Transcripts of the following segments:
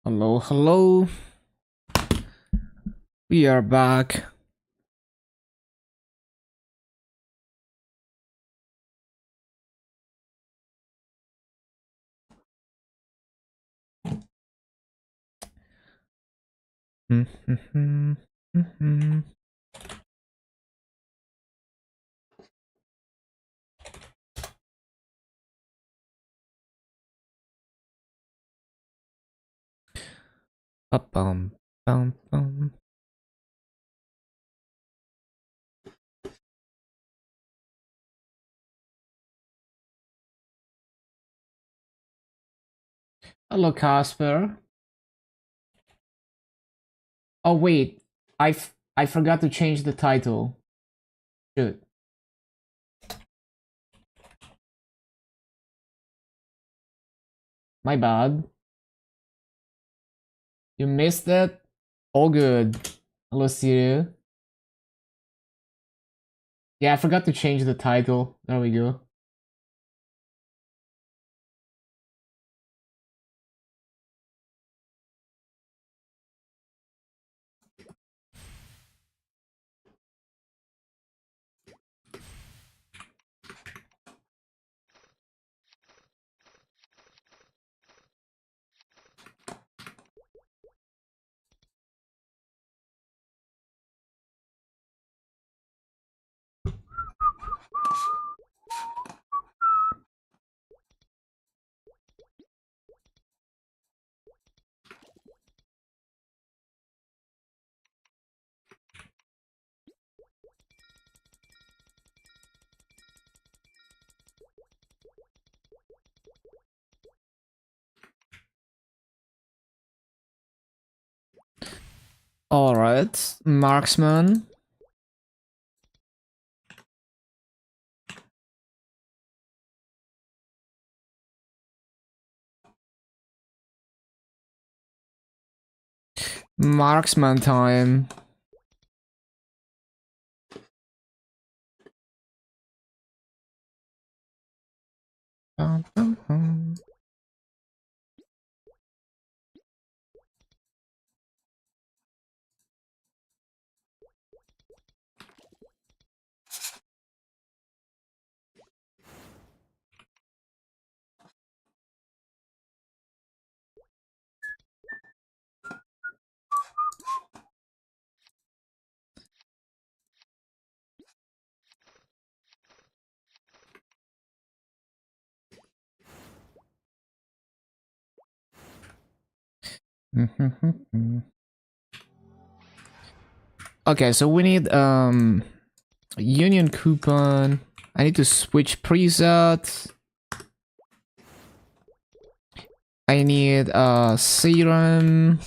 Hello, hello. We are back. Bum, bum, bum. Hello, Casper. Oh wait, I forgot to change the title. Shoot. My bad. You missed it? All good. Hello, Siri. Yeah, I forgot to change the title. There we go. Alright, marksman. Marksman time. Bum, bum, bum. Okay, so we need union coupon. I need to switch presets. I need serum.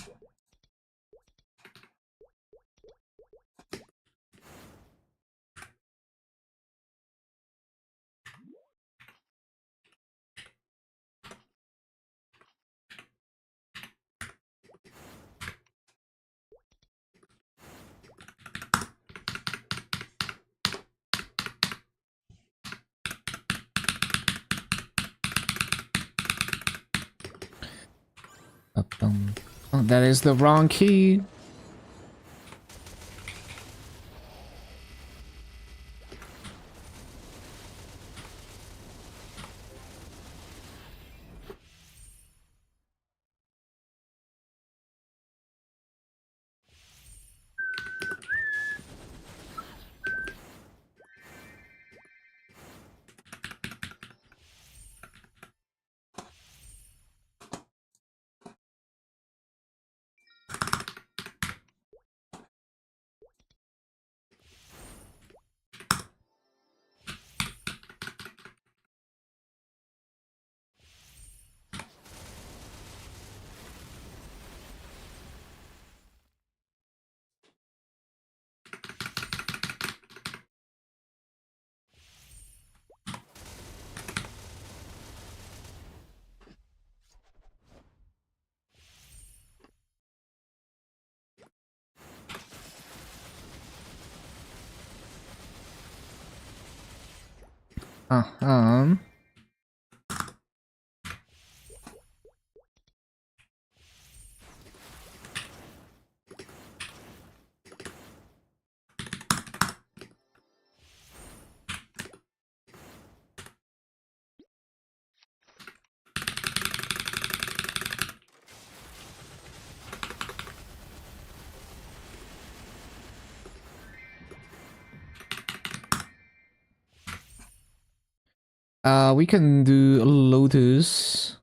Oh, that is the wrong key. Uh-huh. We can do lotus.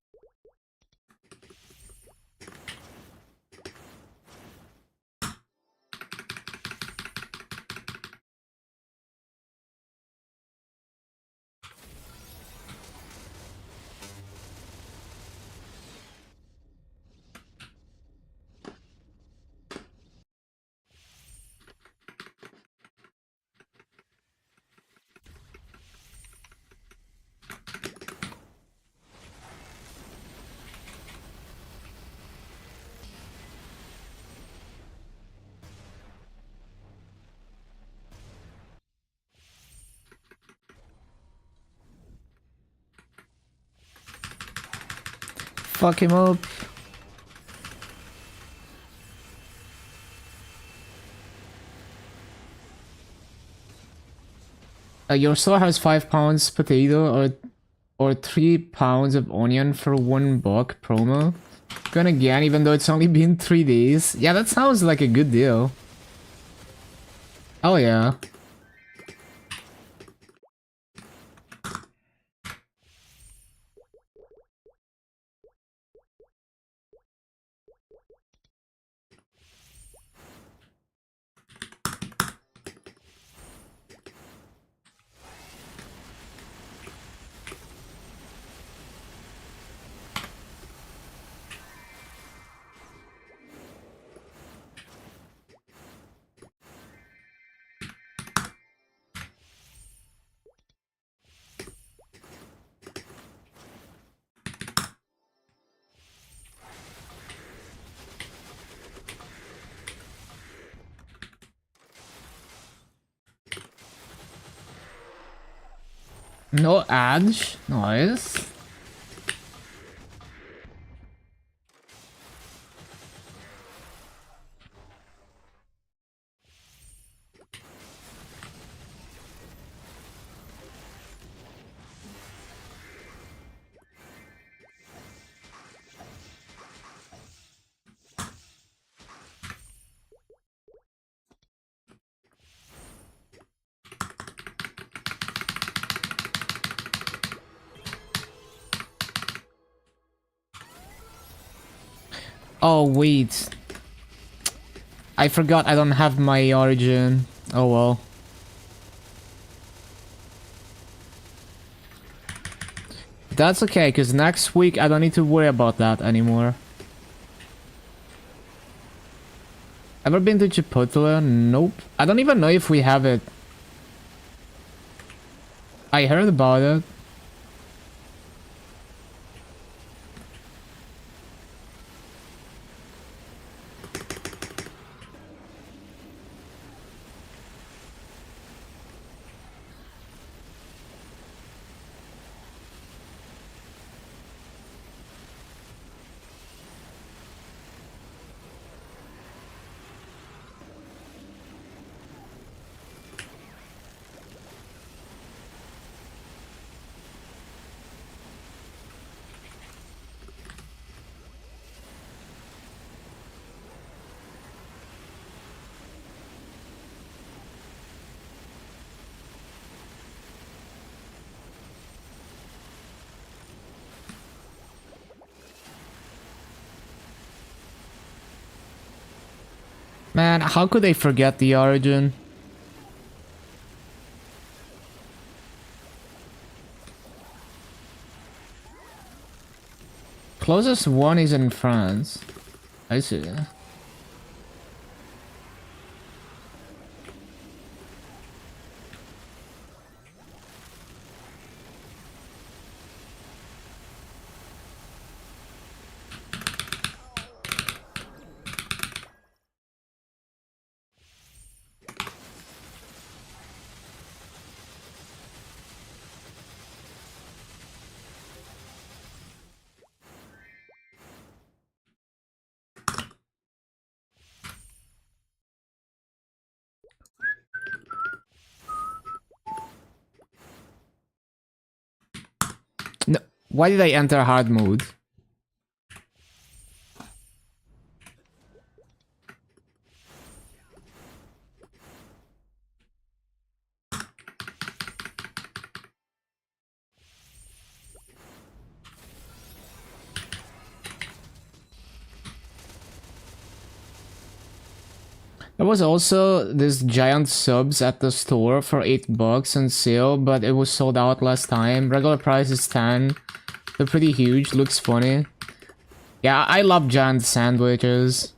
Fuck him up. Your store has 5 pounds potato or 3 pounds of onion for $1 promo. Gonna again, even though it's only been 3 days. Yeah, that sounds like a good deal. Oh yeah. No edge. Nice. Oh wait. I forgot I don't have my origin. Oh well. That's okay, because next week I don't need to worry about that anymore. Ever been to Chipotle? Nope. I don't even know if we have it. I heard about it. Man, how could they forget the origin? Closest one is in France. I see. No, why did I enter hard mode? There was also this giant subs at the store for $8 on sale, but it was sold out last time. Regular price is 10. They're pretty huge, looks funny. Yeah, I love giant sandwiches.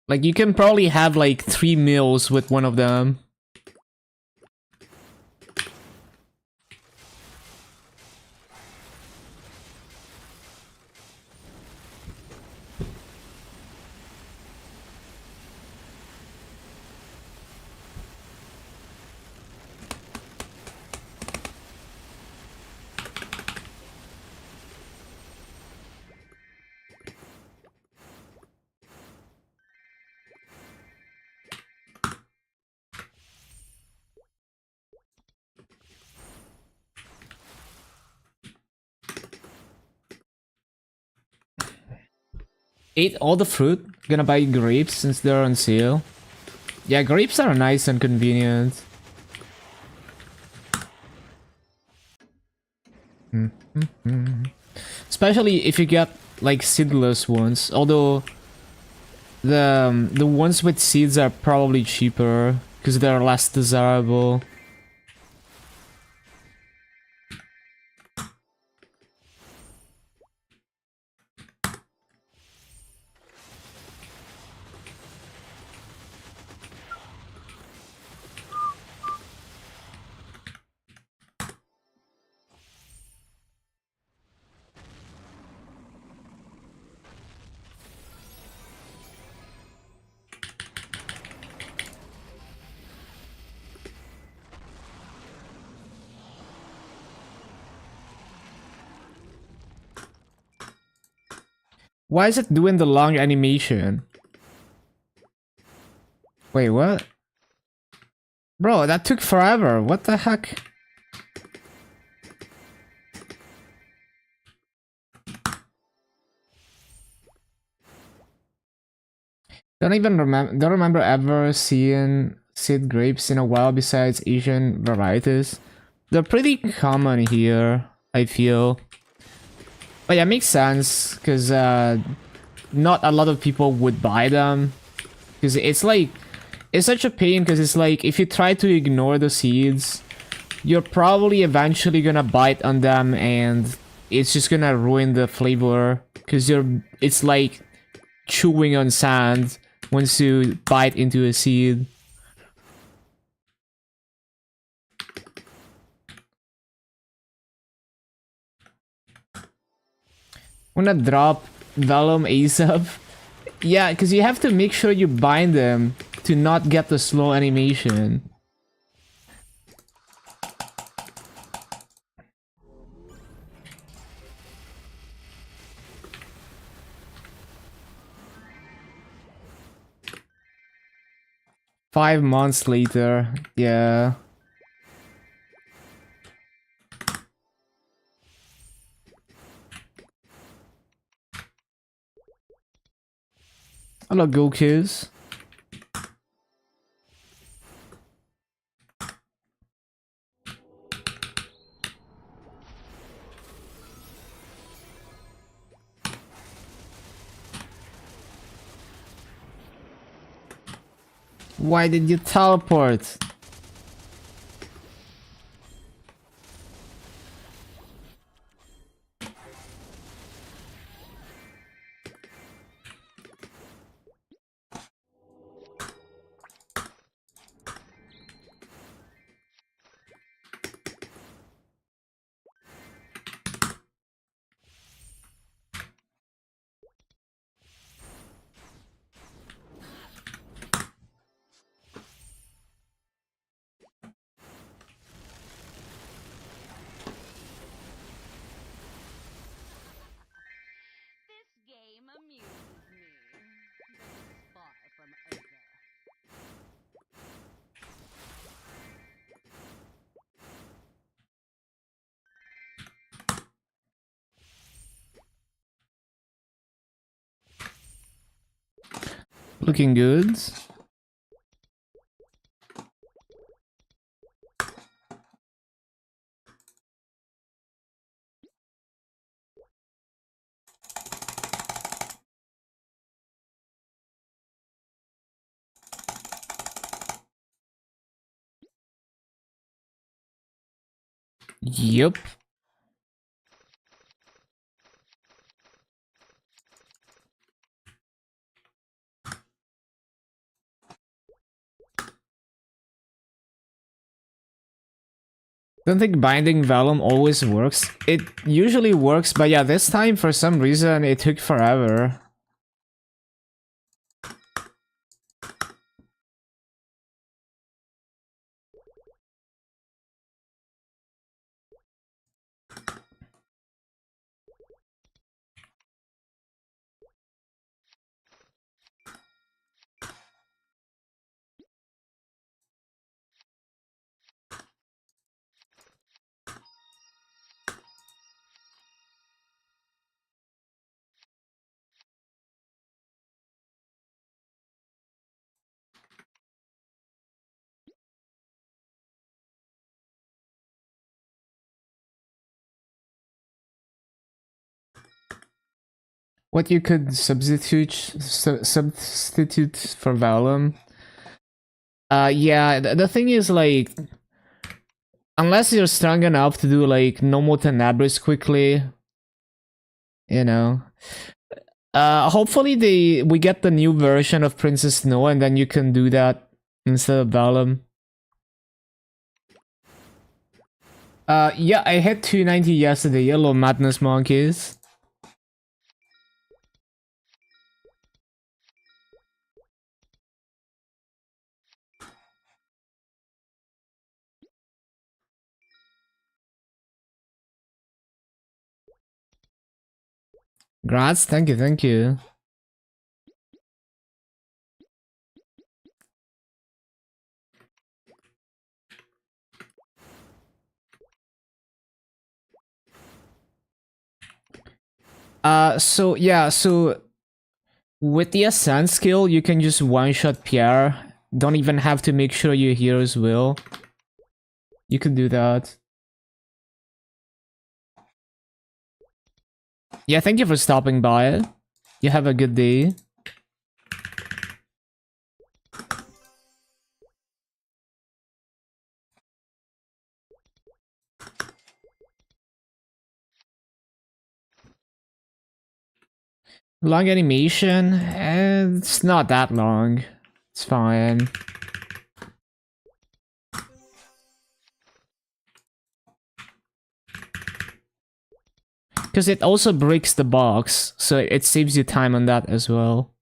Like, you can probably have like 3 meals with one of them. Ate all the fruit. Gonna buy grapes since they're on sale. Yeah, grapes are nice and convenient. Especially if you get like seedless ones. Although the ones with seeds are probably cheaper because they're less desirable. Why is it doing the long animation? Wait, what? Bro, that took forever. What the heck? Don't remember ever seeing seed grapes in a while besides Asian varieties. They're pretty common here, I feel. But yeah, makes sense, because not a lot of people would buy them. Because it's like, it's such a pain, because it's like, if you try to ignore the seeds, you're probably eventually gonna bite on them, and it's just gonna ruin the flavor. Because it's like chewing on sand once you bite into a seed. I'm gonna drop Vellum ASAP. Yeah, because you have to make sure you bind them to not get the slow animation. $5 months later, yeah. Hello, Gokus. Why did you teleport? Looking good. Yep. Don't think binding vellum always works. It usually works, but yeah, this time for some reason it took forever. What you could substitute for vellum? Yeah, the thing is like, unless you're strong enough to do like normal tenebris quickly, you know. Hopefully we get the new version of Princess Snow and then you can do that instead of vellum. Yeah, I hit 290 yesterday. Yellow Madness Monkeys. Grats, thank you, thank you. So yeah, so with the Ascent skill, you can just one-shot Pierre. Don't even have to make sure your heroes will. You can do that. Yeah, thank you for stopping by. You have a good day. Long animation? It's not that long. It's fine. Because it also breaks the box, so it saves you time on that as well.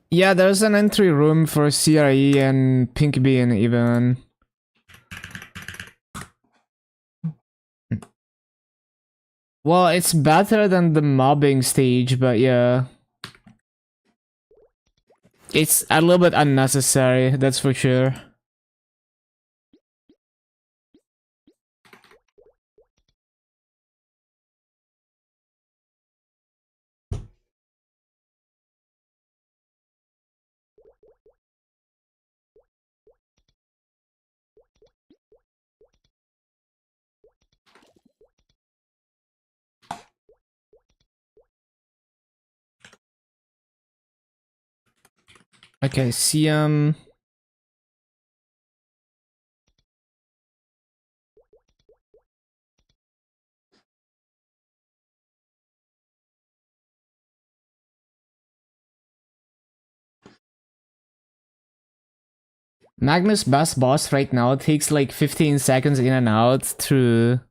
Yeah, there's an entry room for CRE and Pink Bean even. Well, it's better than the mobbing stage, but yeah. It's a little bit unnecessary, that's for sure. Okay, CM. Magnus' best boss right now takes like 15 seconds in and out through.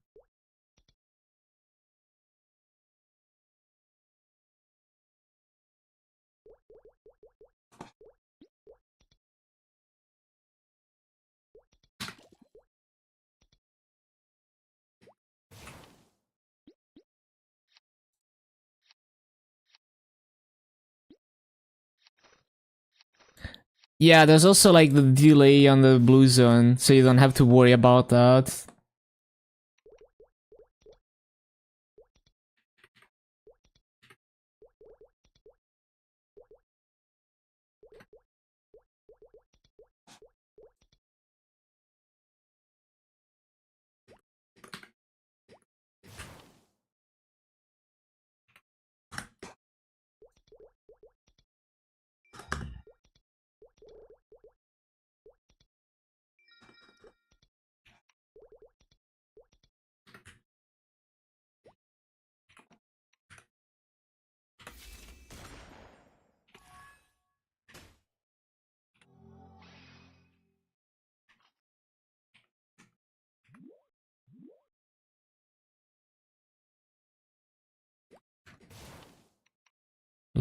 Yeah, there's also like the delay on the blue zone, so you don't have to worry about that.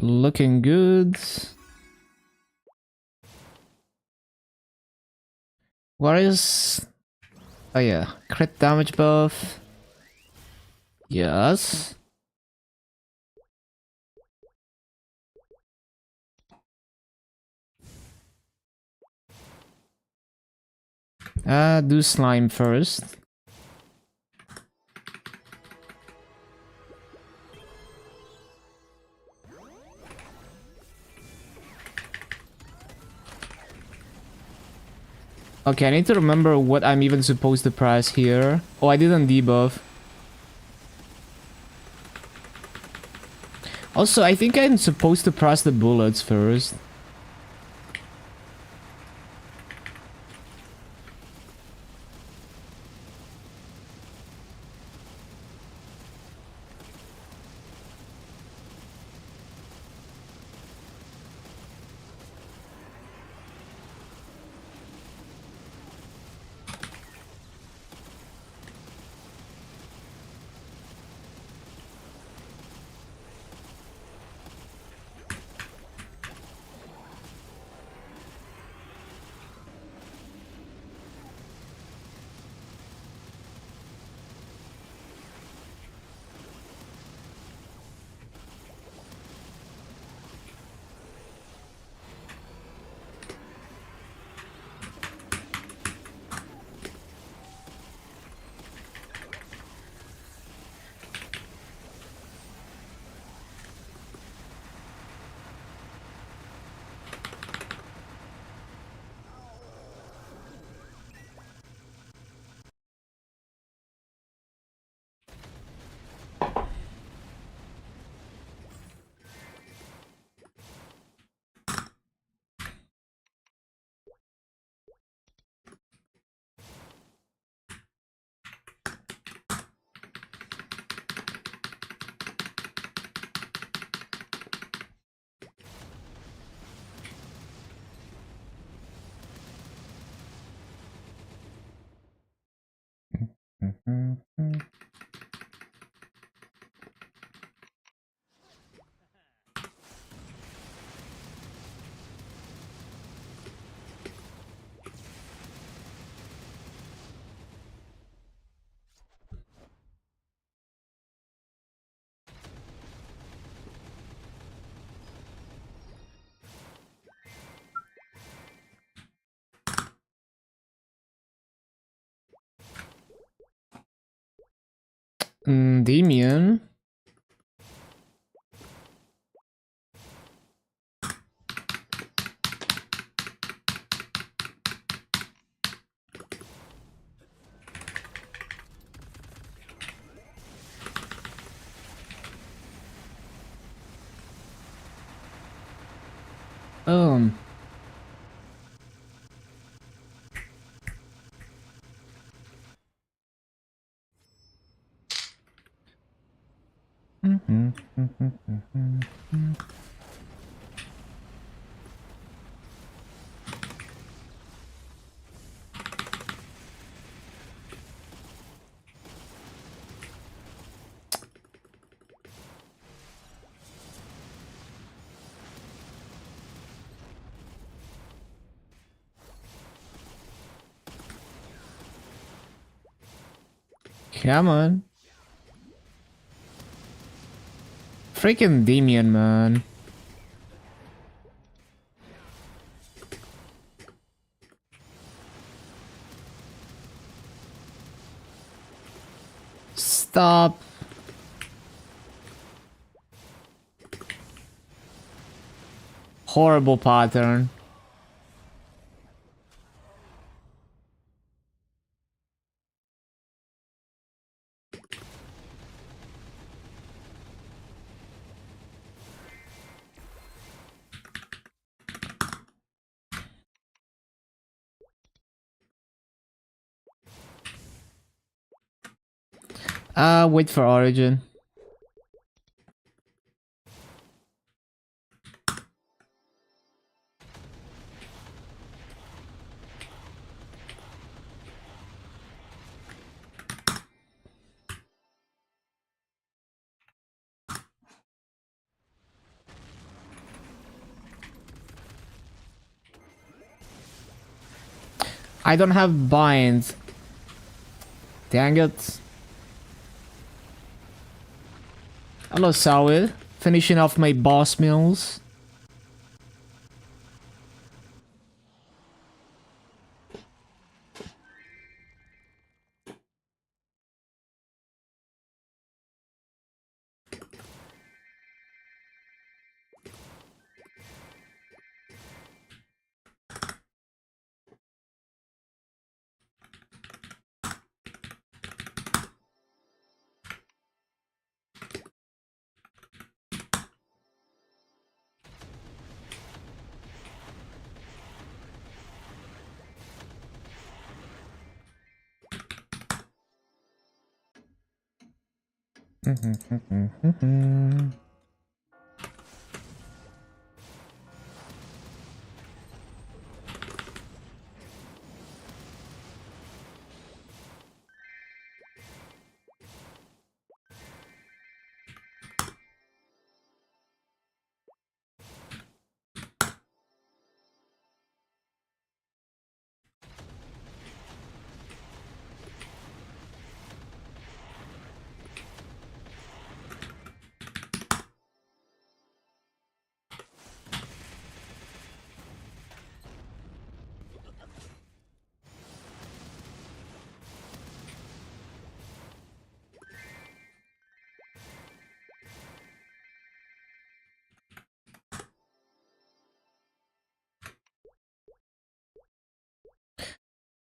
Looking good. What is... Oh yeah, crit damage buff. Yes. Do slime first. Okay, I need to remember what I'm even supposed to press here. Oh, I didn't debuff. Also, I think I'm supposed to press the bullets first. Damien. Um. Come on. Freaking Damien, man. Stop. Horrible pattern. Wait for origin. I don't have bind. Dang it. Hello, Sawil. Finishing off my boss meals.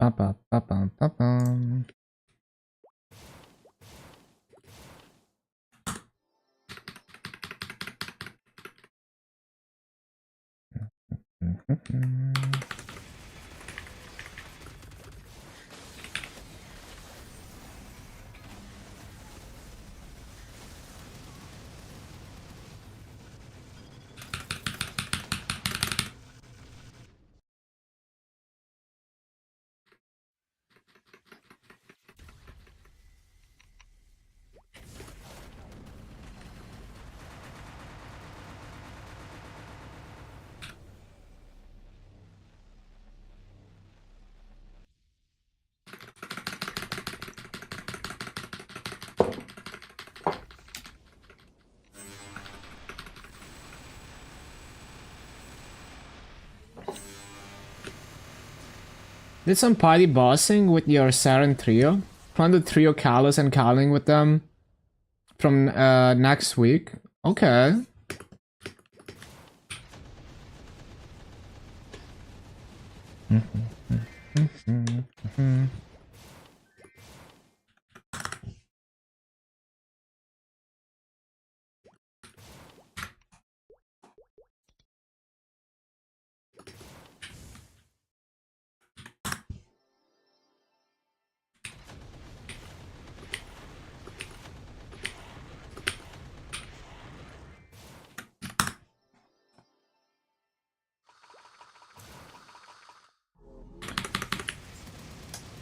Ba-ba-ba-bum-ba-bum. Did some party bossing with your Saren trio? Plan the trio Kalos and Kaling with them from next week. Okay.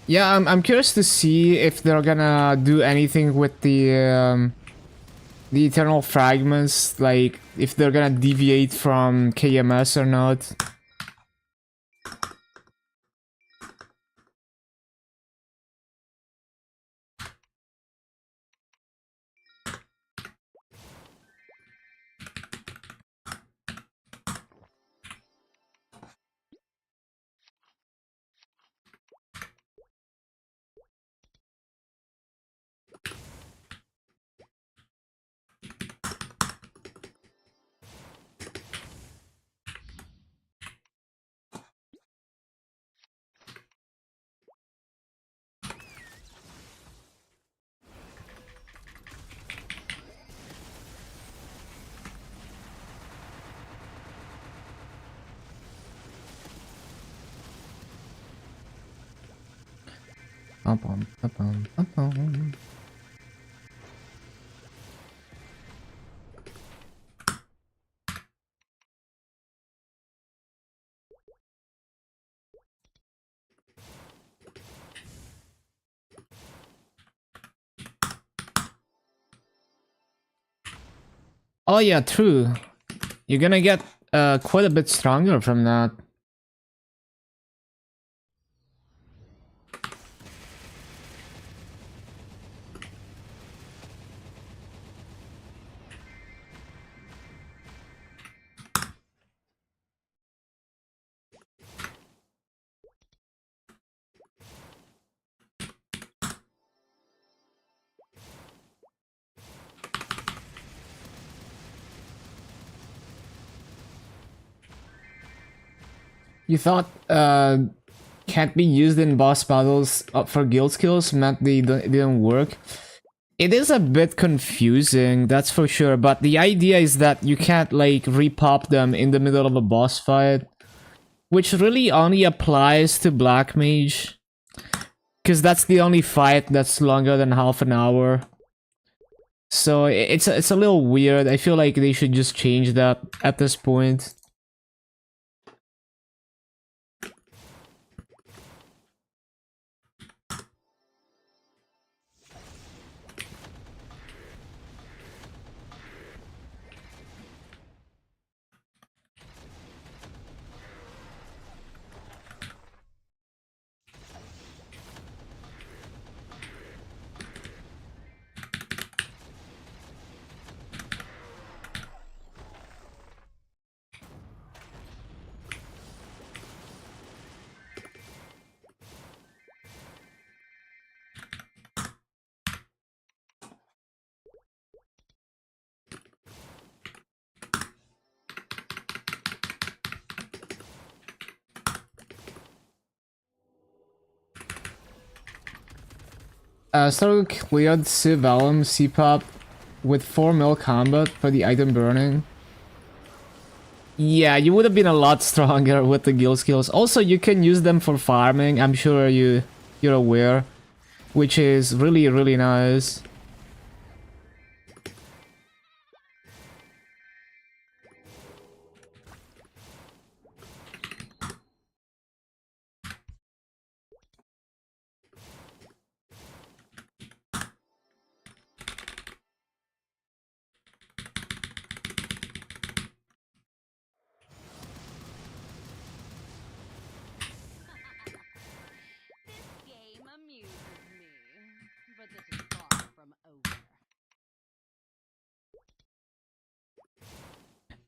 Yeah, I'm curious to see if they're gonna do anything with the eternal fragments, like if they're gonna deviate from KMS or not. Oh yeah, true. You're gonna get quite a bit stronger from that. You thought can't be used in boss battles for guild skills meant they didn't work. It is a bit confusing, that's for sure, but the idea is that you can't like repop them in the middle of a boss fight, which really only applies to Black Mage, because that's the only fight that's longer than half an hour. So it's a little weird. I feel like they should just change that at this point. Started cleared Civ Alum C-Pop with 4 mil combat for the item burning. Yeah, you would have been a lot stronger with the guild skills. Also, you can use them for farming, I'm sure you're aware, which is really, really nice.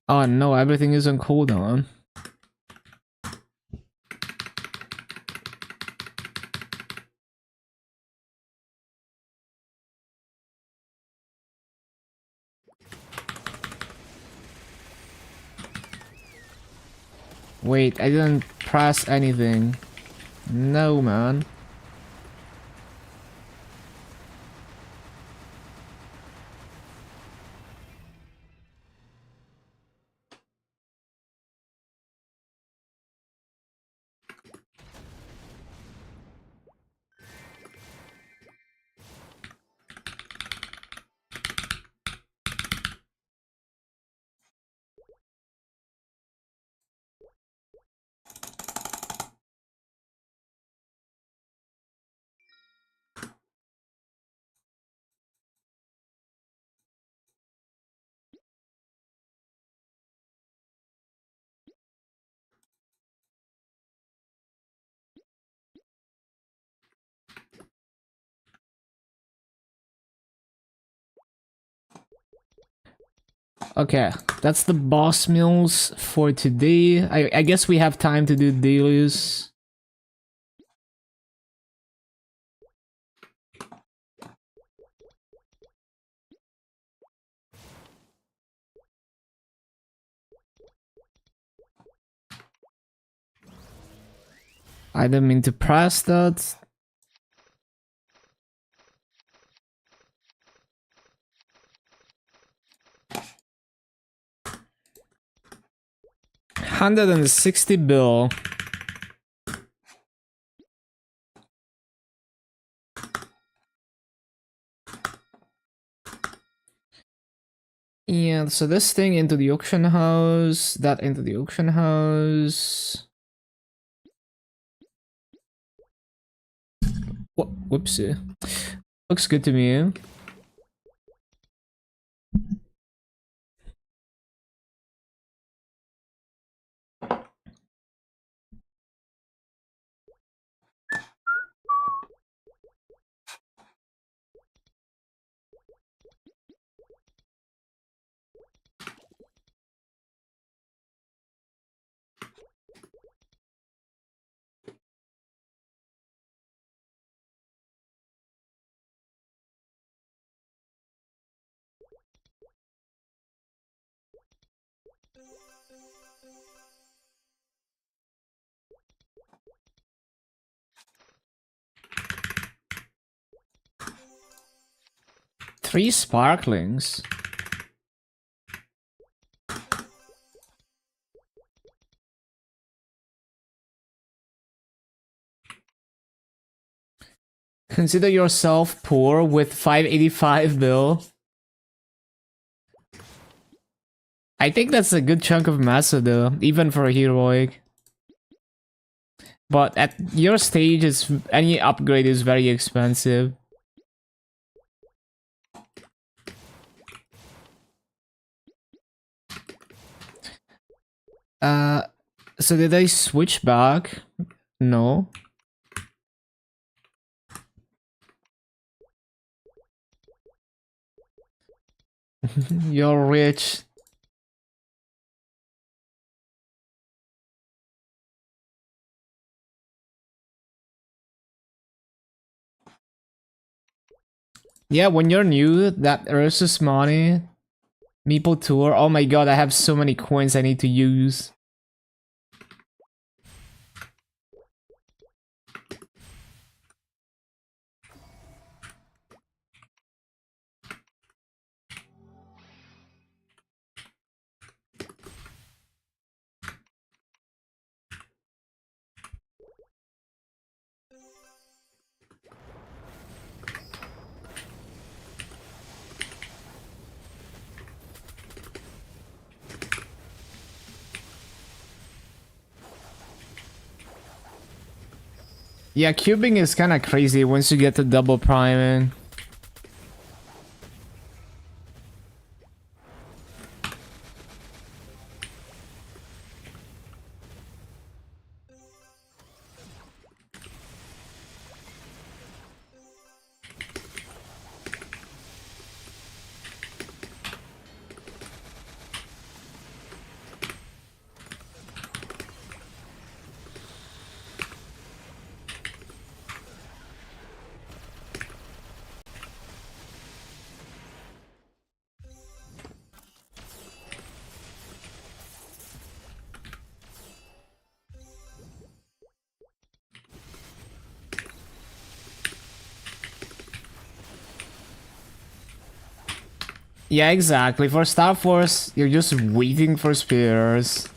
Oh no, everything is on cooldown. Wait, I didn't press anything. No, man. Okay, that's the boss mills for today. I guess we have time to do dailies. I didn't mean to press that. $160 bill. Yeah, so this thing into the auction house, that into the auction house. Whoopsie. Looks good to me. Three sparklings. Consider yourself poor with 585 bill. I think that's a good chunk of massa though, even for a heroic. But at your stage, any upgrade is very expensive. So did I switch back? No. You're rich. Yeah, when you're new, that Ursus money, Meeple Tour. Oh my god, I have so many coins I need to use. Yeah, cubing is kind of crazy once you get to double priming. Yeah, exactly. For Star Force, you're just waiting for spears.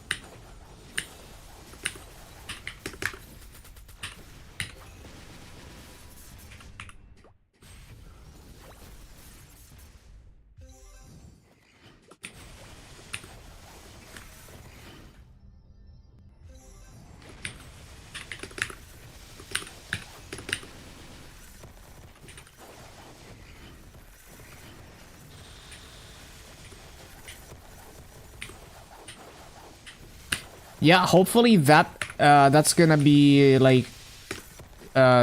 Yeah, hopefully that's gonna be like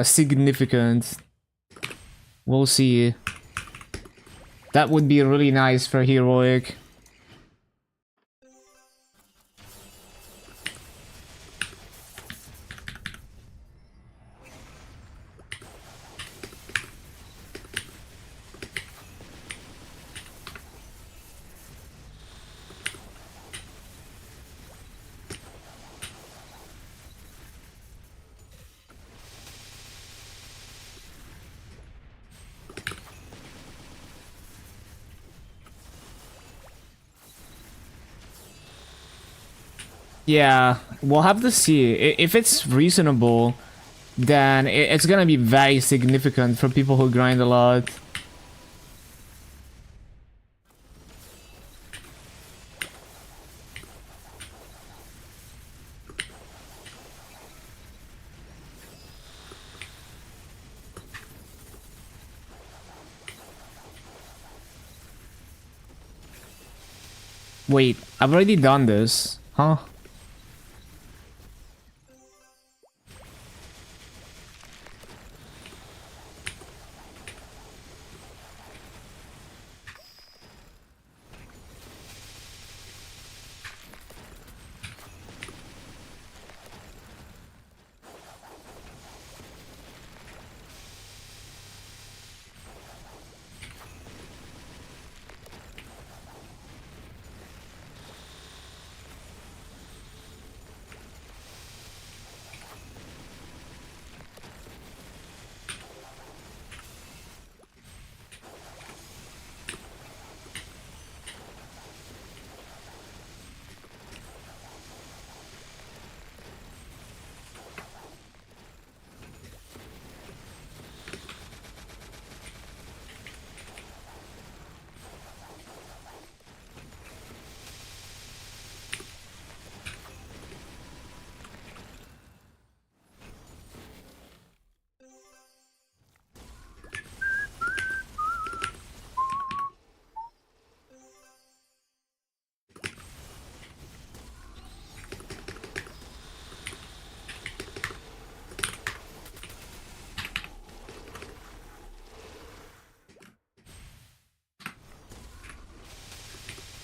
significant. We'll see. That would be really nice for heroic. Yeah, we'll have to see. If it's reasonable, then it's gonna be very significant for people who grind a lot. Wait, I've already done this. Huh?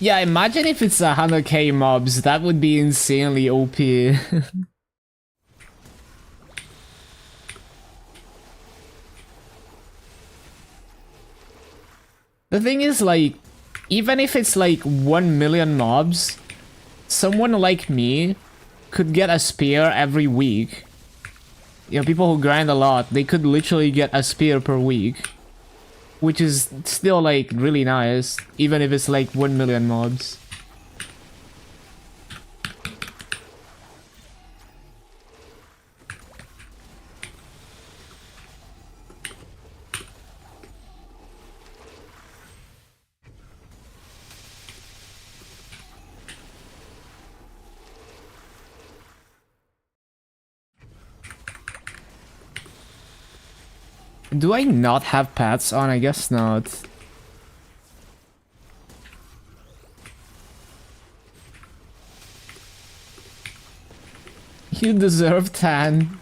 Yeah, imagine if it's 100k mobs. That would be insanely OP. The thing is, like, even if it's like 1 million mobs, someone like me could get a spear every week. You know, people who grind a lot, they could literally get a spear per week. Which is still, like, really nice, even if it's like 1 million mobs. Do I not have pets on? I guess not. You deserve 10.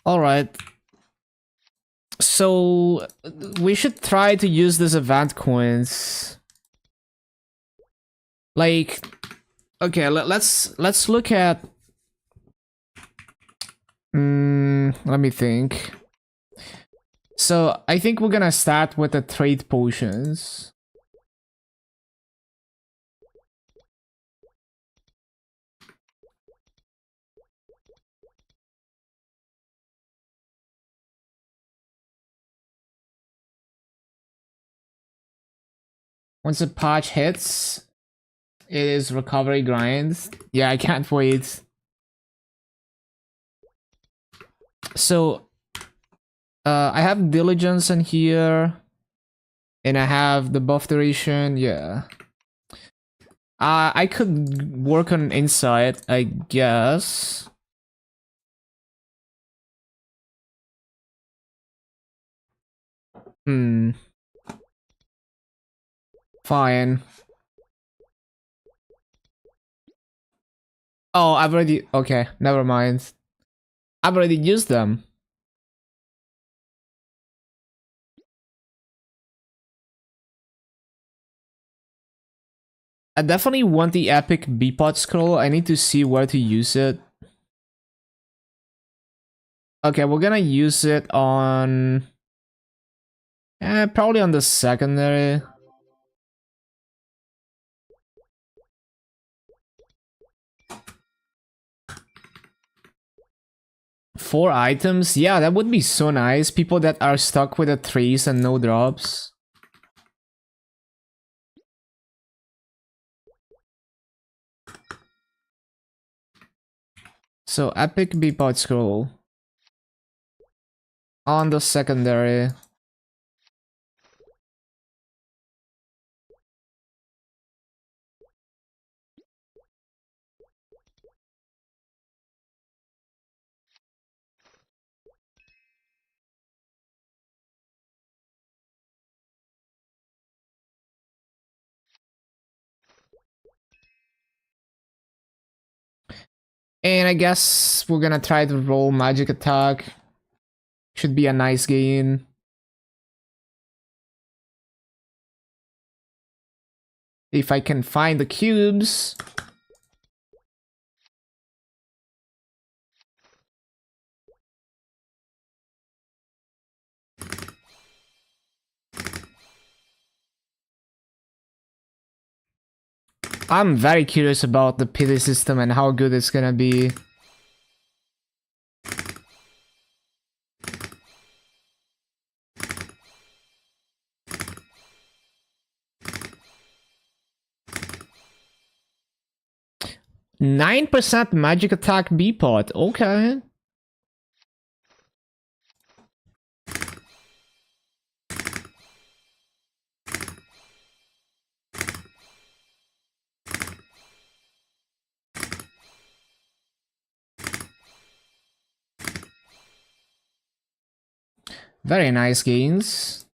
Alright. So, we should try to use this event coins. Like, okay, let's look at... let me think. So, I think we're gonna start with the trade potions. Once the patch hits, it is recovery grind. Yeah, I can't wait. So, I have diligence in here, and I have the buff duration. Yeah, I could work on insight, I guess. Fine. Oh, I've already... Okay, never mind. I've already used them. I definitely want the epic Beepot scroll. I need to see where to use it. Okay, we're gonna use it on... probably on the secondary. 4 items? Yeah, that would be so nice. People that are stuck with the trees and no drops. So epic beatbot scroll. On the secondary. And I guess we're gonna try to roll magic attack. Should be a nice gain. If I can find the cubes. I'm very curious about the pity system and how good it's gonna be. %9 magic attack B-pot, okay. Very nice gains.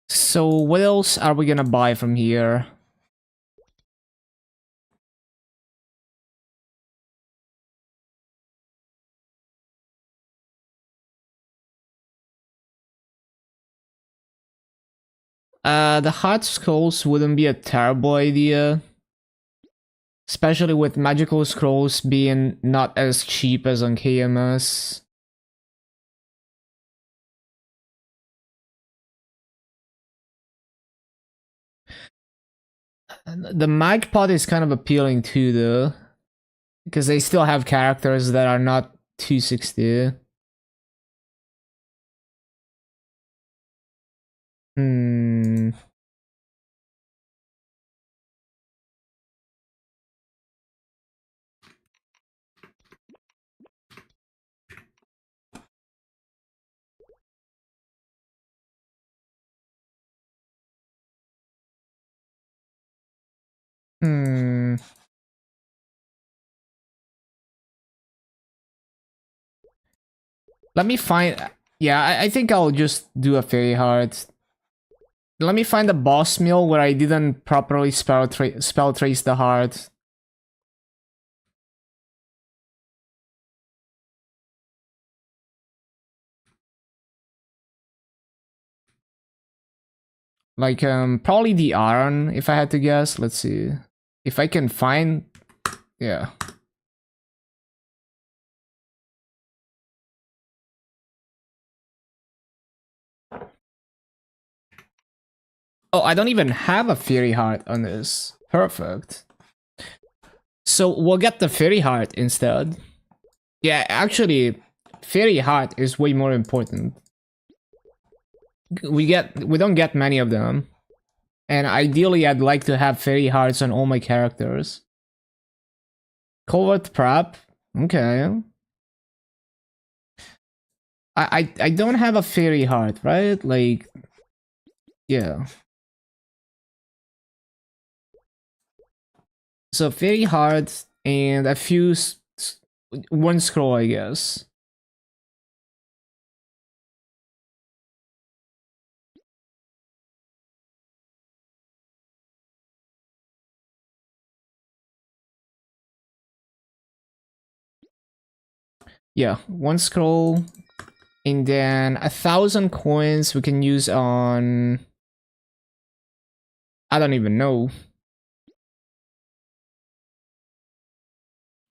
So what else are we gonna buy from here? The hot scrolls wouldn't be a terrible idea. Especially with magical scrolls being not as cheap as on KMS. The mag pot is kind of appealing too though. Because they still have characters that are not 260. Hmm. Hmm. Let me find... Yeah, I think I'll just do a fairy heart. Let me find a boss mill where I didn't properly spell trace the heart. Like, probably the iron, if I had to guess. Let's see. If I can find... Yeah. Oh, I don't even have a fairy heart on this. Perfect. So we'll get the fairy heart instead. Yeah, actually, fairy heart is way more important. We don't get many of them. And ideally, I'd like to have fairy hearts on all my characters. Covert prep. Okay. I don't have a fairy heart, right? Like, yeah. So fairy heart and a few one scroll, I guess. Yeah, one scroll, and then 1,000 coins we can use on... I don't even know.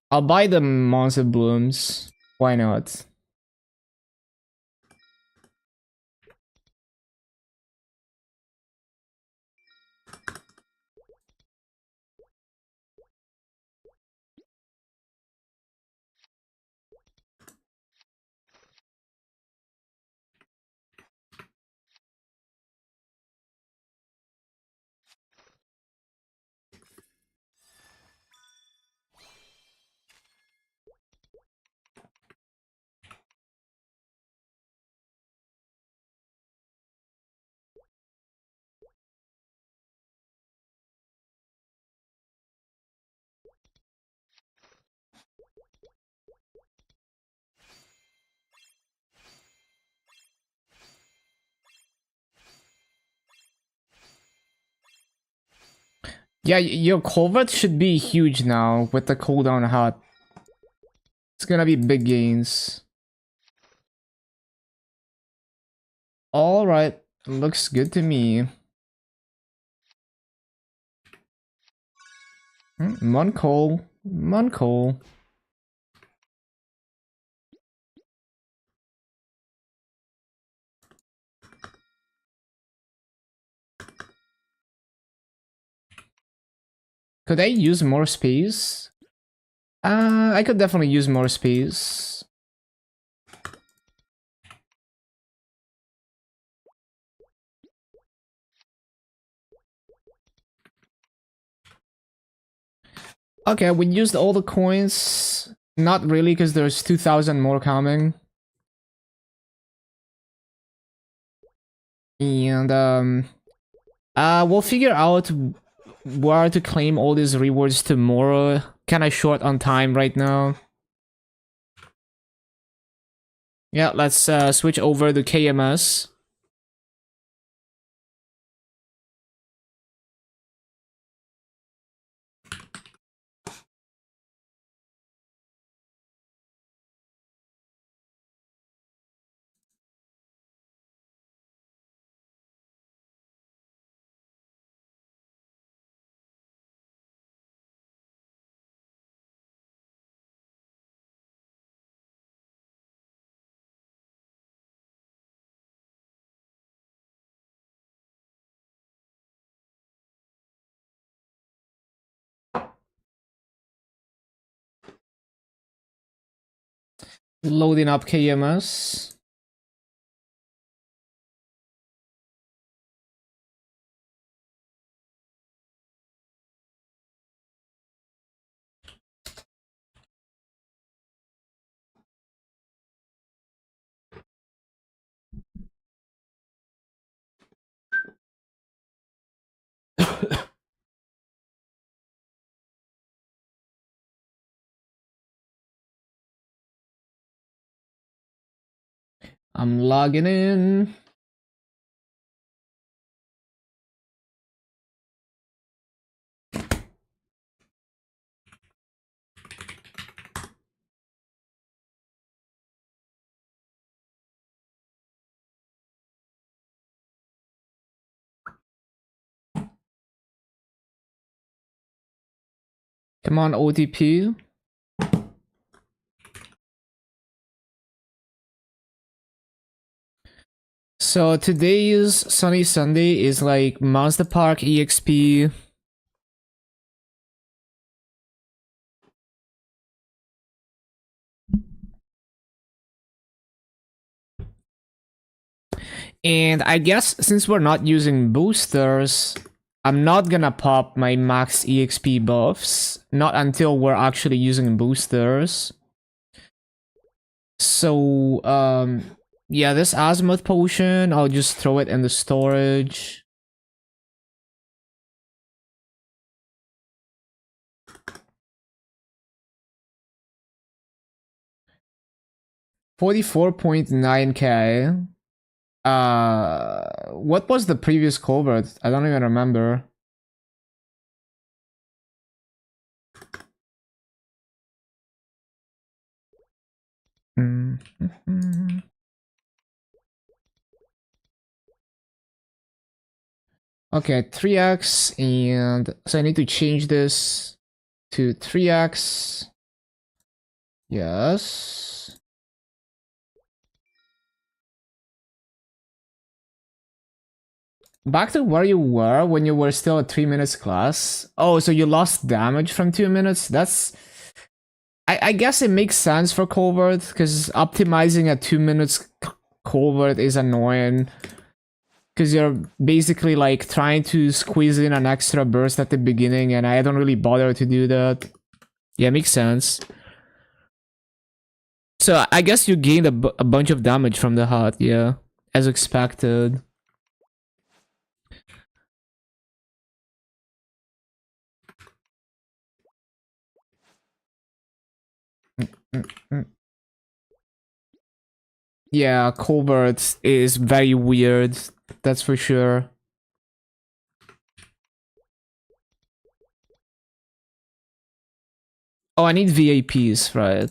I'll buy the monster blooms. Why not? Yeah, your culvert should be huge now with the cooldown hut. It's gonna be big gains. Alright, looks good to me. Moncoal. Moncoal. Could I use more space? I could definitely use more space. Okay, we used all the coins. Not really, because there's 2,000 more coming. And, we'll figure out where to claim all these rewards tomorrow. Kinda short on time right now. Yeah, let's switch over to KMS. Loading up KMS. I'm logging in. Come on, OTP. So today's Sunny Sunday is like Monster Park EXP. And I guess since we're not using boosters, I'm not gonna pop my max EXP buffs. Not until we're actually using boosters. So, yeah, this azimuth potion, I'll just throw it in the storage. $44.9k. What was the previous culvert? I don't even remember. Okay, 3x, and so I need to change this to 3x. Yes. Back to where you were when you were still at 3 minutes class. Oh, so you lost damage from 2 minutes? That's... I guess it makes sense for Colbert, because optimizing a 2 minutes Colbert is annoying. Because you're basically like trying to squeeze in an extra burst at the beginning, and I don't really bother to do that. Yeah, makes sense. So I guess you gained a bunch of damage from the hut, yeah. As expected. Yeah, Colbert is very weird. That's for sure. Oh, I need VAPs, right?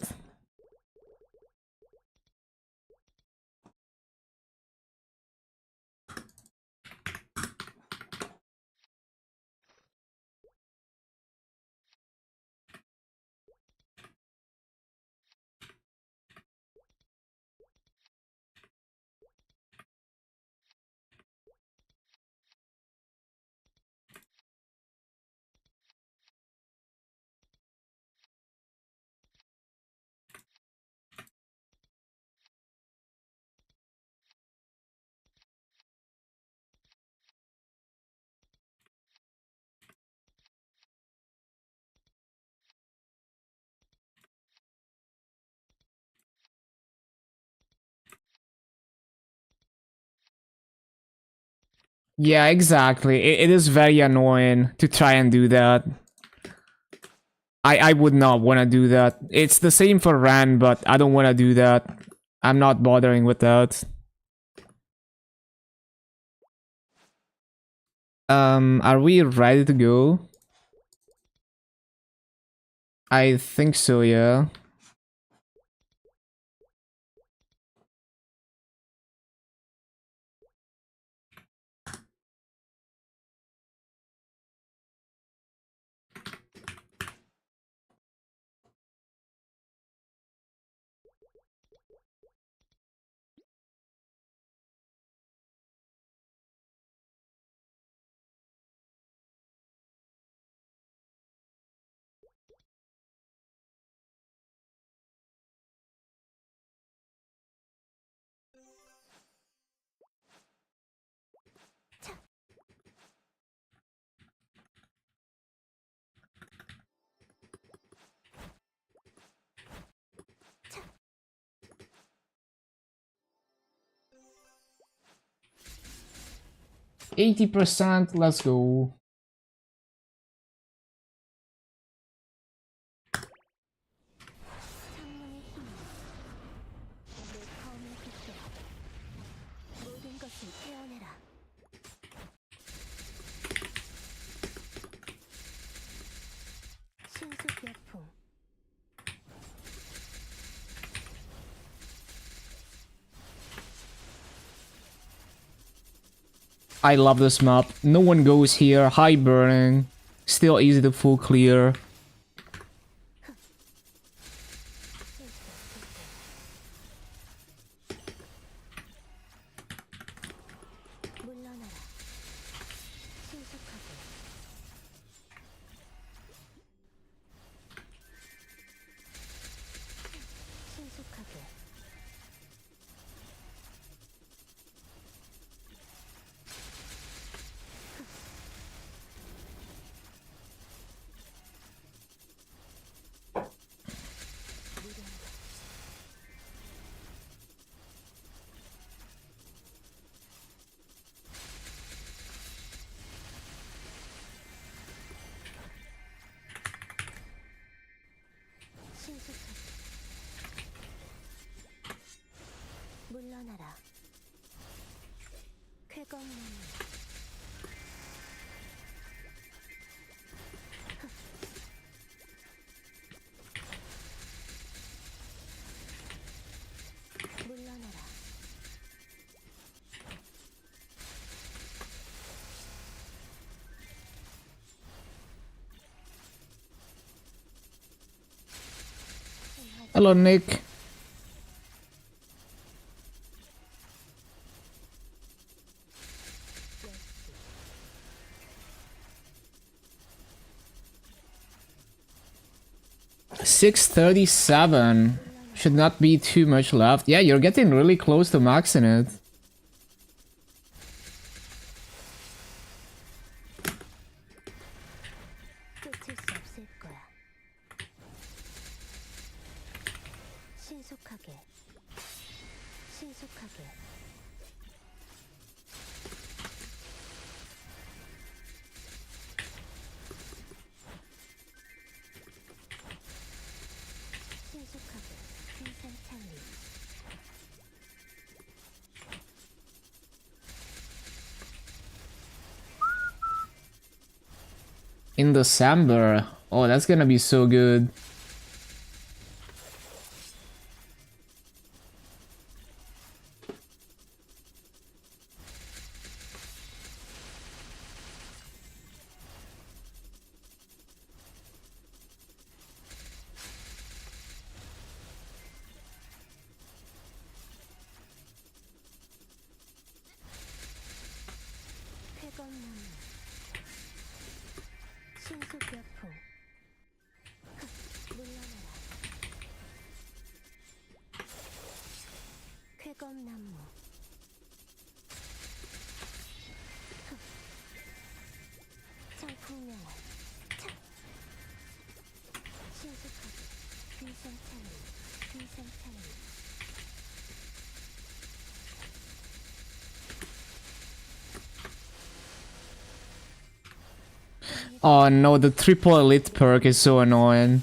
Yeah, exactly. It is very annoying to try and do that. I would not want to do that. It's the same for Ran, but I don't want to do that. I'm not bothering with that. Are we ready to go? I think so, yeah. %, let's go. I love this map. No one goes here. High burning. Still easy to full clear. Hello, Nick. $637. Should not be too much left. Yeah, you're getting really close to maxing it. In December. Oh, that's gonna be so good. Oh no, the triple elite perk is so annoying.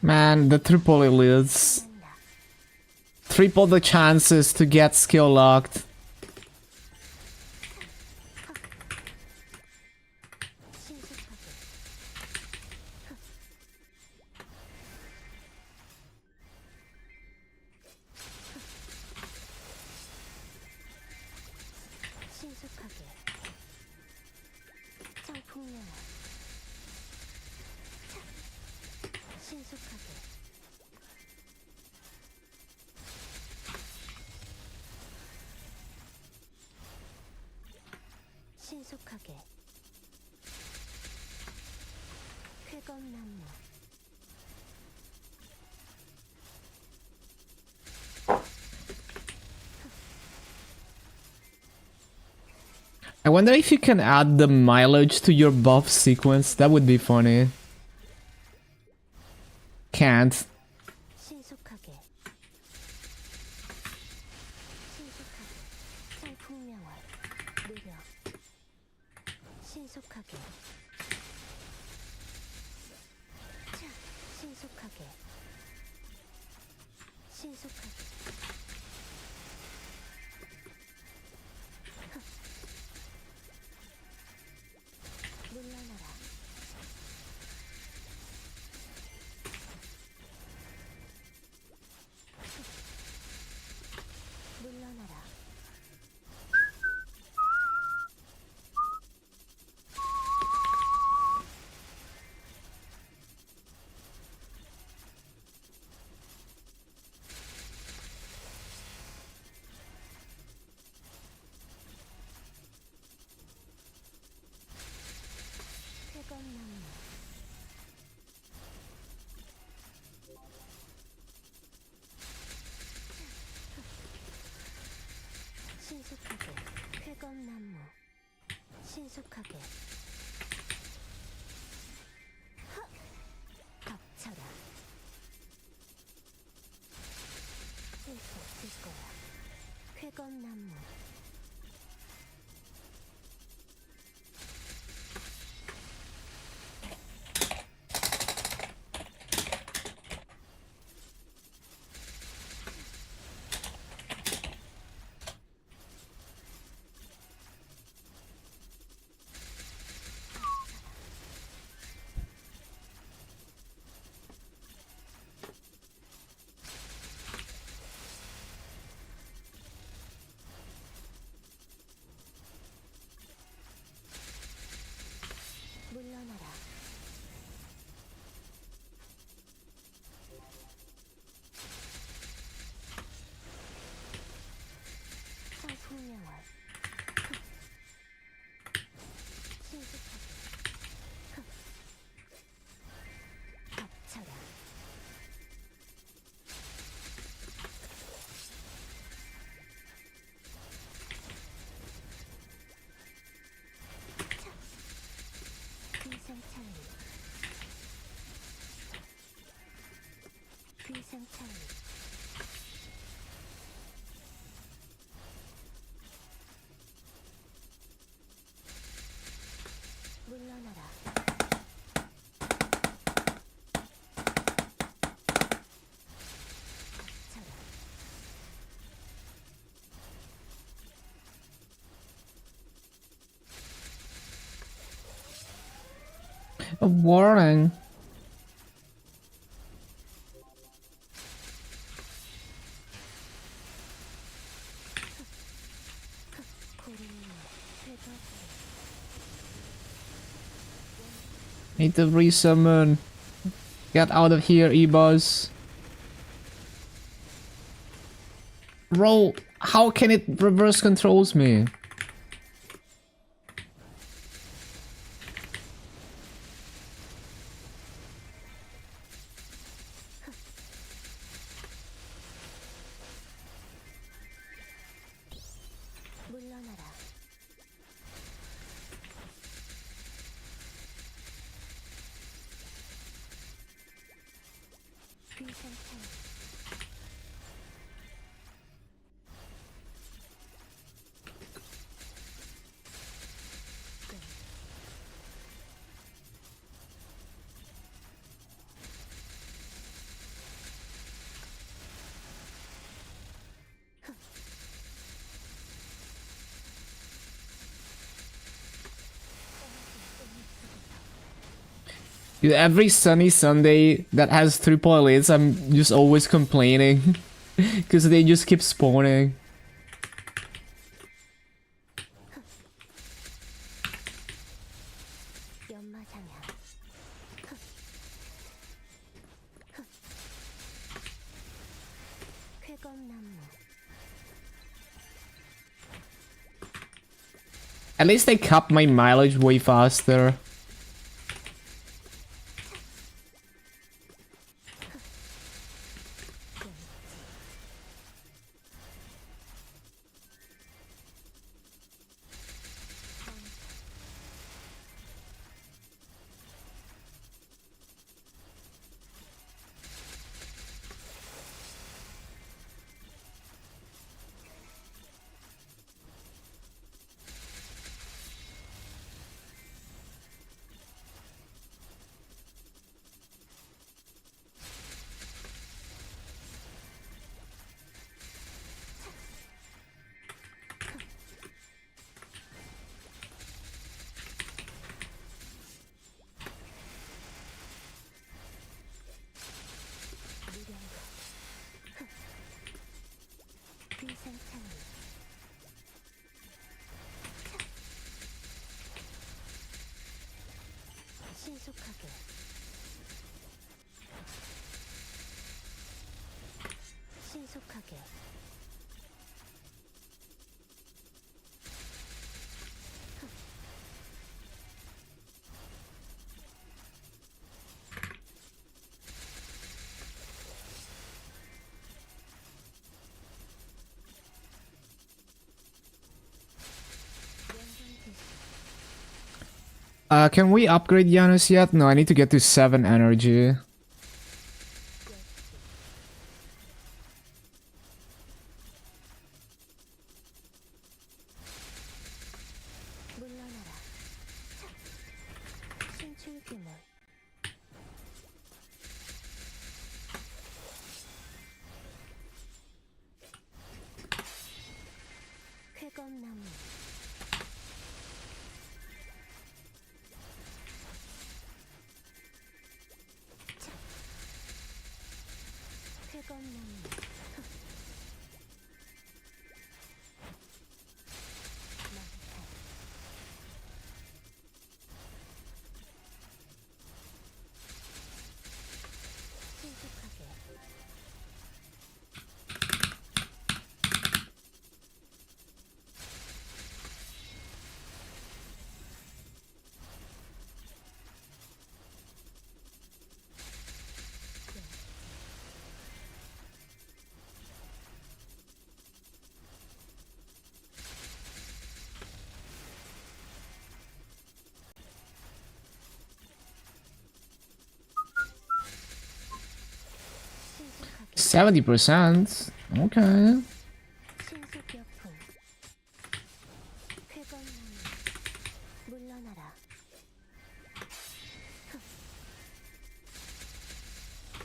Man, the triple elites. Triple the chances to get skill locked. I wonder if you can add the mileage to your buff sequence. That would be funny. Can't. 신속하게. 자, 신속하게. 신속하게. 물러나라. 물러나라. 퇴건나무. 신속하게. 퇴건나무. 신속하게. 헉! 덮쳐라. 쓸 수 없을 거야. 퇴건나무. 물러나라. 성풍명월. 신속하게. 덮쳐라. 귀상찰리. 귀상찰리. 물러나라. 덮쳐라. A warning. 고리는 회복. Need to resummon. Get out of here, E-Buzz. Bro, how can it reverse controls me? 물러나라. 귀상찰리. Dude, every sunny Sunday that has triple elites, I'm just always complaining. Because they just keep spawning. 연마상향. 쾌검나무. At least they cut my mileage way faster. Can we upgrade Janus yet? No, I need to get to 7 energy. 물러나라. 신출귀몰. 쾌검나무. 쾌검나무. 신속하게. 신속하게. 70%? Okay. 신속격풍. 쾌검나무. 물러나라.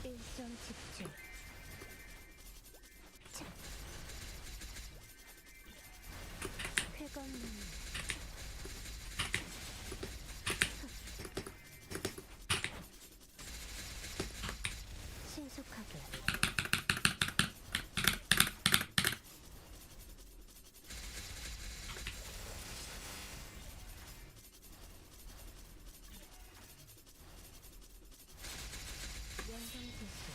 일점 집중. 차. 쾌검나무. 신속하게. 연성지수.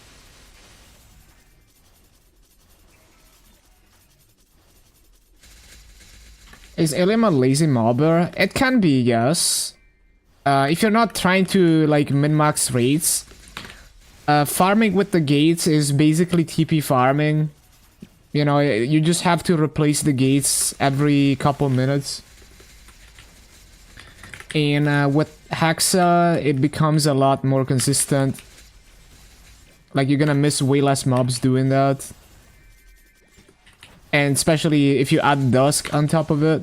Is Ilium a lazy mobber? It can be, yes. If you're not trying to like min-max rates, farming with the gates is basically TP farming. You know, you just have to replace the gates every couple minutes. And with Hexa, it becomes a lot more consistent. Like, you're gonna miss way less mobs doing that. And especially if you add Dusk on top of it.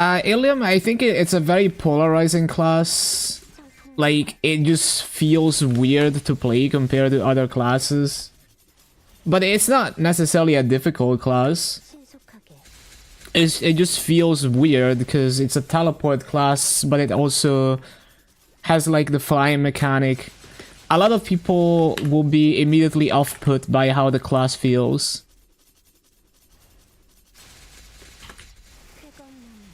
Ilium, I think it's a very polarizing class. Like, it just feels weird to play compared to other classes. But it's not necessarily a difficult class. 신속하게. It just feels weird because it's a teleport class, but it also has like the flying mechanic. A lot of people will be immediately off-put by how the class feels. 쾌검나무.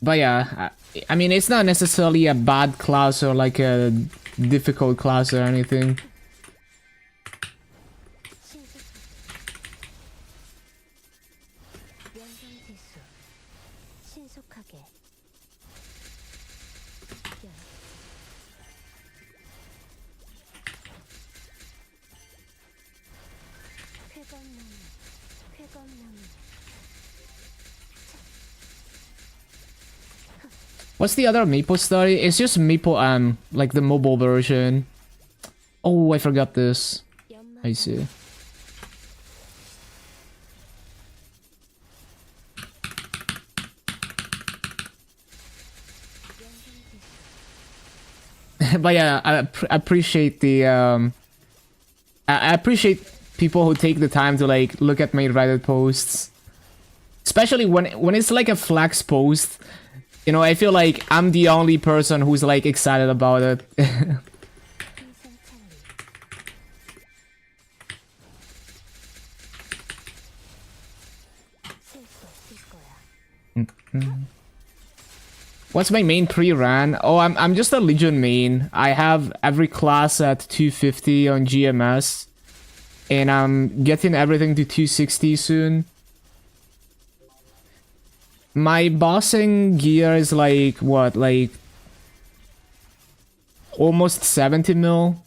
But yeah, I mean, it's not necessarily a bad class or like a difficult class or anything. 신속하게. 연성지수. 신속하게. 열. 쾌검나무. 쾌검나무. What's the other MapleStory? It's just Maple like the mobile version. Oh, I forgot this. I 연막. see. But yeah, I appreciate the I appreciate people who take the time to like look at my Reddit posts, especially when it's like a flex post. You know, I feel like I'm the only person who's like excited about it. 풍선 찰리. 쓸 수 없을 거야. What's my main pre-ran? Oh, I'm just a Legion main. I have every class at 250 on GMS. And I'm getting everything to 260 soon. My bossing gear is like, what, like... almost 70 mil.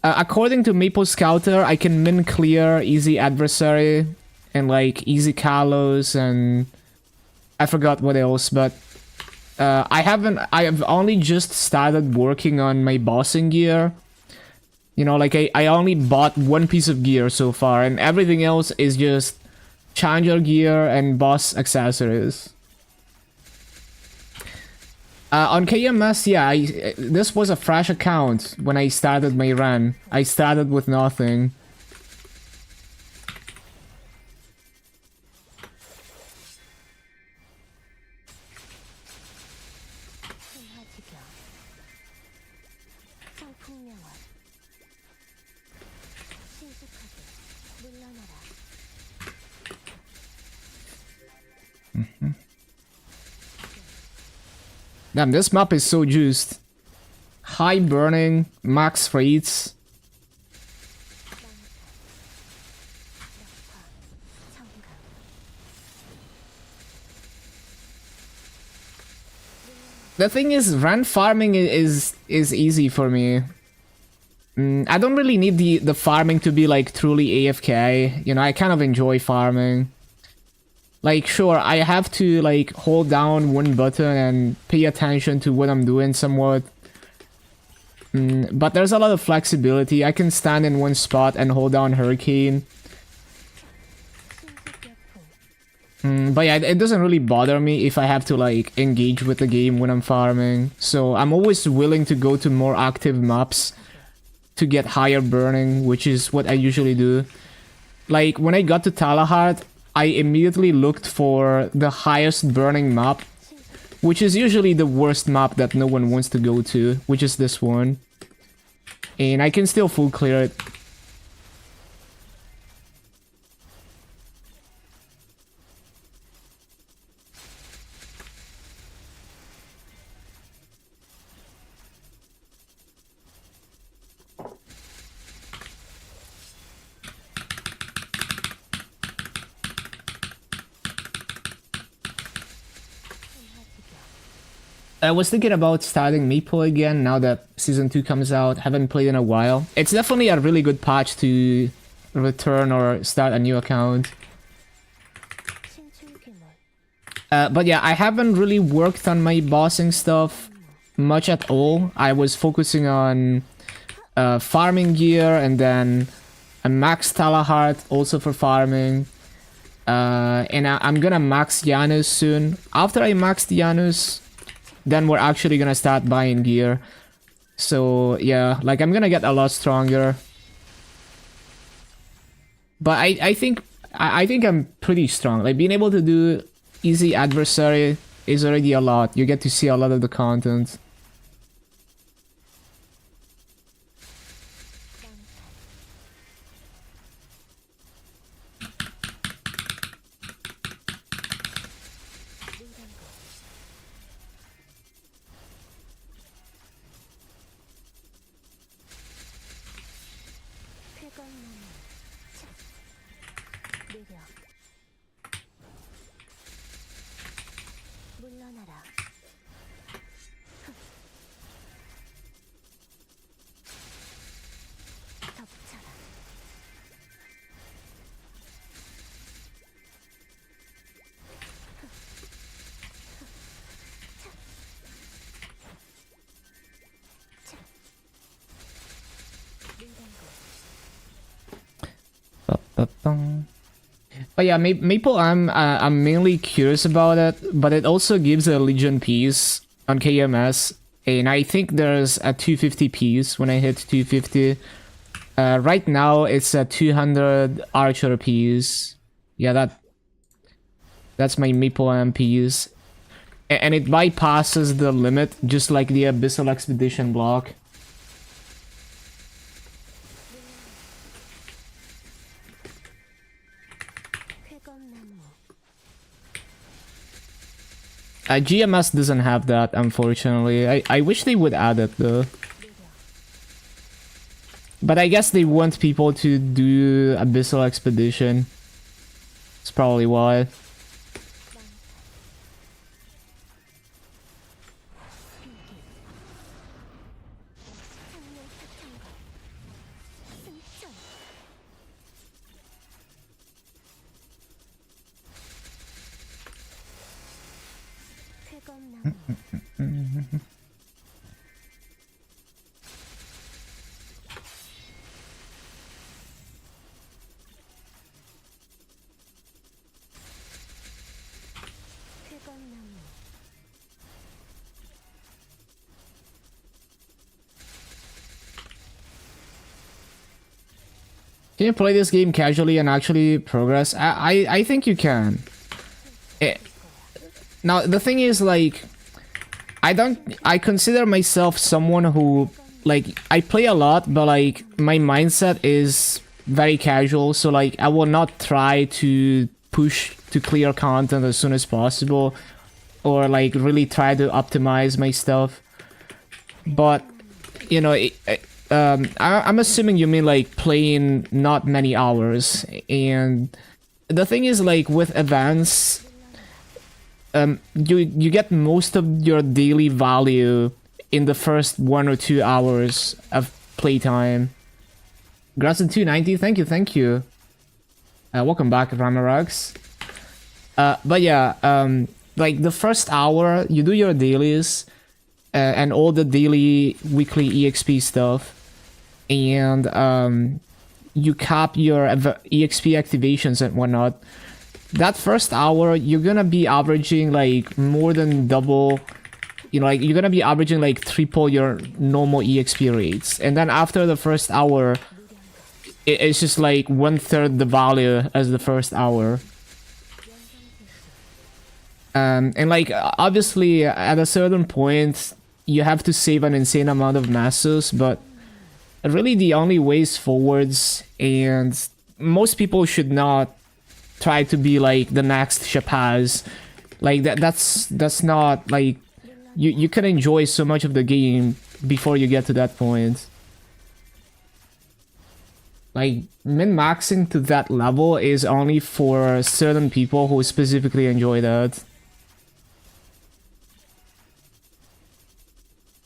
According to Maple Scouter, I can min clear easy adversary and like easy Kalos and I forgot what else, but I have only just started working on my bossing gear. You know, like I only bought one piece of gear so far and everything else is just challenger gear and boss accessories. On KMS, yeah, this was a fresh account when I started my run. I started with nothing. 흥하지겨 성풍명화 신속하게 물러나라. Damn, this map is so juiced. High burning, max rates. 성감 The thing is, run farming is easy for me. I don't really need the farming to be like truly AFK. You know, I kind of enjoy farming. Like, sure, I have to like hold down one button and pay attention to what I'm doing somewhat. But there's a lot of flexibility. I can stand in one spot and hold down Hurricane. 신속약품 But yeah, it doesn't really bother me if I have to like engage with the game when I'm farming. So I'm always willing to go to more active maps to get higher burning, which is what I usually do. Like when I got to Talahart, I immediately looked for the highest burning map, which is usually the worst map that no one wants to go to, which is this one. And I can still full clear it. I was thinking about starting Maple again now that Season 2 comes out. Haven't played in a while. It's definitely a really good patch to return or start a new account. 신출귀몰 But yeah, I haven't really worked on my bossing stuff much at all. I was focusing on farming gear and then a max Talahart also for farming. And I'm gonna max Janus soon. After I max Janus, then we're actually gonna start buying gear. So yeah, like I'm gonna get a lot stronger. But I think I'm pretty strong. Like being able to do easy adversary is already a lot. You get to see a lot of the content. 쾌건나무 느려 물러나라. 덮쳐라. But yeah, Maple, I'm mainly curious about it, but it also gives a Legion piece on KMS, and I think there's a 250 piece when I hit 250. Right now it's a 200 Archer piece. Yeah, that's my Maple M piece, and it bypasses the limit just like the Abyssal Expedition block. 쾌건나무 GMS doesn't have that, unfortunately. I wish they would add it though. But I guess they want people to do Abyssal Expedition. That's probably why. Can you play this game casually and actually progress? I think you can. Now the thing is, like, I consider myself someone who, like, I play a lot, but like my mindset is very casual, so like I will not try to push to clear content as soon as possible, or like really try to optimize my stuff. But you know, I'm assuming you mean like playing not many hours, and the thing is, like, with events, you get most of your daily value in the first 1 or 2 hours of playtime. Grasson 290, thank you. Welcome back, Ramarax. But yeah, like the first hour, you do your dailies and all the daily, weekly EXP stuff, and you cap your EXP activations and whatnot. That first hour, you're gonna be averaging like more than double, you know, like you're gonna be averaging like triple your normal EXP rates. And then after the first hour, it's just like 1/3 the value as the first hour. And like, obviously at a certain point, you have to save an insane amount of masses, but really the only ways forwards, and most people should not try to be like the next Shapaz. Like that's not like, you can enjoy so much of the game before you get to that point. Like, min-maxing to that level is only for certain people who specifically enjoy that.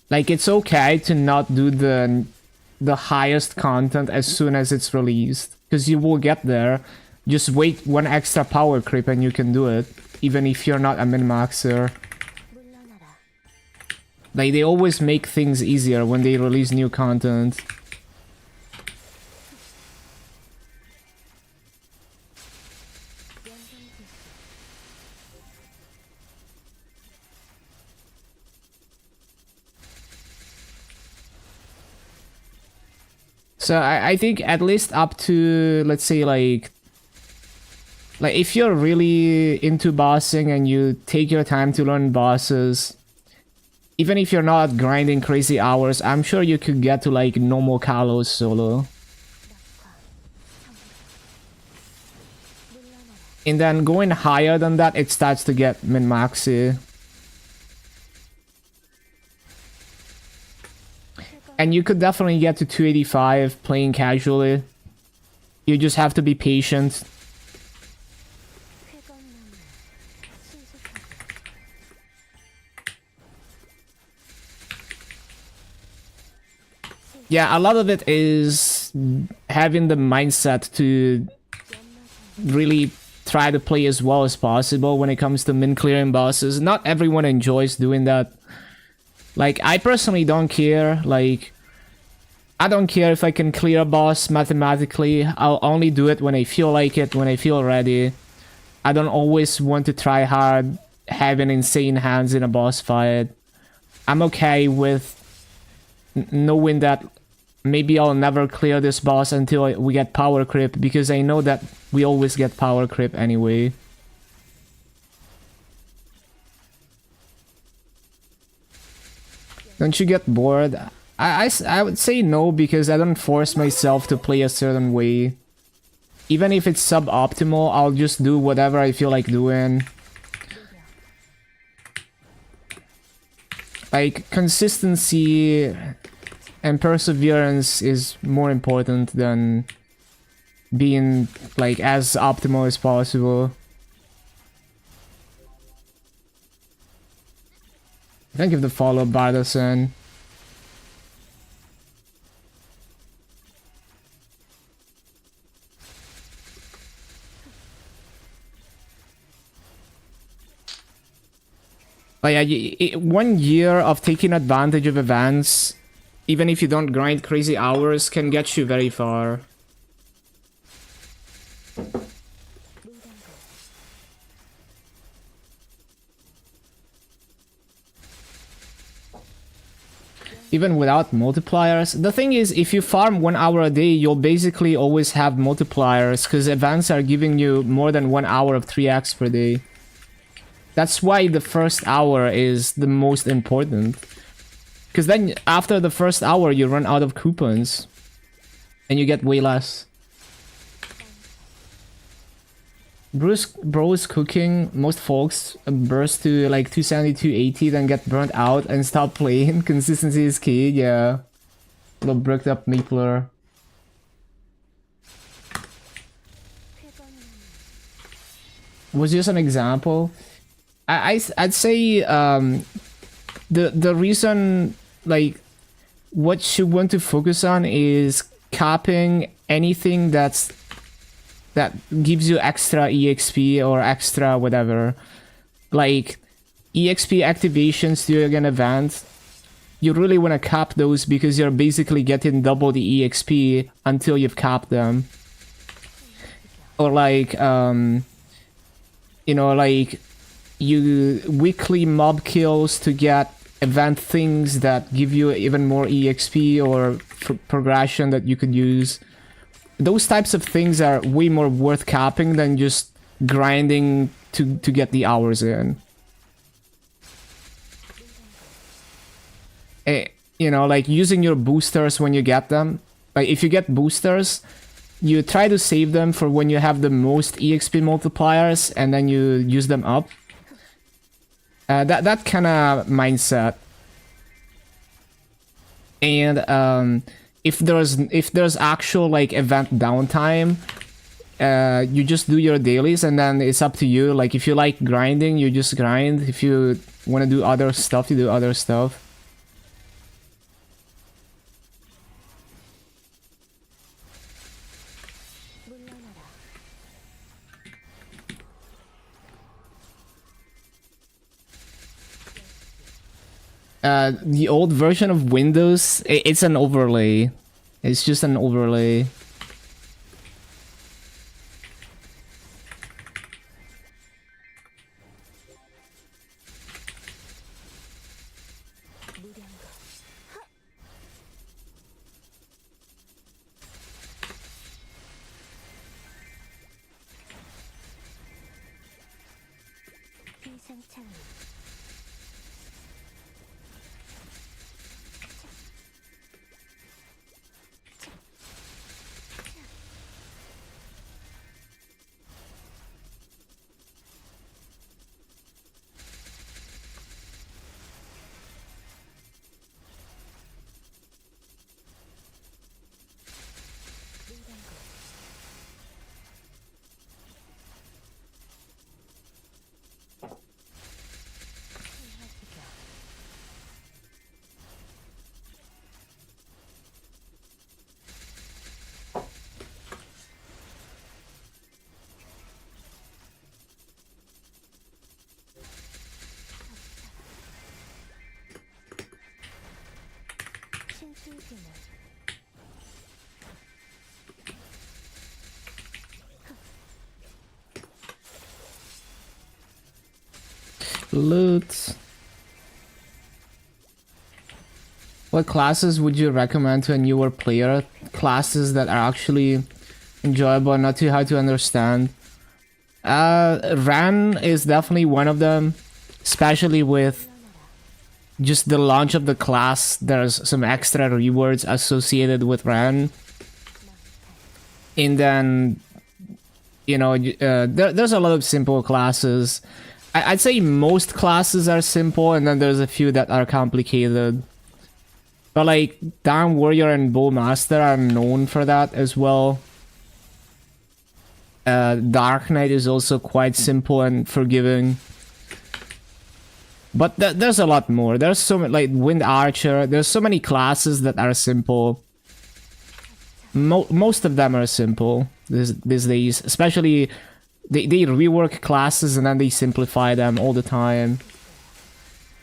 Like, it's okay to not do the highest content as soon as it's released, because you will get there. Just wait one extra power creep and you can do it, even if you're not a min-maxer. Like, they always make things easier when they release new content. So I think at least up to, let's say, like if you're really into bossing and you take your time to learn bosses, even if you're not grinding crazy hours, I'm sure you could get to like normal Kalos solo. And then going higher than that, it starts to get min-maxy. And you could definitely get to 285 playing casually. You just have to be patient. Yeah, a lot of it is having the mindset to really try to play as well as possible when it comes to min-clearing bosses. Not everyone enjoys doing that. Like, I personally don't care. Like, I don't care if I can clear a boss mathematically. I'll only do it when I feel like it, when I feel ready. I don't always want to try hard, having insane hands in a boss fight. I'm okay with knowing that maybe I'll never clear this boss until we get power creep, because I know that we always get power creep anyway. Don't you get bored? I would say no, because I don't force myself to play a certain way. Even if it's suboptimal, I'll just do whatever I feel like doing. Like, consistency and perseverance is more important than being, like, as optimal as possible. Thank you for the follow, Bardason. But yeah, 1 year of taking advantage of events, even if you don't grind crazy hours, can get you very far. Even without multipliers. The thing is, if you farm 1 hour a day, you'll basically always have multipliers, because events are giving you more than 1 hour of 3x per day. That's why the first hour is the most important. Because then after the first hour, you run out of coupons. And you get way less. Bro's cooking. Most folks burst to like 270, 280, then get burnt out and stop playing. Consistency is key, yeah. Little bricked up Mapler. Was just an example. I'd say the reason, like, what you want to focus on is capping anything that gives you extra EXP or extra whatever. Like EXP activations during an event, you really want to cap those because you're basically getting double the EXP until you've capped them. Or like you know, like you weekly mob kills to get event things that give you even more EXP or progression that you could use. Those types of things are way more worth capping than just grinding to get the hours in. You know, like using your boosters when you get them. Like if you get boosters, you try to save them for when you have the most EXP multipliers and then you use them up. That kind of mindset. And if there's actual like event downtime, you just do your dailies and then it's up to you. Like if you like grinding, you just grind. If you want to do other stuff, you do other stuff. The old version of Windows, it's an overlay. It's just an overlay. Loot. What classes would you recommend to a newer player? Classes that are actually enjoyable, not too hard to understand. Ran is definitely one of them, especially with just the launch of the class. There's some extra rewards associated with Ran. And then, you know, there's a lot of simple classes. I'd say most classes are simple, and then there's a few that are complicated. But like, Dawn Warrior and Bowmaster are known for that as well. Dark Knight is also quite simple and forgiving. But there's a lot more. There's so many, like Wind Archer. There's so many classes that are simple. Most of them are simple these days. Especially, they rework classes and then they simplify them all the time.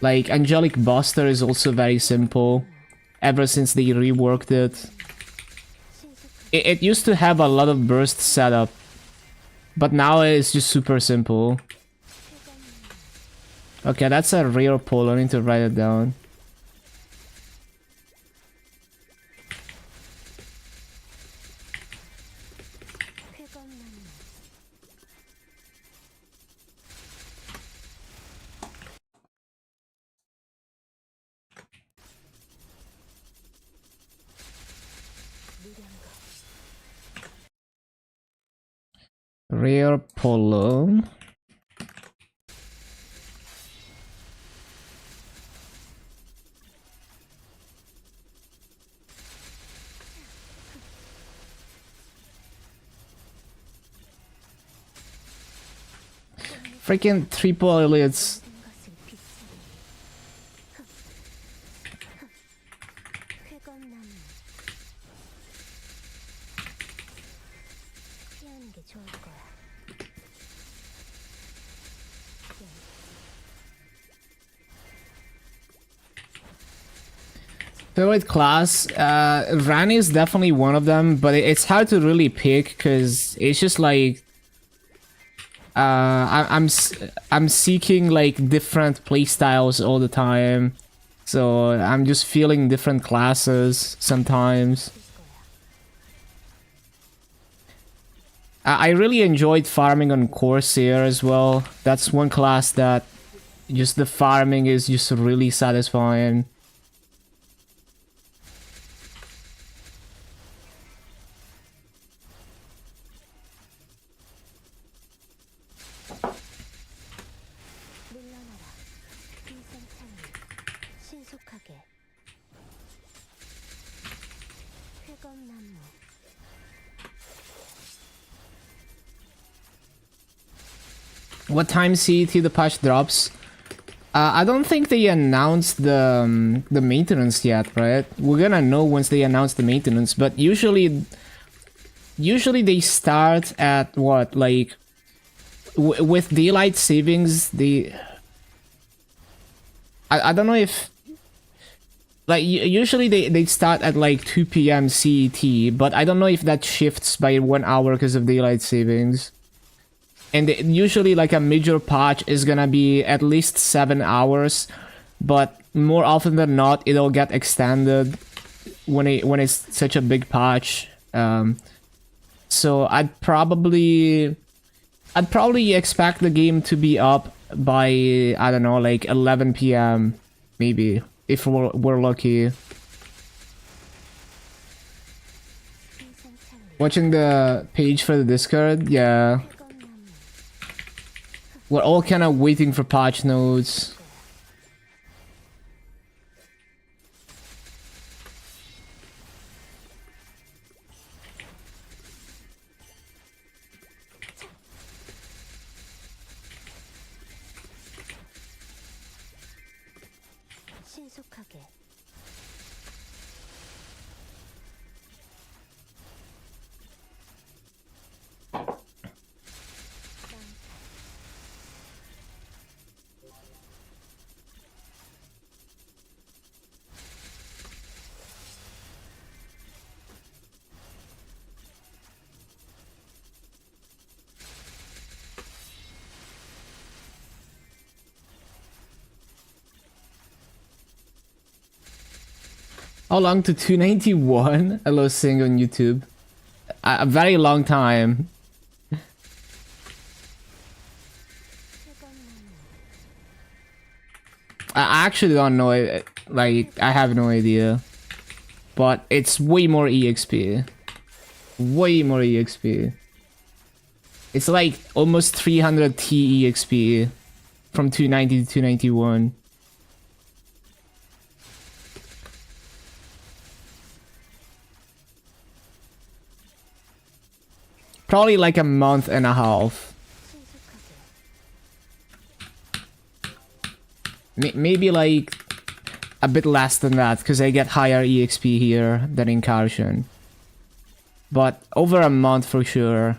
Like, Angelic Buster is also very simple. Ever since they reworked it. It used to have a lot of burst setup. But now it's just super simple. Okay, that's a rare pull. I need to write it down. Rare polo. Freaking triple elites. Favorite class? Rani is definitely one of them, but it's hard to really pick because it's just like I'm seeking like different playstyles all the time, so I'm just feeling different classes sometimes. I really enjoyed farming on Corsair as well. That's one class that just the farming is just really satisfying. What time CET the patch drops? I don't think they announced the maintenance yet, right? We're gonna know once they announce the maintenance, but usually they start at what, like with daylight savings. I don't know if like usually they start at like 2 p.m. CET, but I don't know if that shifts by 1 hour because of daylight savings. And usually like a major patch is gonna be at least 7 hours, but more often than not it'll get extended when it's such a big patch. So I'd probably expect the game to be up by, I don't know, like 11 p.m. maybe, if we're lucky. Watching the page for the Discord, yeah. We're all kind of waiting for patch notes. How long to 291? I love seeing on YouTube. A very long time. I actually don't know it. Like, I have no idea. But it's way more EXP. Way more EXP. It's like almost 300 T EXP. from 290 to 291. Probably like a month and a half. Maybe like a bit less than that, because I get higher EXP here than in Karshan. But over a month for sure.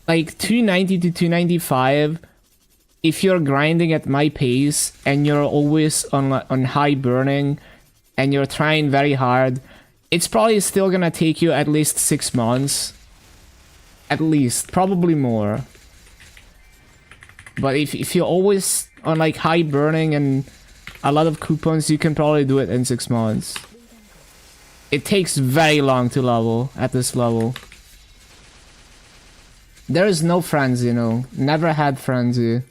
Like 290 to 295, if you're grinding at my pace and you're always on high burning and you're trying very hard, it's probably still gonna take you at least 6 months. At least, probably more. But if you're always on like high burning and a lot of coupons, you can probably do it in 6 months. It takes very long to level at this level. There is no frenzy, no. Never had frenzy.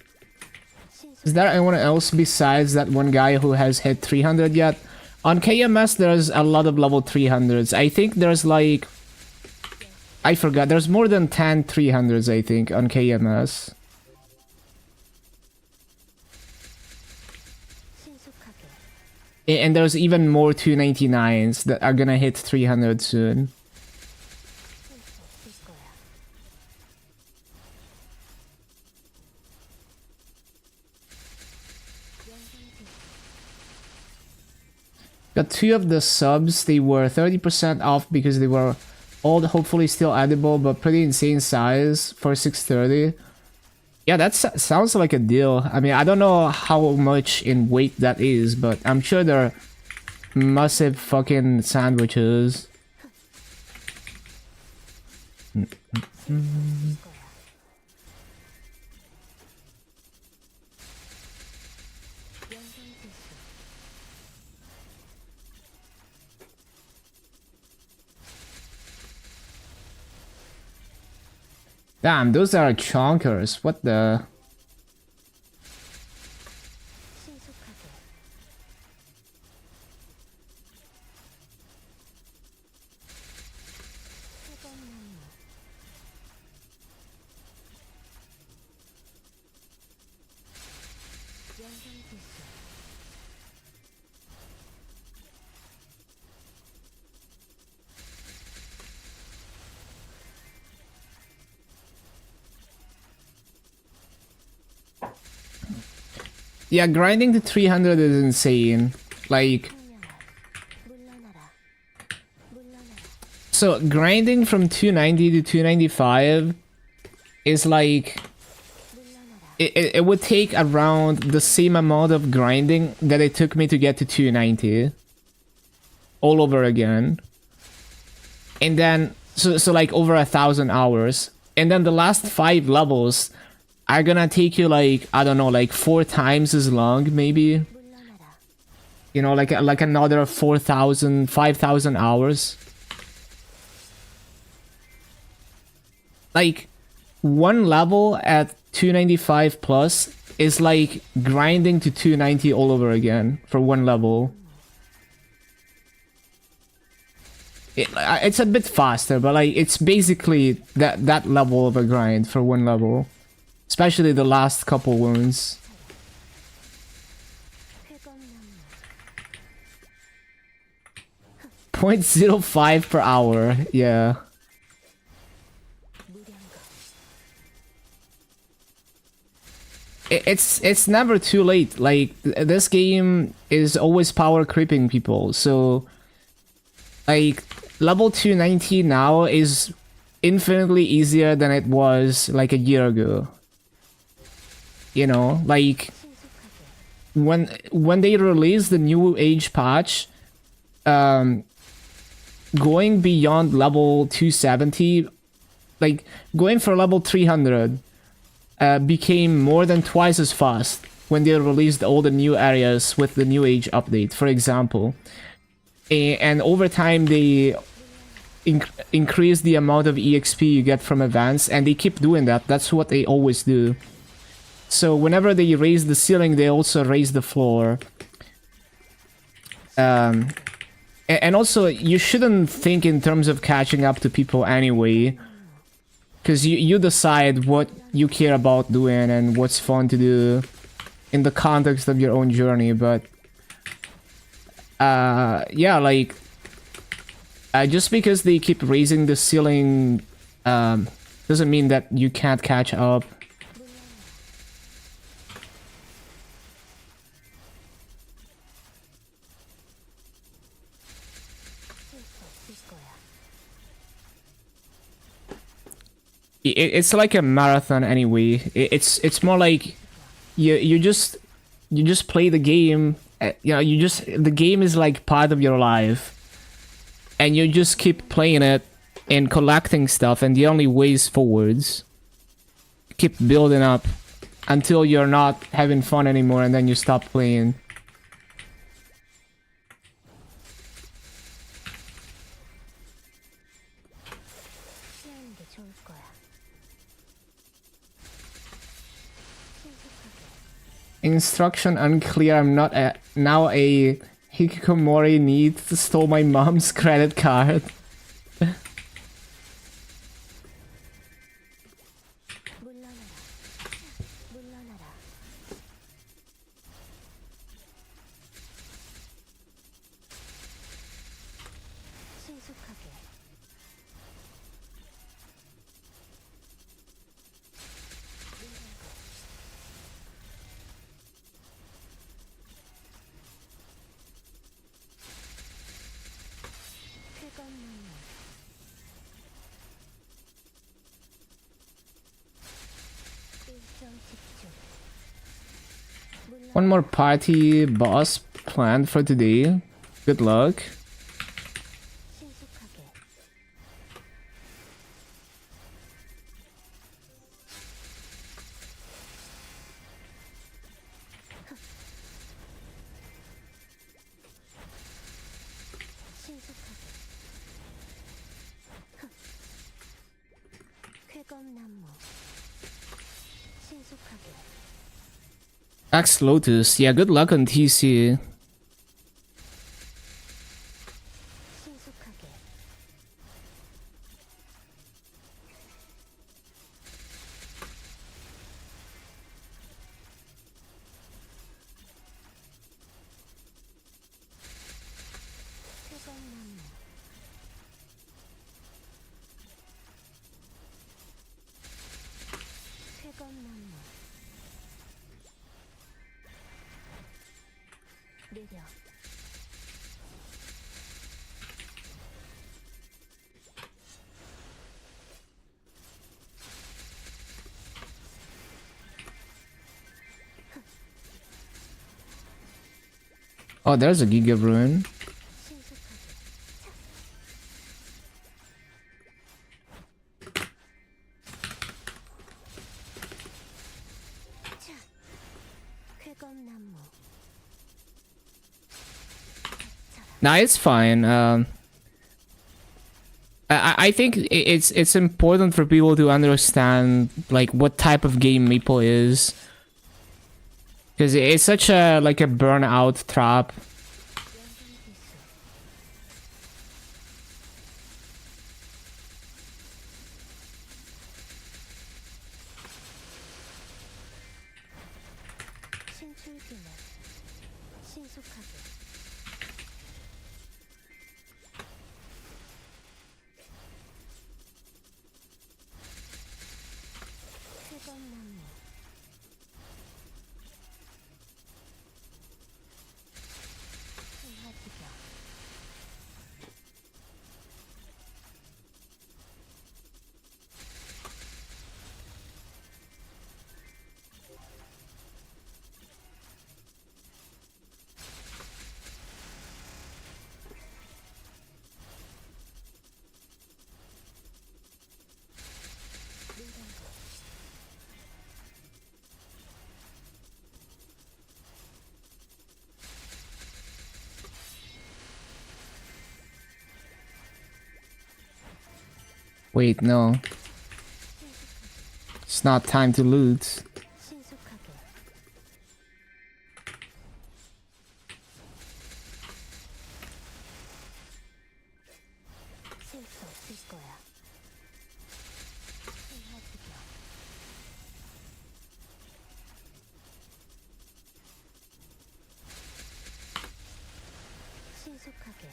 Is there anyone else besides that one guy who has hit 300 yet? On KMS, there's a lot of level 300s. I think there's like... I forgot. There's more than 10 300s, I think, on KMS. And there's even more 299s that are gonna hit 300 soon. Got 2 of the subs. They were 30% off because they were all hopefully still edible, but pretty insane size for 630. Yeah, that sounds like a deal. I mean, I don't know how much in weight that is, but I'm sure they're massive fucking sandwiches. Damn, those are chonkers. What the... Yeah, grinding to 300 is insane. Like... So, grinding from 290 to 295 is like... It would take around the same amount of grinding that it took me to get to 290. All over again. And then... So like over 1,000 hours. And then the last 5 levels... are gonna take you like, I don't know, like 4 times as long, maybe. You know, like another 4,000, 5,000 hours. Like, one level at 295 plus is like grinding to 290 all over again for one level. It's a bit faster, but like, it's basically that level of a grind for one level. Especially the last couple wounds. .05 per hour, yeah. It's never too late. Like, this game is always power creeping people, so... Like, level 290 now is infinitely easier than it was like a year ago. You know, like when they released the new age patch, going beyond level 270, like going for level 300, became more than twice as fast when they released all the new areas with the new age update, for example. And over time they increase the amount of EXP you get from events, and they keep doing that. That's what they always do. So whenever they raise the ceiling, they also raise the floor. And also, you shouldn't think in terms of catching up to people anyway. Because you decide what you care about doing and what's fun to do in the context of your own journey, but yeah, like just because they keep raising the ceiling doesn't mean that you can't catch up. It's like a marathon anyway. It's more like you just play the game. You know, the game is like part of your life, and you just keep playing it and collecting stuff. And the only way is forwards. Keep building up until you're not having fun anymore, and then you stop playing. Instruction unclear. I'm not now a hikikomori. Need to stole my mom's credit card. One more party boss planned for today. Good luck. Axe Lotus, yeah, good luck on TC. Oh, there's a Giga Ruin. Nah, it's fine. I think it's important for people to understand like what type of game Maple is, because it's such a like a burnout trap. Wait, no. It's not time to loot. 신속하게.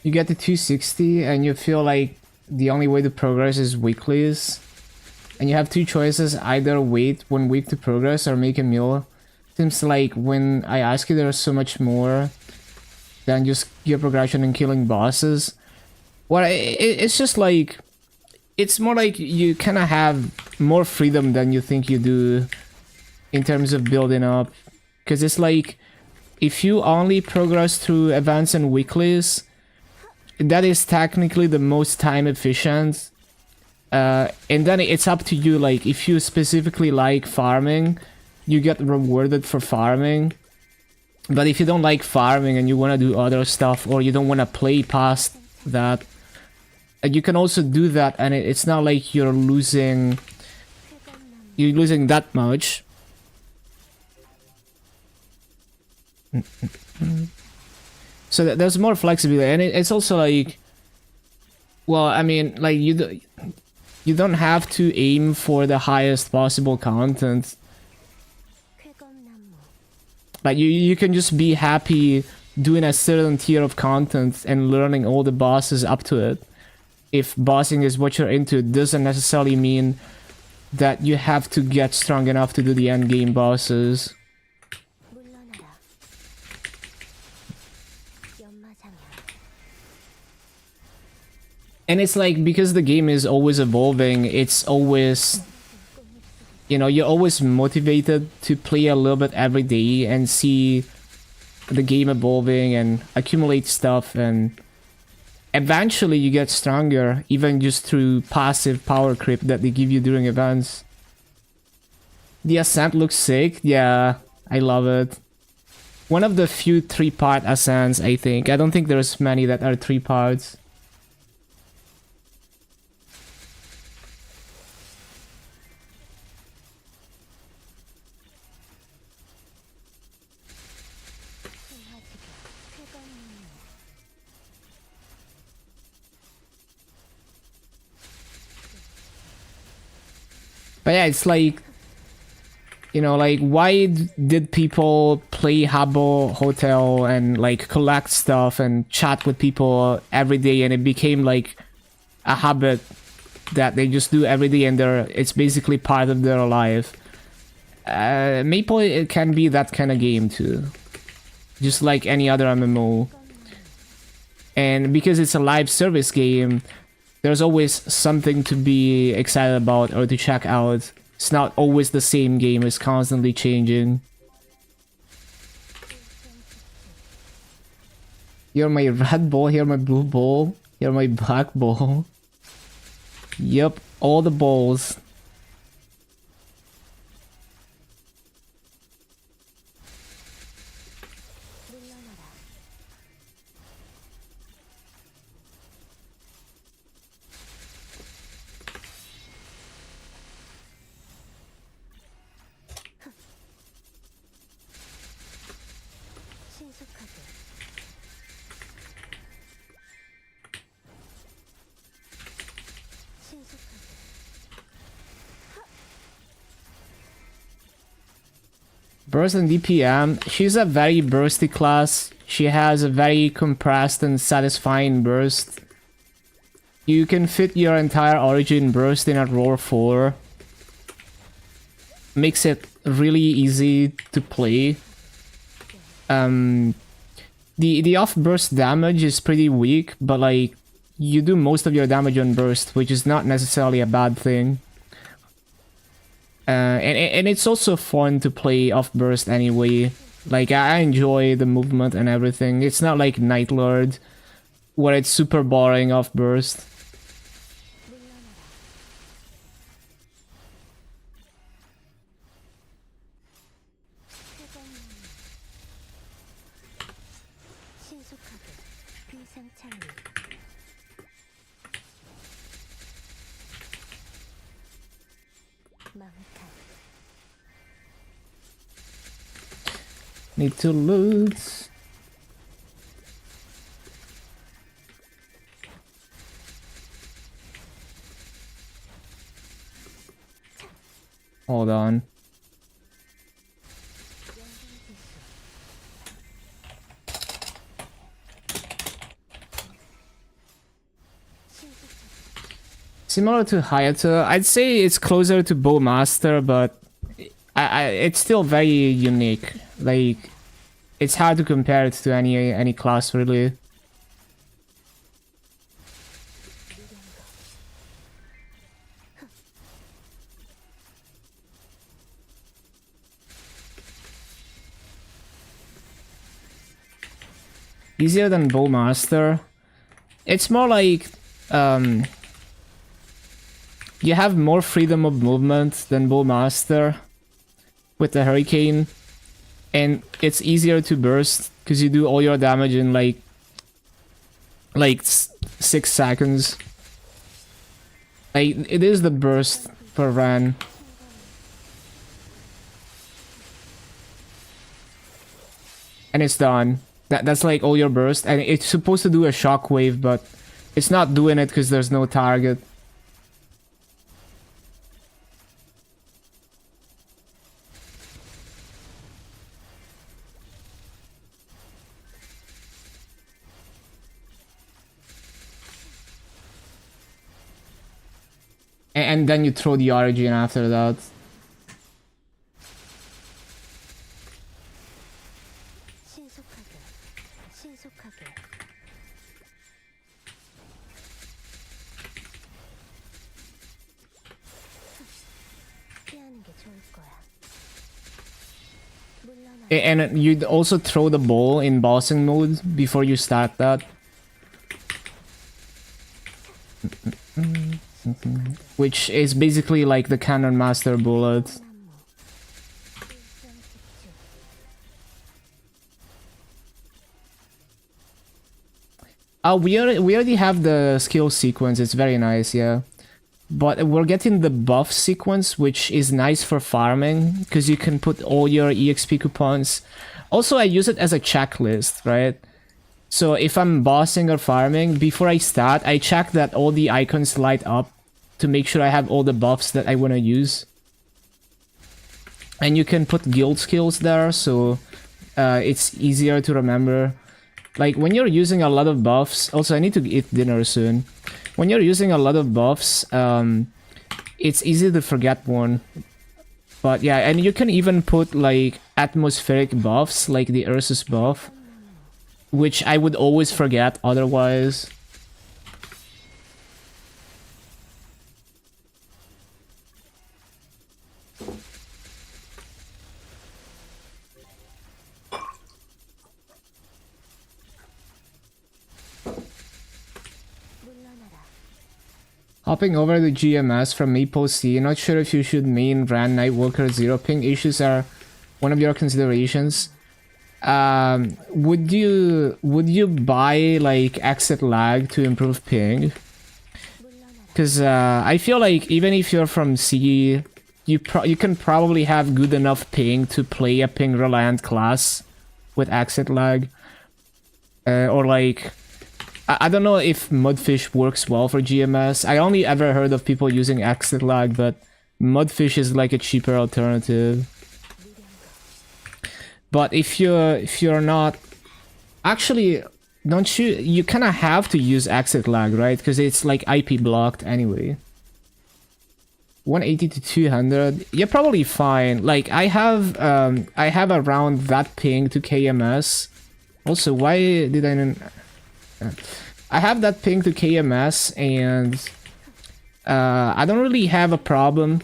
You get to 260 and you feel like the only way to progress is weeklies. And you have two choices, either wait 1 week to progress or make a meal. Seems like when I ask you, there's so much more than just your progression and killing bosses. Well, it's just like, it's more like you kind of have more freedom than you think you do in terms of building up. Because it's like, if you only progress through events and weeklies, that is technically the most time efficient. And then it's up to you, like, if you specifically like farming, you get rewarded for farming. But if you don't like farming and you want to do other stuff, or you don't want to play past that, you can also do that, and it's not like you're losing that much. So there's more flexibility, and it's also like, well, I mean, like, you don't have to aim for the highest possible content. 쾌검나무. Like, you can just be happy doing a certain tier of content and learning all the bosses up to it. If bossing is what you're into, it doesn't necessarily mean that you have to get strong enough to do the end game bosses. 물러나라. 연마장이야. And it's like, because the game is always evolving, it's always, you know, you're always motivated to play a little bit every day and see the game evolving and accumulate stuff, and eventually you get stronger, even just through passive power creep that they give you during events. The ascent looks sick. Yeah, I love it. One of the few 3-part ascents, I think. I don't think there's many that are 3 parts. But yeah, it's like, you know, like, why did people play Habbo Hotel and, like, collect stuff and chat with people every day, and it became like a habit that they just do every day, and it's basically part of their life. Maple, it can be that kind of game too, just like any other MMO. And because it's a live service game, there's always something to be excited about or to check out. It's not always the same game, it's constantly changing. You're my red ball, you're my blue ball, you're my black ball. Yep, all the balls. 신속하게. 신속하게. Burst and DPM, she's a very bursty class. She has a very compressed and satisfying burst. You can fit your entire Origin burst in a Roar 4. Makes it really easy to play. The off burst damage is pretty weak, but like, you do most of your damage on burst, which is not necessarily a bad thing. And it's also fun to play off burst anyway. Like, I enjoy the movement and everything. It's not like Night Lord, where it's super boring off burst. 신속하게. 비상창리. 망탈. Need to loot. hold on. Similar to Hayato, I'd say it's closer to Bowmaster, but it's still very unique. Like, it's hard to compare it to any class really. Easier than Bowmaster. It's more like you have more freedom of movement than Bowmaster with the Hurricane, and it's easier to burst because you do all your damage in like 6 seconds. Like, it is the burst per run. And it's done. That's like all your burst, and it's supposed to do a shockwave, but it's not doing it because there's no target. And then you throw the origin after that. And you'd also throw the ball in bossing mode before you start that. Which is basically like the Cannon Master bullet. We already have the skill sequence, it's very nice, yeah. But we're getting the buff sequence, which is nice for farming, because you can put all your EXP coupons. Also, I use it as a checklist, right? So if I'm bossing or farming, before I start, I check that all the icons light up to make sure I have all the buffs that I want to use. And you can put guild skills there, so it's easier to remember. Like, when you're using a lot of buffs... Also, I need to eat dinner soon. When you're using a lot of buffs, it's easy to forget one. But yeah, and you can even put, like, atmospheric buffs, like the Ursus buff, which I would always forget otherwise. Hopping over the GMS from MapleStory, not sure if you should main Ran Nightwalker. Zero ping issues are one of your considerations. Would you buy like exit lag to improve ping? Because I feel like even if you're from C, you can probably have good enough ping to play a ping reliant class with exit lag, or like. I don't know if Mudfish works well for GMS. I only ever heard of people using exit lag, but Mudfish is like a cheaper alternative. But if you're not... Actually, don't you kind of have to use exit lag, right? Because it's like IP blocked anyway. 180 to 200, you're probably fine. Like, I have around that ping to KMS. Also, why did I... I have that ping to KMS, and I don't really have a problem.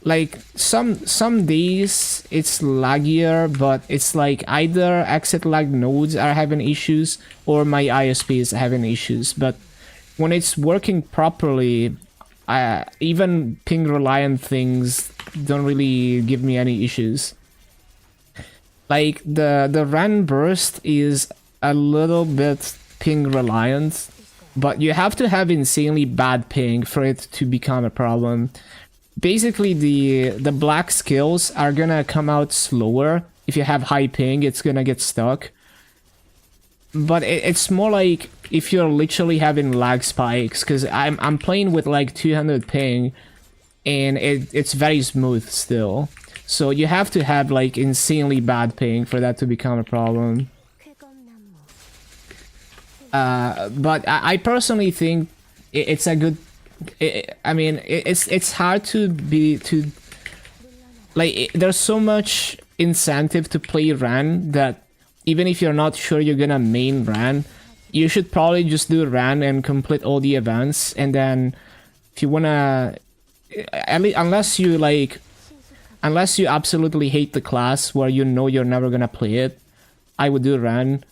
Like, some days it's laggier, but it's like either exit lag nodes are having issues or my ISP is having issues. But when it's working properly, even ping reliant things don't really give me any issues. Like, the RAN burst is a little bit ping reliant, but you have to have insanely bad ping for it to become a problem. Basically, the black skills are gonna come out slower. If you have high ping, it's gonna get stuck. But it's more like if you're literally having lag spikes, because I'm playing with like 200 ping, and it's very smooth still. So you have to have like insanely bad ping for that to become a problem. 쾌검나무 But I personally think it's a good. I mean, it's hard to be to like. There's so much incentive to play Ran that even if you're not sure you're gonna main Ran, you should probably just do Ran and complete all the events, and then if you wanna, at least unless you absolutely hate the class where you know you're never gonna play it, I would do Ran.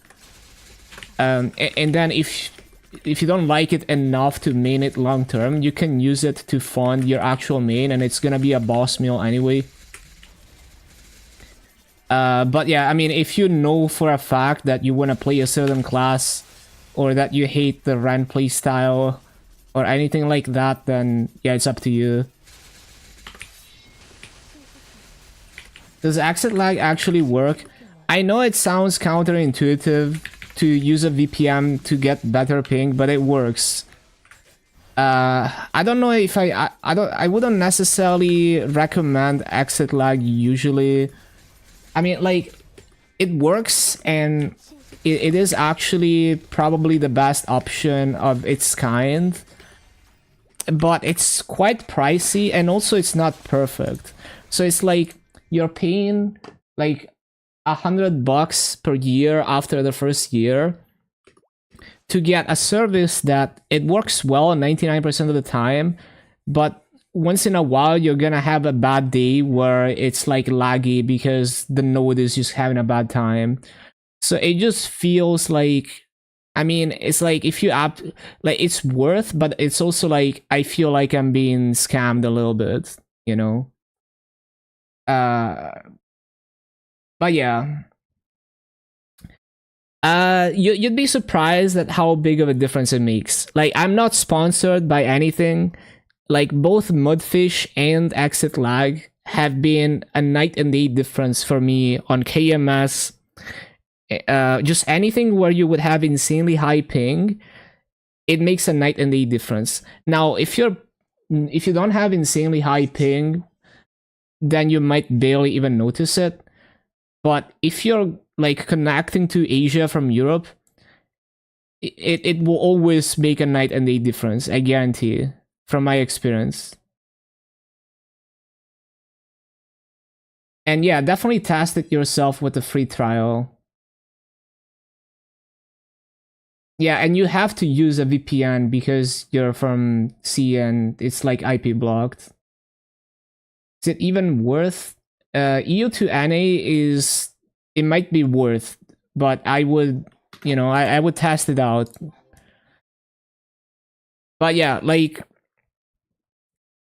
And then if you don't like it enough to main it long term, you can use it to fund your actual main, and it's gonna be a boss meal anyway. But yeah, I mean, if you know for a fact that you want to play a certain class, or that you hate the Ran playstyle, or anything like that, then yeah, it's up to you. Does exit lag actually work? I know it sounds counterintuitive to use a VPN to get better ping, but it works. I don't know if I wouldn't necessarily recommend exit lag usually. I mean, like, it works, and it is actually probably the best option of its kind, but it's quite pricey, and also it's not perfect. So it's like you're paying like $100 per year after the first year to get a service that it works well 99% of the time, but once in a while you're gonna have a bad day where it's like laggy because the node is just having a bad time. So it just feels like, I mean, it's like if you like, it's worth, but it's also like I feel like I'm being scammed a little bit, you know. uh but yeah, you'd be surprised at how big of a difference it makes. Like, I'm not sponsored by anything. Like, both Mudfish and Exit Lag have been a night and day difference for me on KMS. Just anything where you would have insanely high ping, it makes a night and day difference. Now, if you don't have insanely high ping, then you might barely even notice it. But if you're like connecting to Asia from Europe, it will always make a night and day difference. I guarantee, from my experience. And yeah, definitely test it yourself with a free trial. Yeah, and you have to use a VPN because you're from C and it's like IP blocked. Is it even worth? EU to NA is, it might be worth, but I would, I would test it out. But yeah, like,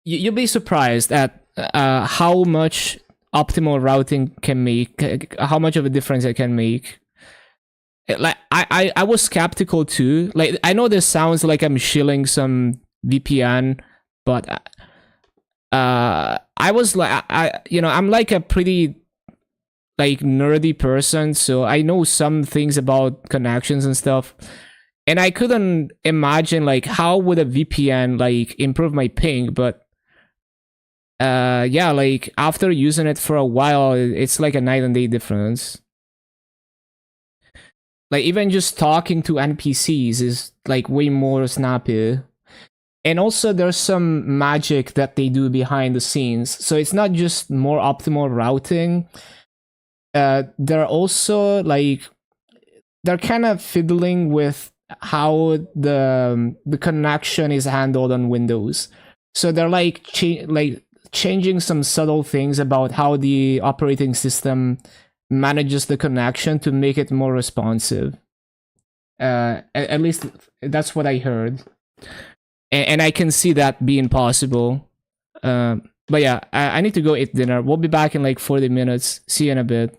you'll be surprised at how much optimal routing can make, how much of a difference it can make. Like, I was skeptical too. Like, I know this sounds like I'm shilling some VPN, but I was like, I'm like a pretty like nerdy person, so I know some things about connections and stuff. And I couldn't imagine like how would a VPN like improve my ping, but yeah, like after using it for a while, it's like a night and day difference. Like, even just talking to NPCs is like way more snappy. And also there's some magic that they do behind the scenes. So it's not just more optimal routing. They're also like, they're kind of fiddling with how the connection is handled on Windows. So they're like changing some subtle things about how the operating system manages the connection to make it more responsive. At least that's what I heard, and I can see that being possible. But yeah, I need to go eat dinner. We'll be back in like 40 minutes. See you in a bit.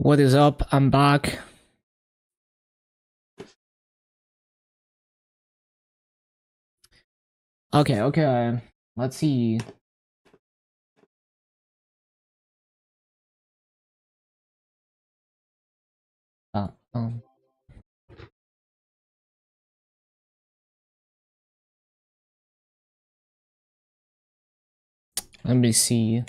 What is up? I'm back. Okay. Let's see. Ah, let me see.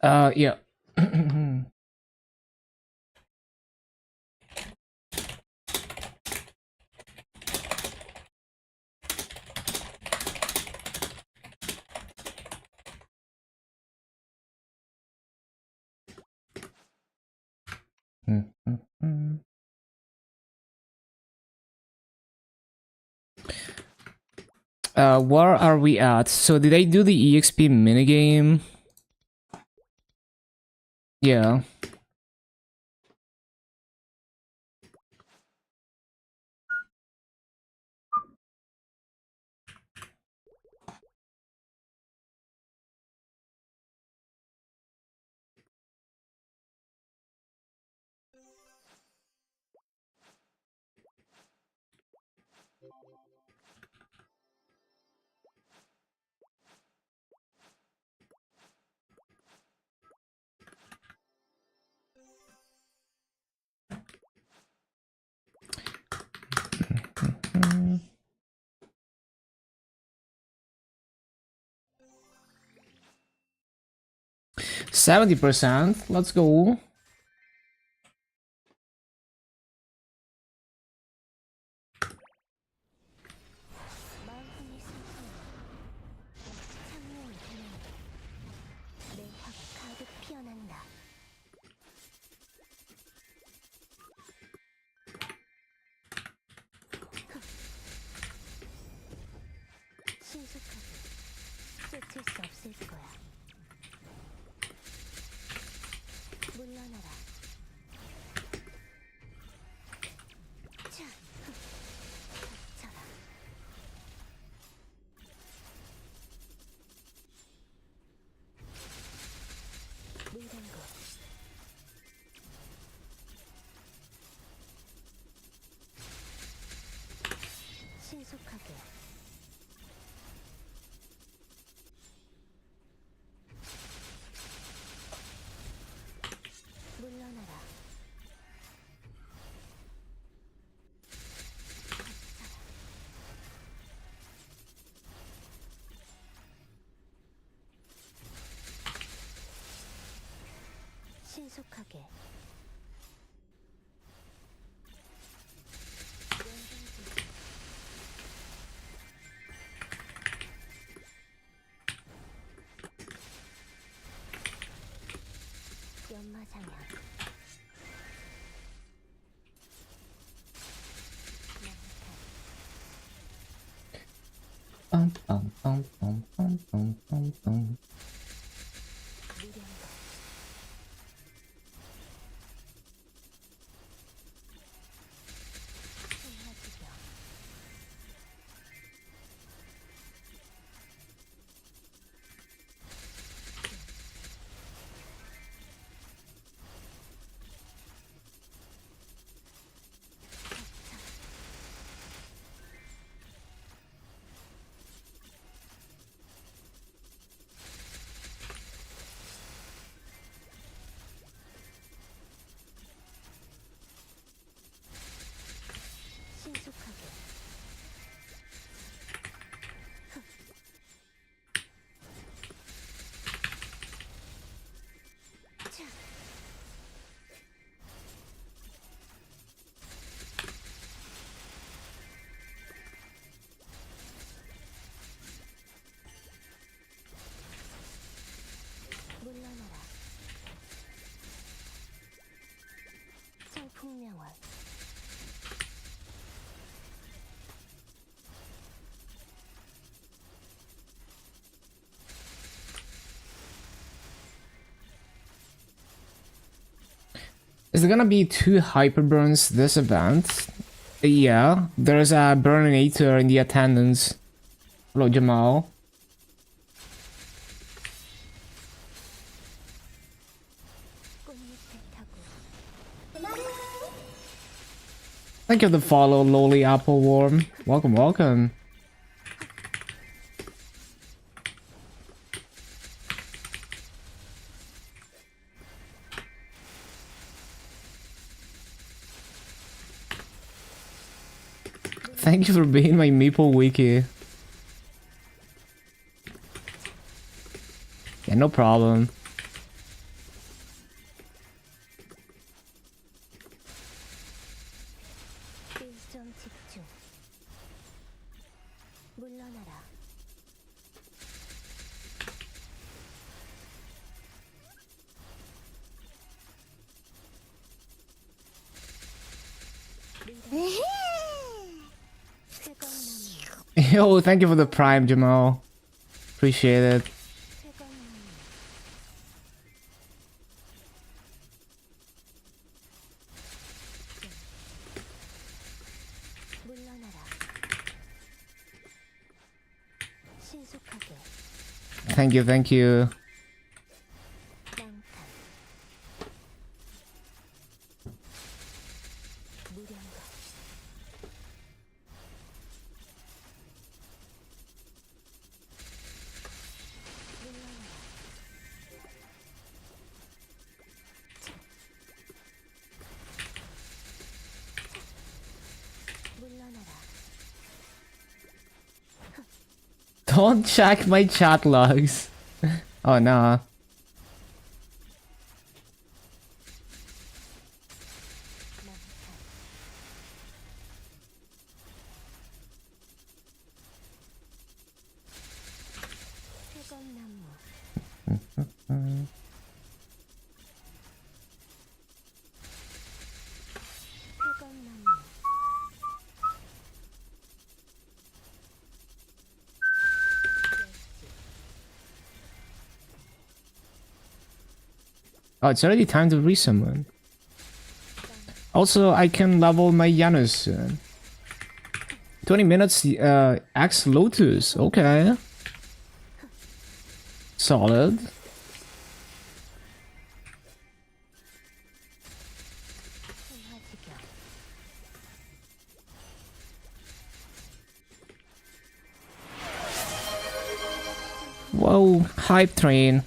Yeah. Where are we at? So did I do the EXP minigame? Yeah. Mm. 70%. Let's go. 마음이 슬픈 창문이 흐른다. 내 화가 가득 피어난다. 신속하게 쫓을 수 없을 거야. 물러나라. 자, 닥쳐라. 물담고 신속하게 물러나라. 신속하게 연마장야 빰빰빰빰빰빰빰. 무량거 신화지경 신속하게 자, 물러나라. 청풍명월 Is there gonna be 2 hyperburns this event? Yeah, there's a burninator in the attendance. Hello, Jamal. 꽃잎에 타고 Thank you for the follow, lowly apple worm. Welcome, welcome. Thank you for being my Maple Wiki. Yeah, no problem. Yo, thank you for the prime, Jamal. Appreciate it. Thank you, thank you. Don't check my chat logs. Oh no. Oh, it's already time to resummon. Also, I can level my Janus soon. 20 minutes, Axe Lotus. Okay. Solid. Whoa, hype train.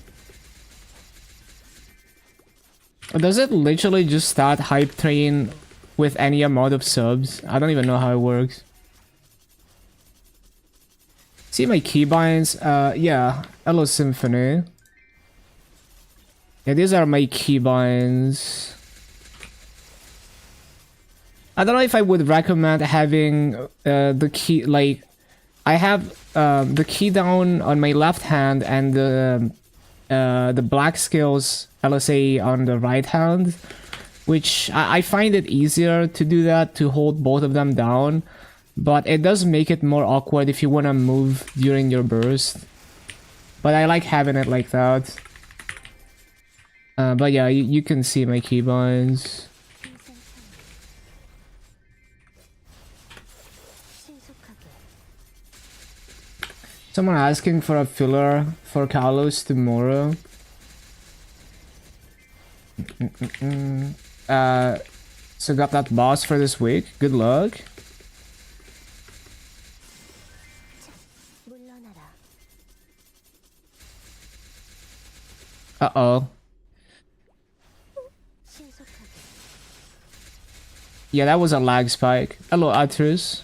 Does it literally just start hype train with any amount of subs? I don't even know how it works. See my keybinds? Yeah. Hello, Symphony. Yeah, these are my keybinds. I don't know if I would recommend having the key, like, I have the key down on my left hand and the black skills LSA on the right hand, which I find it easier to do that, to hold both of them down, but it does make it more awkward if you want to move during your burst. But I like having it like that. But yeah, you can see my keybinds. Someone asking for a filler for Carlos tomorrow. So got that boss for this week. Good luck. Uh-oh. Yeah, that was a lag spike. Hello, Atrus.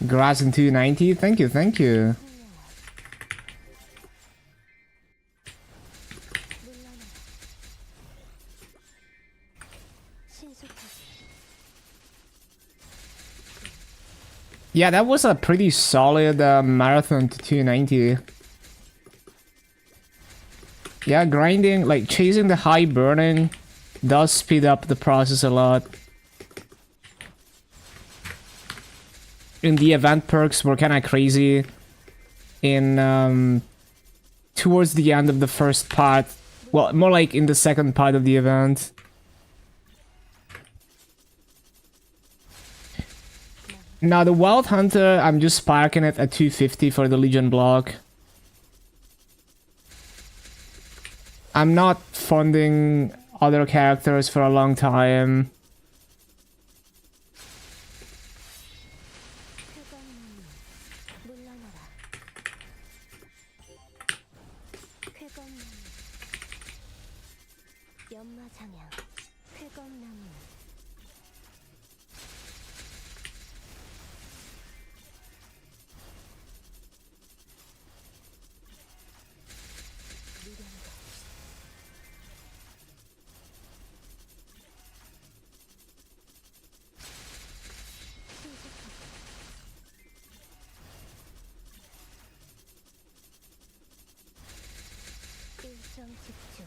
Grass in 290. Thank you, thank you. Yeah, that was a pretty solid marathon to 290. Yeah, grinding, like chasing the high burning does speed up the process a lot. In the event perks were kind of crazy in towards the end of the first part. Well, more like in the second part of the event. Now the Wild Hunter, I'm just sparking it at 250 for the Legion block. I'm not funding other characters for a long time. 일정 집중.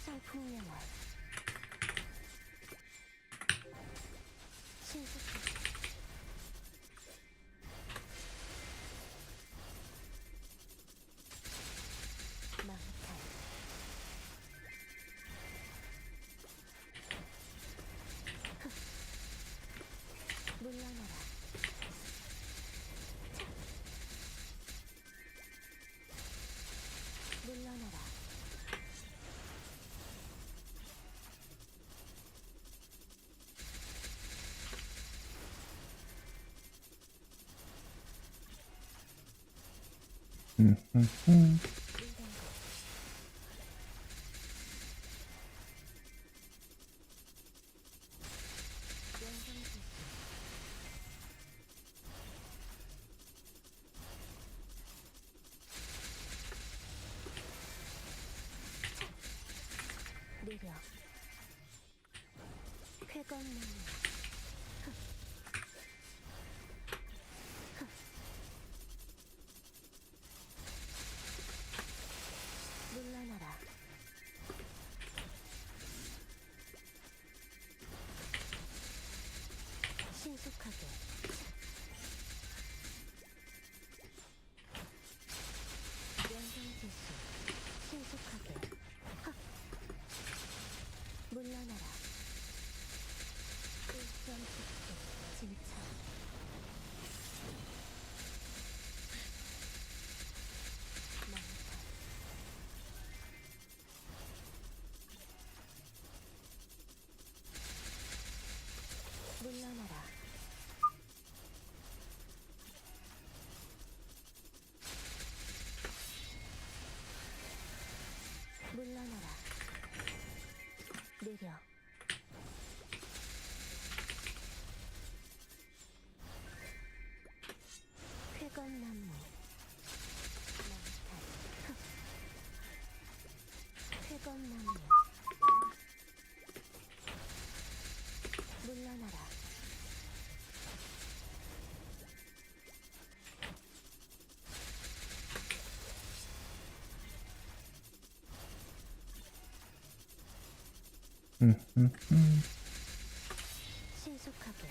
성풍명월. 신속한 망탈. 물러나라. 차. 물러나라. 내려. 쾌건나무. 물러나라. 신속하게. 명성지수. 신속하게. 하. 물러나라. 일정 집중. 진짜. 망탈. 물러나라. 물러나라. 내려. 쾌건나무. 망탈. 쾌건나무. 물러나라. 신속하게.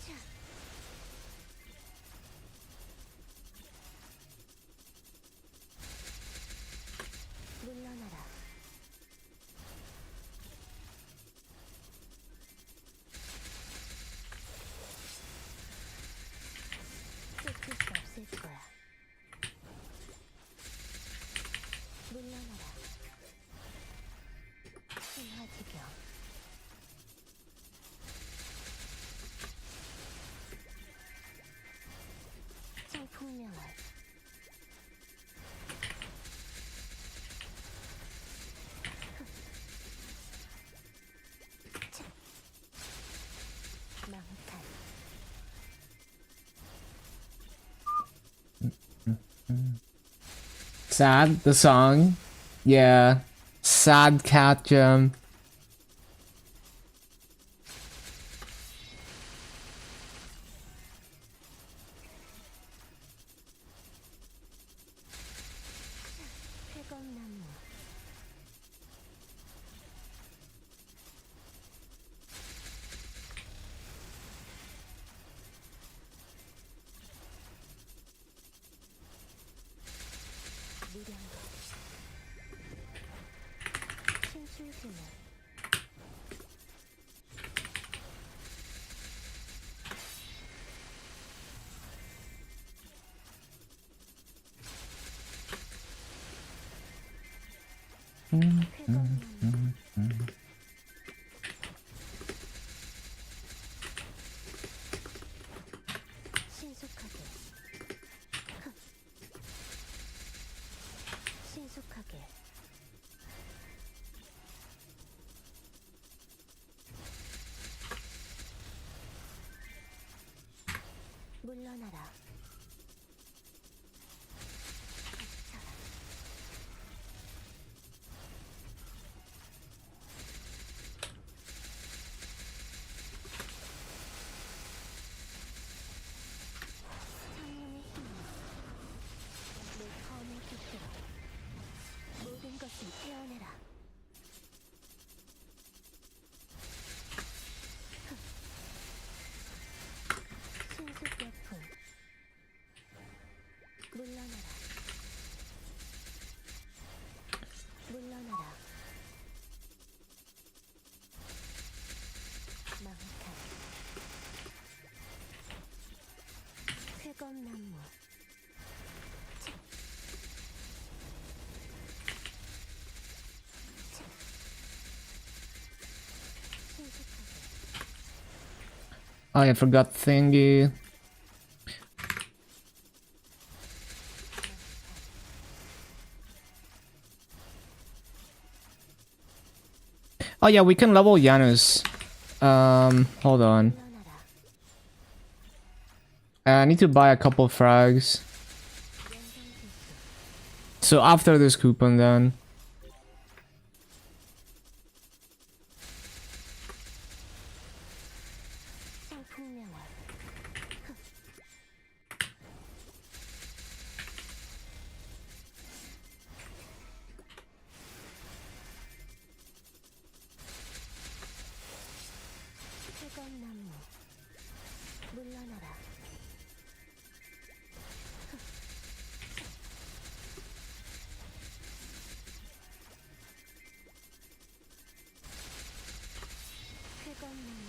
자. 물러나라. 쫓을 수 없을 거야. 물러나라. 신화지경. 성풍명월. 차. 망탈. Sad, the song. Yeah. Sad cat gem. 쾌건나무. 무량거. 신출지물. 쾌건나무. 신속하게. 신속하게. 물러나라. 창문의 힘. 내 검을 깃들어 모든 것을 태어내라. 신속격풍. 물러나라. 물러나라. 망탈. 쾌검나무. Oh, I forgot thingy. Oh yeah, we can level Janus. Hold on. I need to buy a couple frags. So after this coupon then. 쾌검나무. 물러나라. 쾌검나무.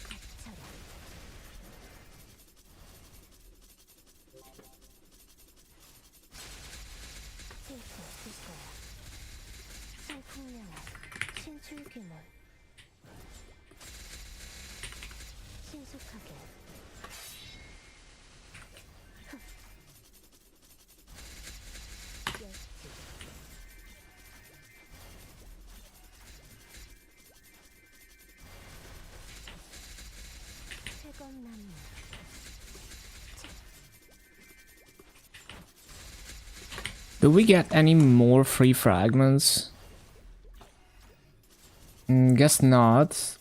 갇혀라. 슬퍼 슬퍼야. 성풍명화. 신출귀몰. 신속하게. 열지. 쾌검나무. Do we get any more free fragments? Guess not.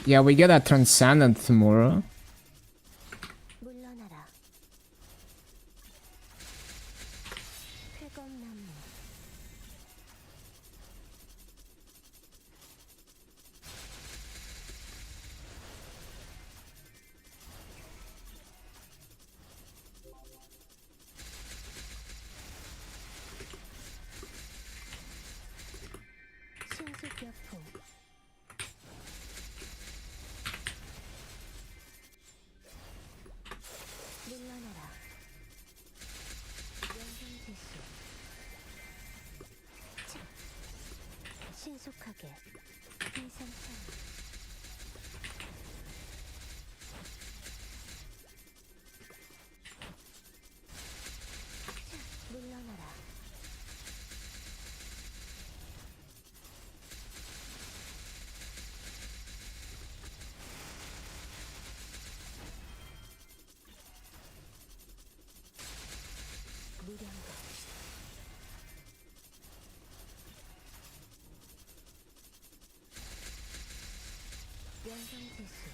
Yeah, we get a Transcendent tomorrow. 물러나라. 쾌검나무. 신속격풍. 물러나라. 연성지수. 신속하게. 비상창. 물러나라. 무량각. 연성지수.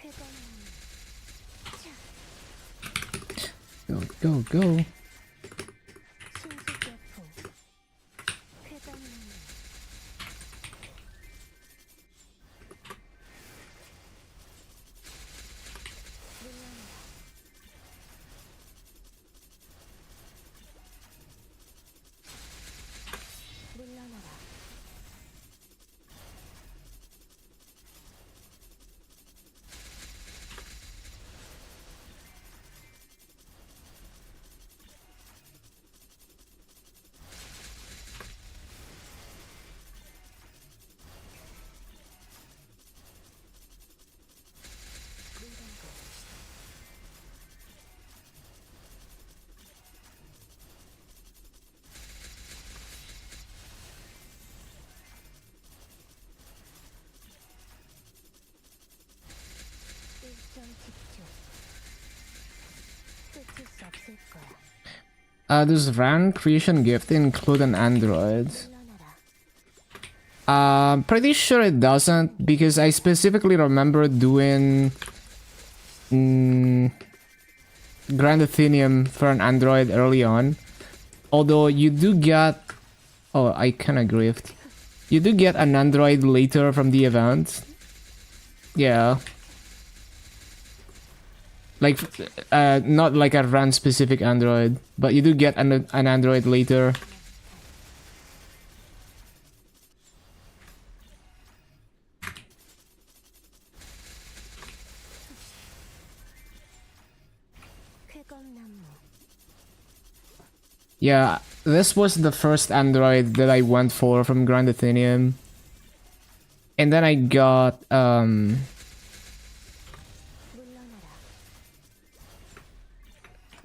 쾌검나무. Go, go, go. 신속격풍. 쾌검나무. 물러나라. 물러나라. 없을 거야. Does Ran creation gift include an android? 물러나라. Pretty sure it doesn't because I specifically remember doing Grand Athenium for an android early on. Although you do get... Oh, I kinda griefed. You do get an android later from the event. Yeah. Like, not like a Ran specific android, but you do get an android later. 쾌검나무. Yeah, this was the first android that I went for from Grand Athenium. And then I got, 물러나라.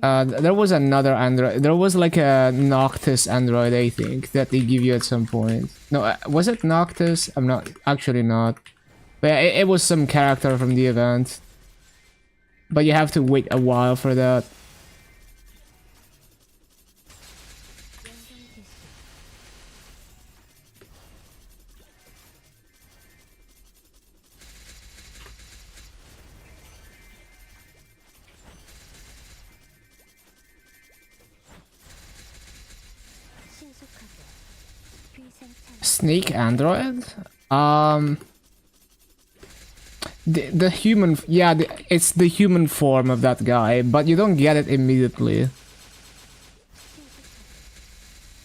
there was another android. There was like a Noctis android, I think, that they give you at some point. No, was it Noctis? I'm not, actually not. But yeah, it was some character from the event. But you have to wait a while for that. 연성 개시. 신속하게. 비생창. Snake android? The human, yeah, it's the human form of that guy, but you don't get it immediately.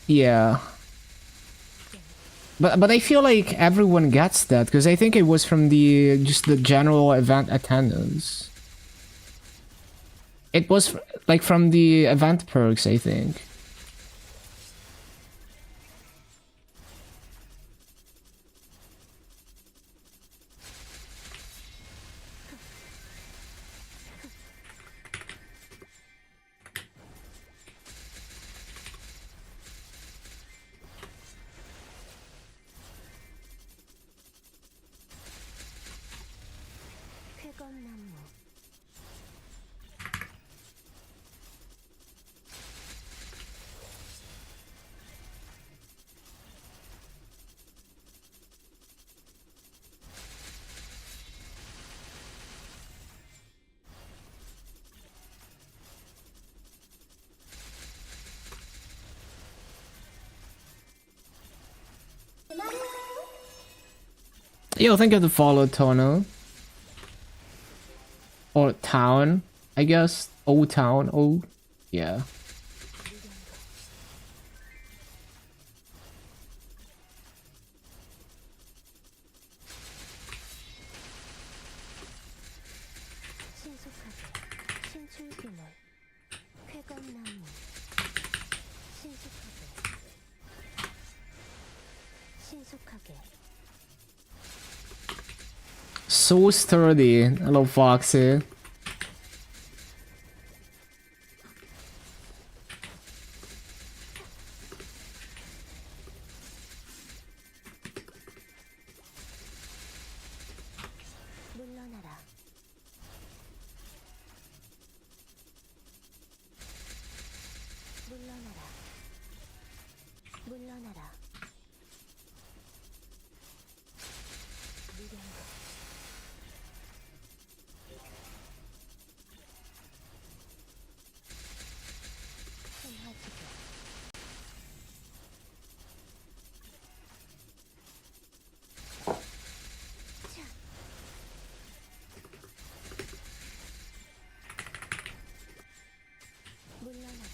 Yeah. But I feel like everyone gets that because I think it was from the just the general event attendance. It was like from the event perks, I think. 쾌검나무. Yo, thank you to follow Tono. Or Town, I guess. O Town, O. Yeah. 신속하게. 신출귀물. 쾌검나무. 신속하게. 신속하게. So sturdy. Hello, Foxy. 물러나라. 물러나라. 물러나라. 미련거. 손화지게. 차. 물러나라.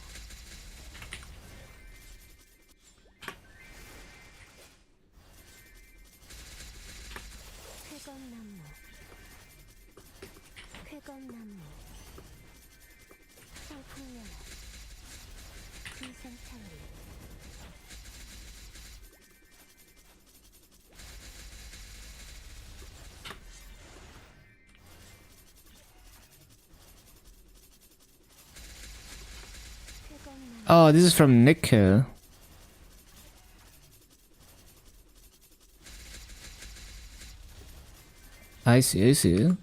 쾌검나무. 쾌검나무. 성풍년. 비상창리. 쾌검나무. Oh, this is from Nick. I see, I see.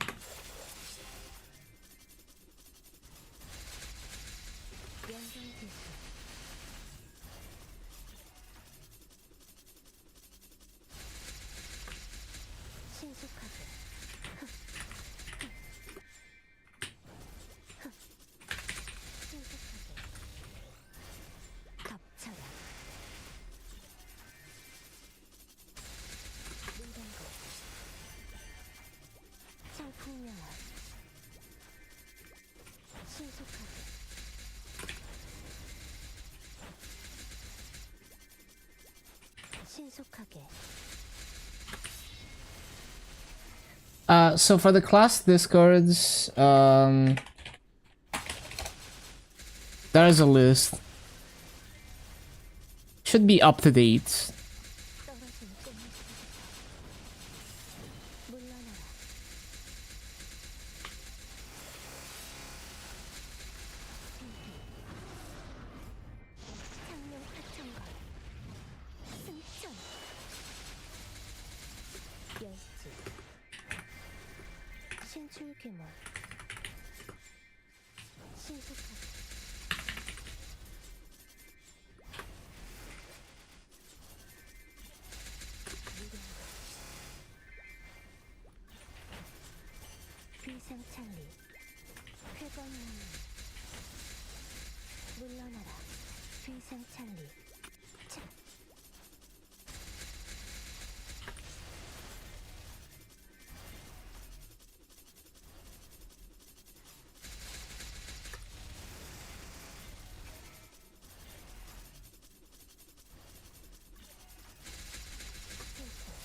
살풍령아. 신속하게. 신속하게. So for the class discards, there's a list. Should be up to date. 떨어진 꽃잎. 물러나라. 창룡 하천과 승천. 열지. 신출귀몰. 신속하게. 비상창리. 쾌건나무. 물러나라. 비상창리. 차.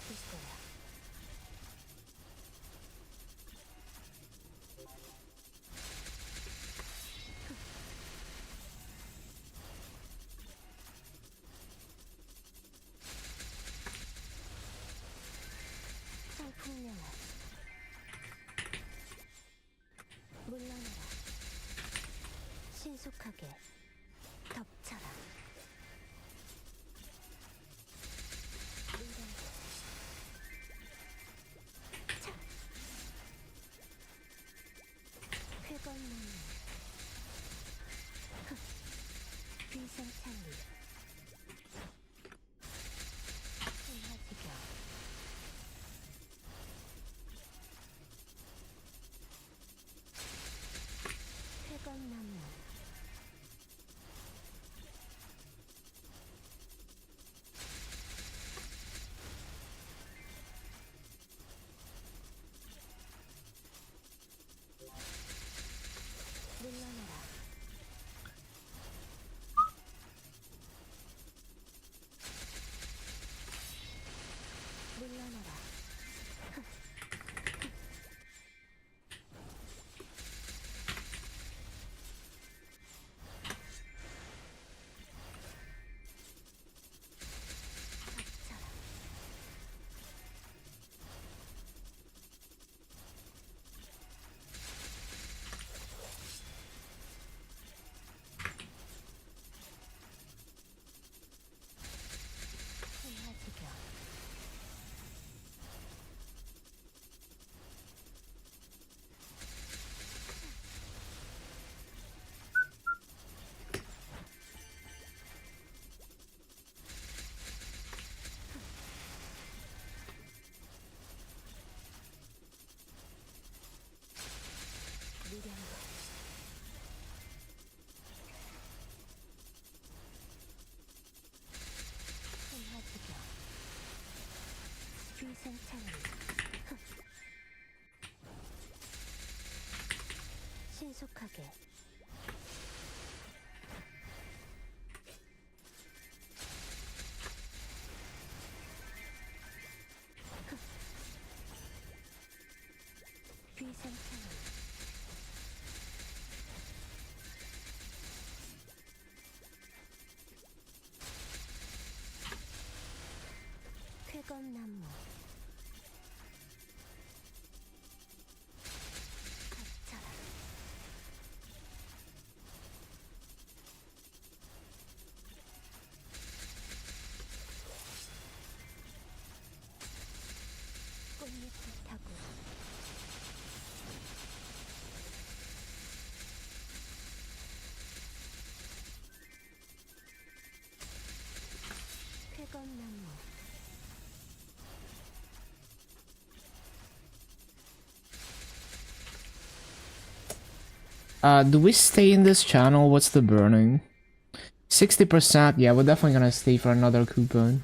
디스코야. 살풍령아. 물러나라. 신속하게. 덮쳐라. 인간고. 차. 쾌건나무. 비상창리. 송화지경. 쾌건나무. 물러나라. 물러나라. 닥쳐라. 송화지경. 미량고. 송화지경. 비상창리. 신속하게. 비상창리. 쾌건나무. 닥쳐라. 꽃잎을 타고. 쾌건나무. Do we stay in this channel? What's the burning? 60%. Yeah, we're definitely gonna stay for another coupon.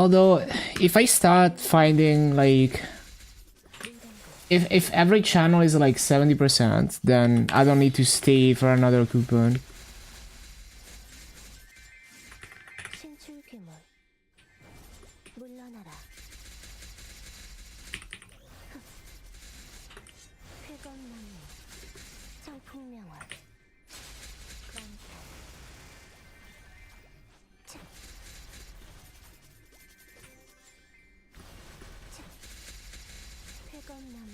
Although, if I start finding like, if every channel is like 70%, then I don't need to stay for another coupon. 신출귀몰 물러나라 회검나무 청풍명월 깡패 차. 차. 회검나무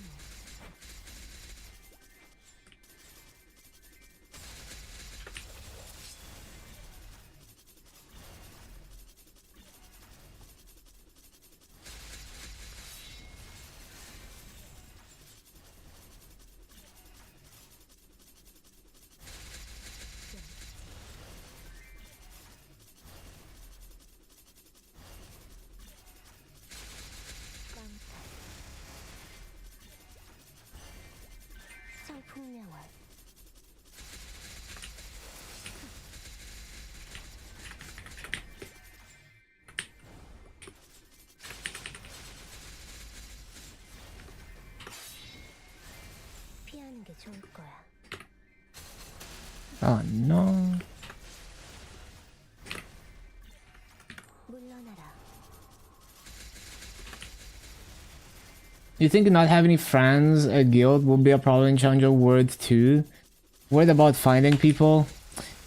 청풍명월 피하는 게 좋을 거야. Oh no. 물러나라. You think not having any friends at guild will be a problem in Challenger World 2? Worried about finding people?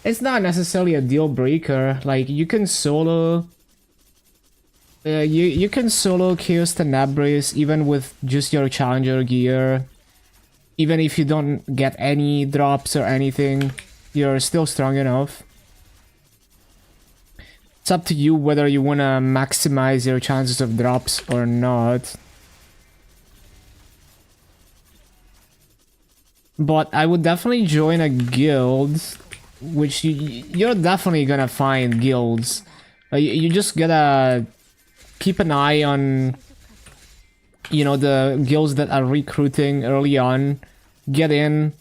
It's not necessarily a deal breaker. Like, you can solo... you can solo Chaos Tenebris even with just your Challenger gear. Even if you don't get any drops or anything, you're still strong enough. It's up to you whether you want to maximize your chances of drops or not. But I would definitely join a guild, which you're definitely gonna find guilds. You just gotta keep an eye on, you know, the guilds that are recruiting early on. Get in,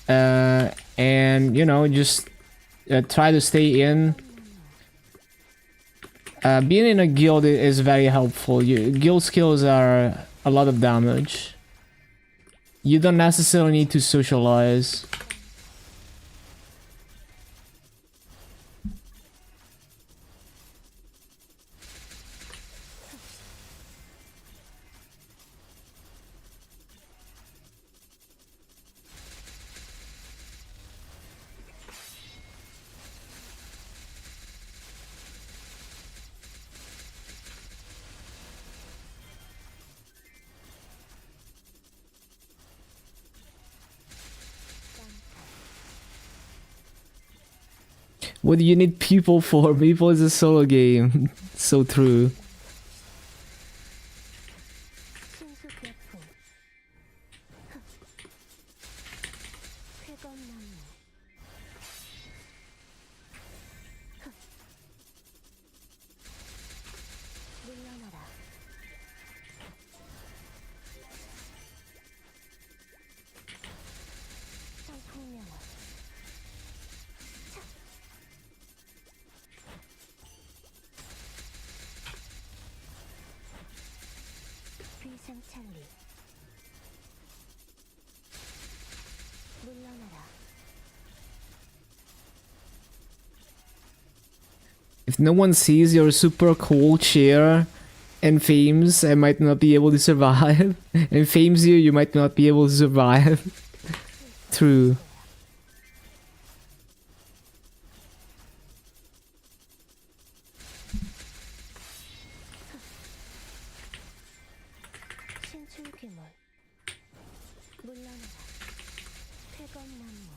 and, you know, just try to stay in. Being in a guild is very helpful. Guild skills are a lot of damage. You don't necessarily need to socialize. What do you need people for? Maple is a solo game. So true. 신속약품 회검나무 물러나라. 청풍명월 비상찰리 물러나라. If no one sees your super cool chair and fames, I might not be able to survive. And fames you, you might not be able to survive. True. 신출귀몰 물러나라. 회검나무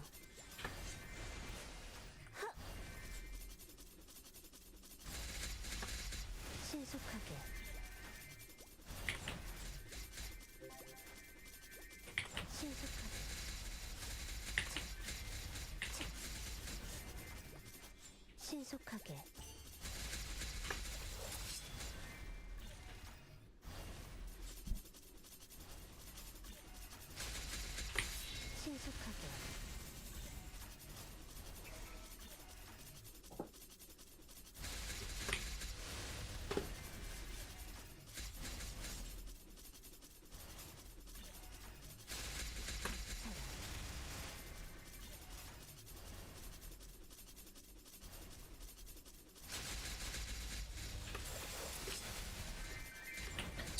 신속하게 신속하게 신속하게 신속하게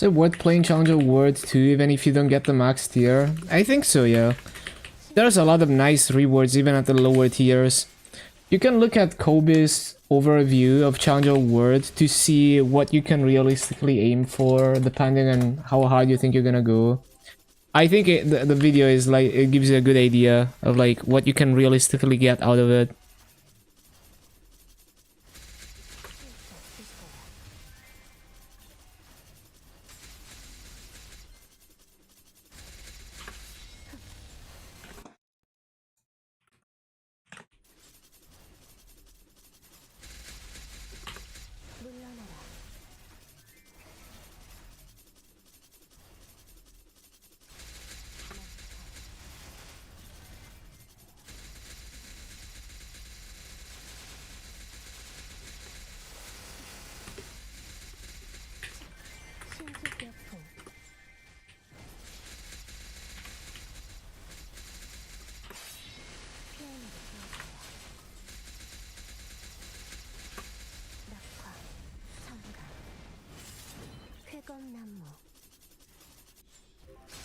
Is it worth playing Challenger World 2 even if you don't get the max tier? I think so, yeah. There's a lot of nice rewards even at the lower tiers. You can look at Kobe's overview of Challenger World to see what you can realistically aim for depending on how hard you think you're gonna go. I think the video is like, it gives you a good idea of like what you can realistically get out of it. 신속여풍 피아노 낙화 성가 쾌검나무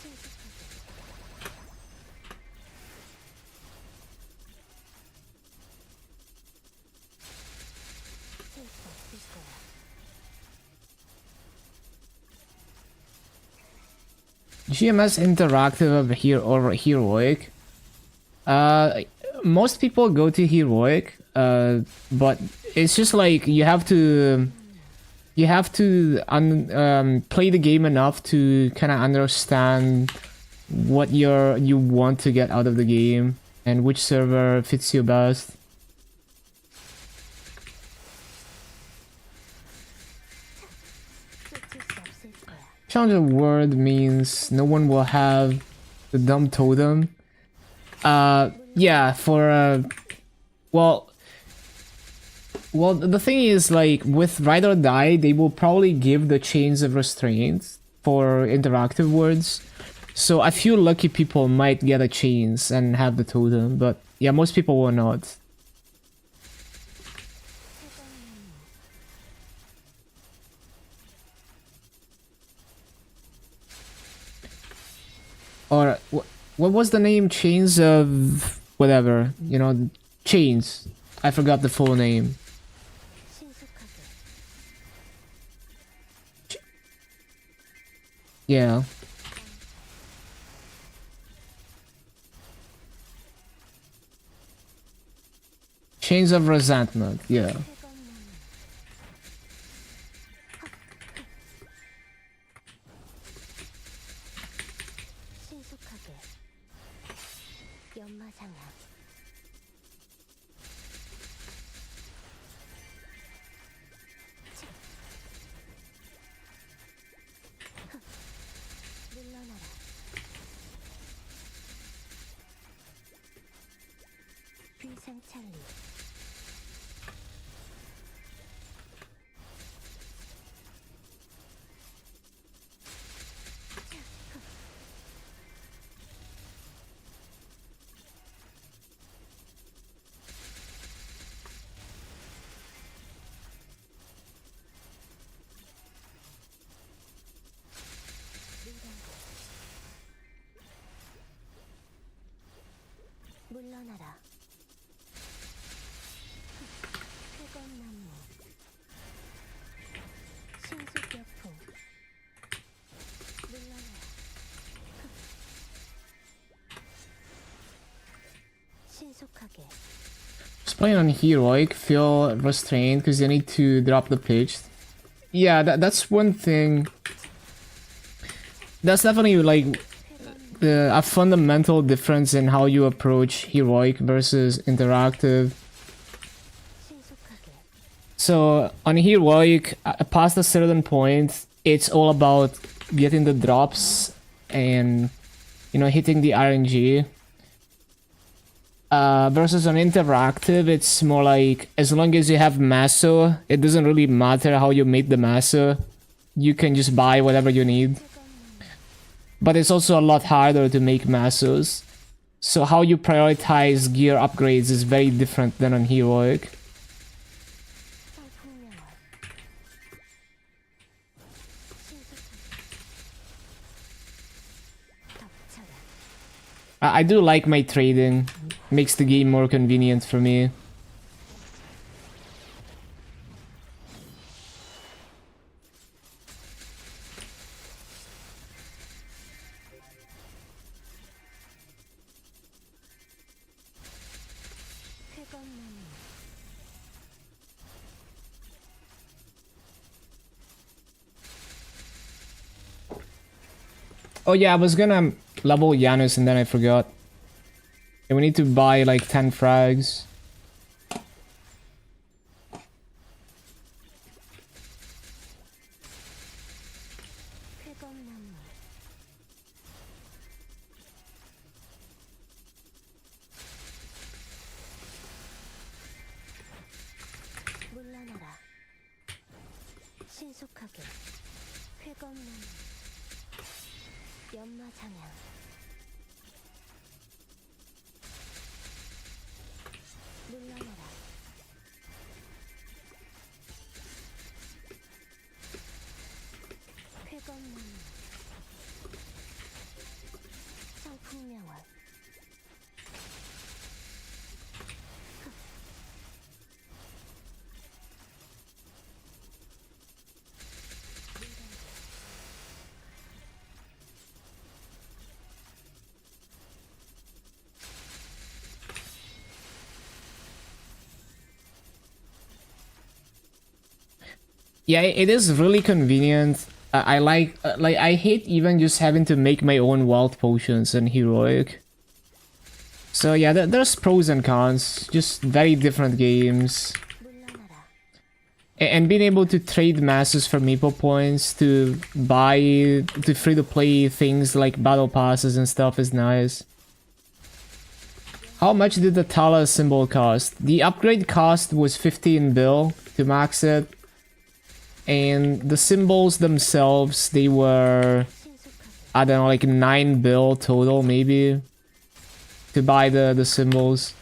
신속하게 셀수 없을 거야. GMS interactive of or heroic. Most people go to heroic, but it's just like you have to play the game enough to kind of understand what you want to get out of the game and which server fits you best. 쫓을 수 없을 거야. Challenger World means no one will have the dumb totem. Yeah, for well, the thing is, like, with Ride or Die, they will probably give the Chains of Restraint for interactive words. So a few lucky people might get a Chains and have the totem, but yeah, most people will not. Or what was the name? Chains of whatever, you know, Chains. I forgot the full name. 신속하게 Yeah. Chains of Resentment, yeah. 쾌검나무 신속하게 연마장아 물러나라 비상찰리 물러나라 쾌검나무 신속여풍 물러나라 신속하게 Just playing on heroic, feel restrained because you need to drop the pitch. Yeah, that's one thing. That's definitely like a fundamental difference in how you approach heroic versus interactive. 신속하게 So on heroic, past a certain point, it's all about getting the drops and, you know, hitting the RNG. Versus on interactive, it's more like as long as you have Maso, it doesn't really matter how you made the Maso. You can just buy whatever you need. But it's also a lot harder to make Masos. So how you prioritize gear upgrades is very different than on heroic. 성풍명화 신속하게 I do like my trading. Makes the game more convenient for me. Oh yeah, I was gonna level Janus and then I forgot. And we need to buy like 10 frags. 물러나라. 신속하게. 쾌검나무. 연마장향. 물러나라. 쾌검나무. 성풍명월. Yeah, it is really convenient. I like I hate even just having to make my own wild potions in heroic. So yeah, there's pros and cons. Just very different games. 물러나라. And being able to trade masses for maple points to buy to free to play things like battle passes and stuff is nice. How much did the Tala symbol cost? The upgrade cost was 15 bill to max it. And the symbols themselves, they were, I don't know, like 9 bill total maybe to buy the symbols.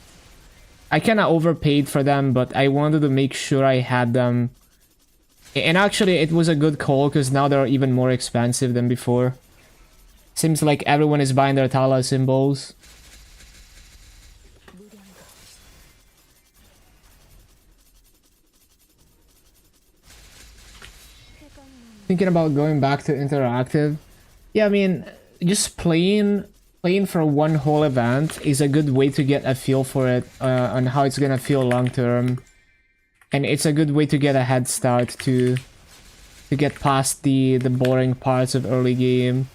I kind of overpaid for them, but I wanted to make sure I had them. And actually, it was a good call because now they're even more expensive than before. Seems like everyone is buying their Tala symbols. Thinking about going back to interactive. Yeah, I mean, just playing for one whole event is a good way to get a feel for it, on how it's gonna feel long term. And it's a good way to get a head start to get past the boring parts of early game.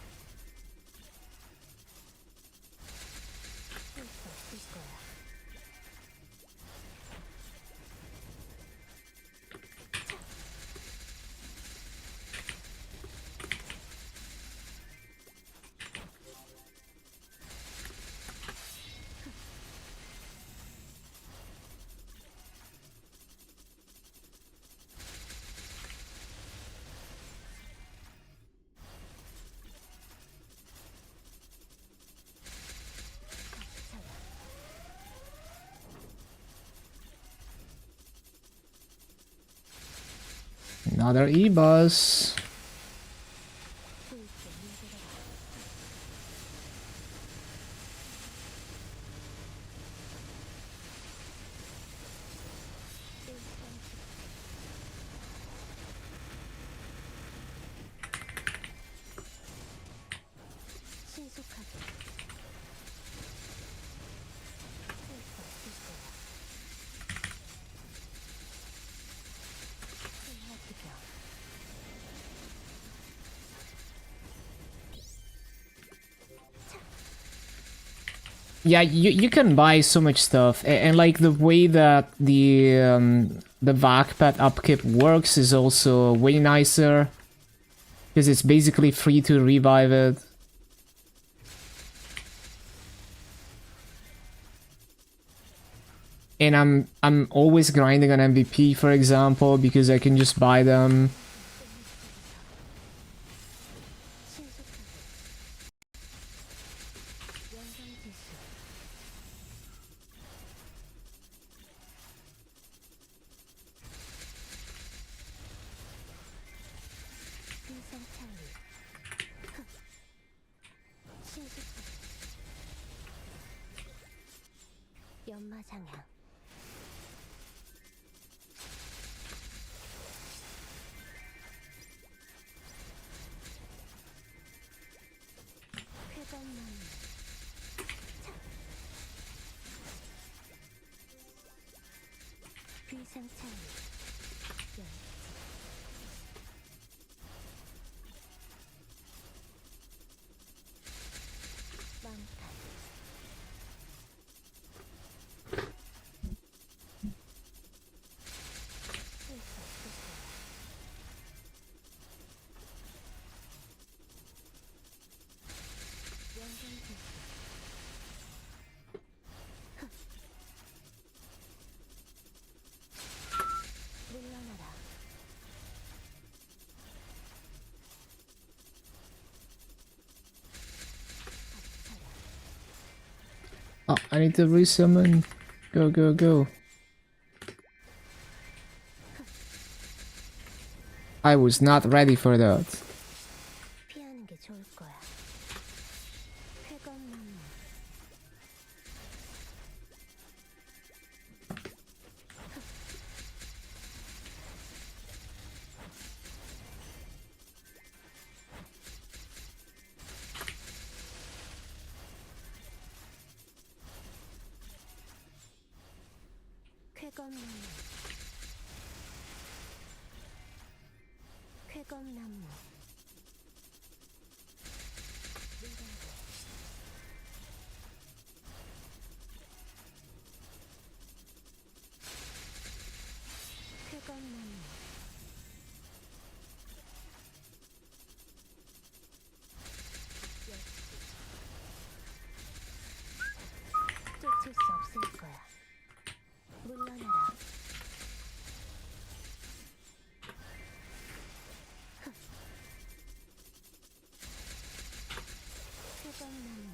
Another E-bus. Yeah, you can buy so much stuff, and like the way that the VAC pet upkeep works is also way nicer because it's basically free to revive it. And I'm always grinding on MVP, for example, because I can just buy them. 연마장향 회전나무 비상창 망탈 물러나라 Oh, I need to resummon. Go, go, go. I was not ready for that. 피하는 게 좋을 거야. 회전나무 쾌검나무 쾌검나무 쾌검나무 쫓을 수 없을 거야. 물러나라. 회전나무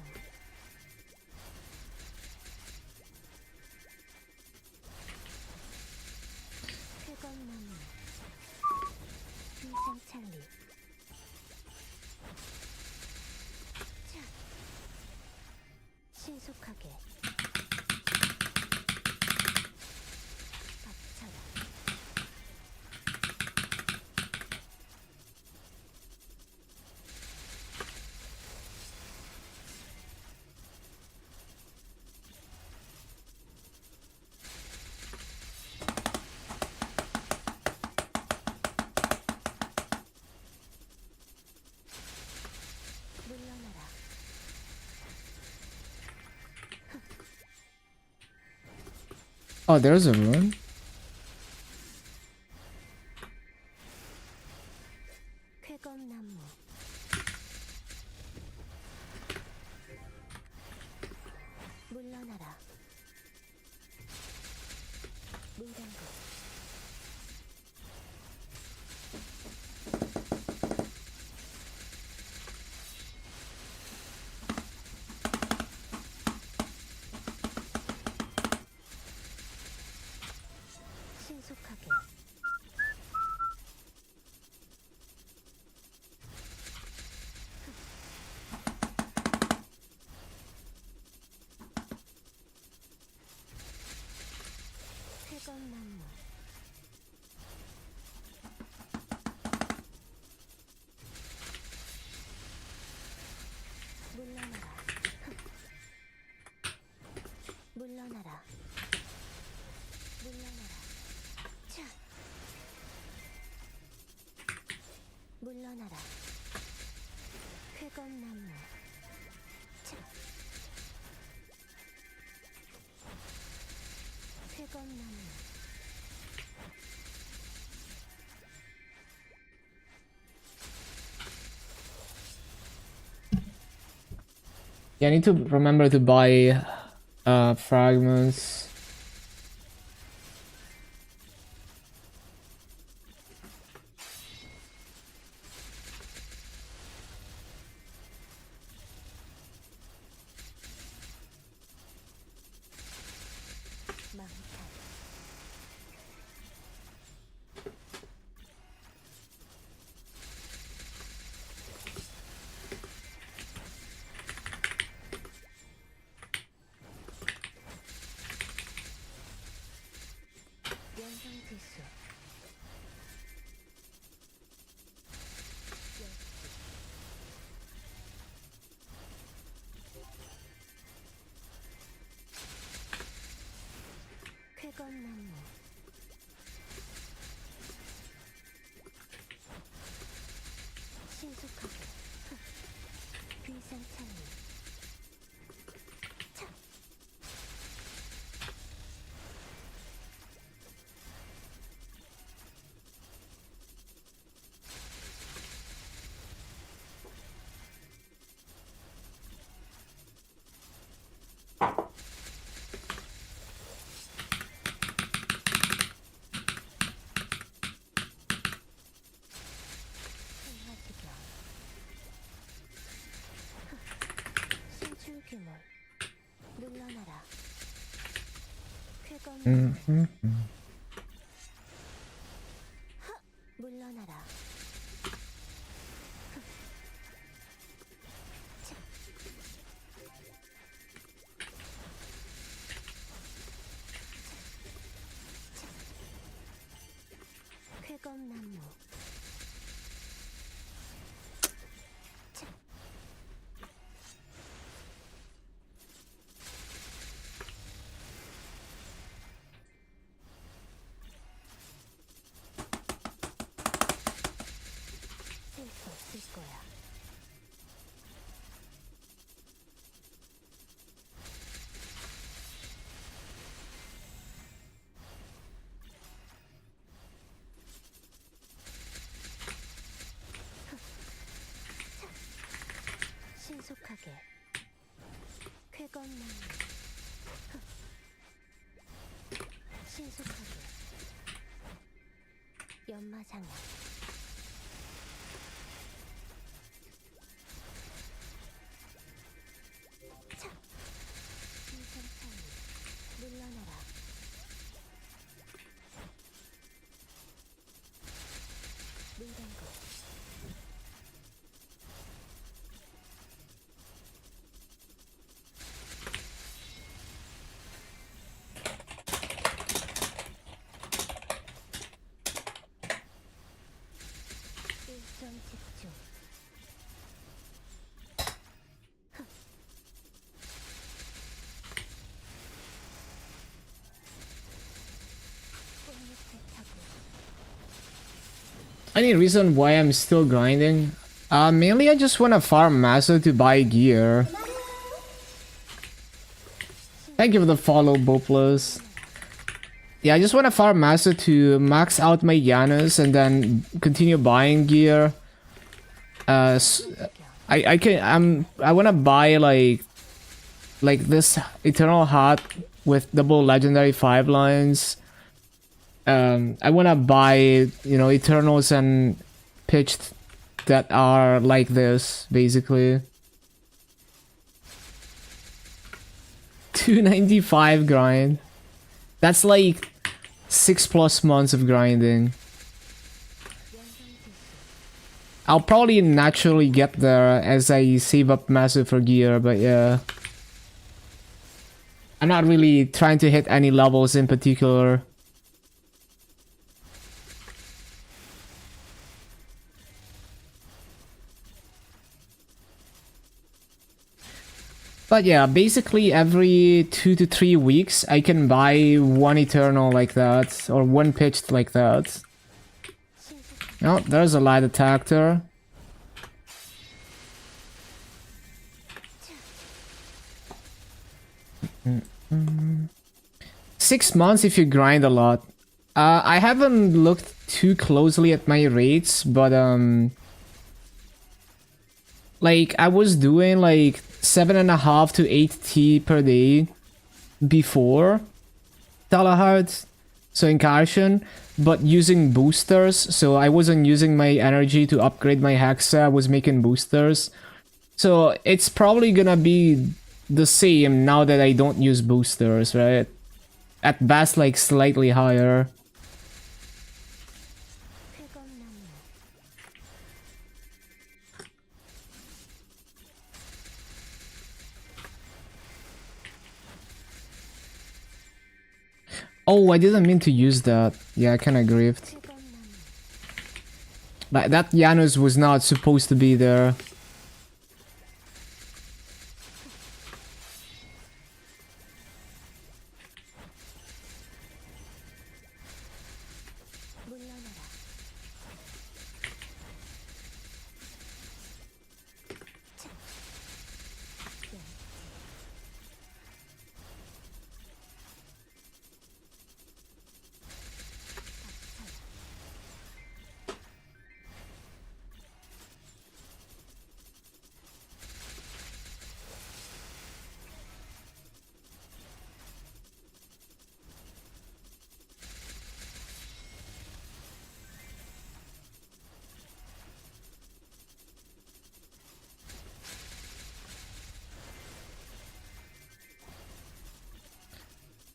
회전나무 비상찰리 자 신속하게 닥쳐라. 물러나라. Oh, there's a rune. 쾌검나무 물러나라. 문장구 신속하게 회전나무 물러나라. 물러나라. 물러나라. 자 물러나라. 회전나무 자 회전나무 Yeah, I need to remember to buy fragments. 망탈 괴물 물러나라. 쾌검 물러나라. 쾌검나무 쓸 수 없을 거야. 신속하게 쾌검나무 신속하게 연마장애 차 인생 차이 물러나라. 물건고 일점 집중. 꽃잎을 타고 Any reason why I'm still grinding? Mainly I just wanna farm Masa to buy gear. Thank you for the follow, Boplos. Yeah, I just wanna farm Masa to max out my Yanas and then continue buying gear. I wanna buy like this Eternal Hat with double legendary 5 lines. I wanna buy, you know, Eternals and pitched that are like this, basically. 295 grind. That's like 6+ months of grinding. I'll probably naturally get there as I save up massive for gear, but yeah. I'm not really trying to hit any levels in particular. But yeah, basically every 2 to 3 weeks I can buy one Eternal like that, or one pitched like that. Oh, there's a light attacker. Mm-mm. 6 months if you grind a lot. I haven't looked too closely at my rates, but like I was doing like 7.5 to 8 T per day before Talahard, so in Karshan, but using boosters, so I wasn't using my energy to upgrade my Hexa, I was making boosters. So it's probably gonna be the same now that I don't use boosters, right? At best, like slightly higher. Oh, I didn't mean to use that. Yeah, I kinda grieved. Like, that Janus was not supposed to be there.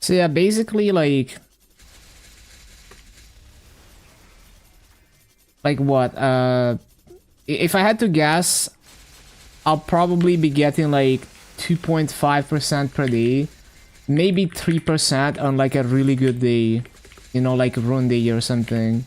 So yeah, basically like what? If I had to guess, I'll probably be getting like 2.5% per day, maybe 3% on like a really good day, you know, like run day or something.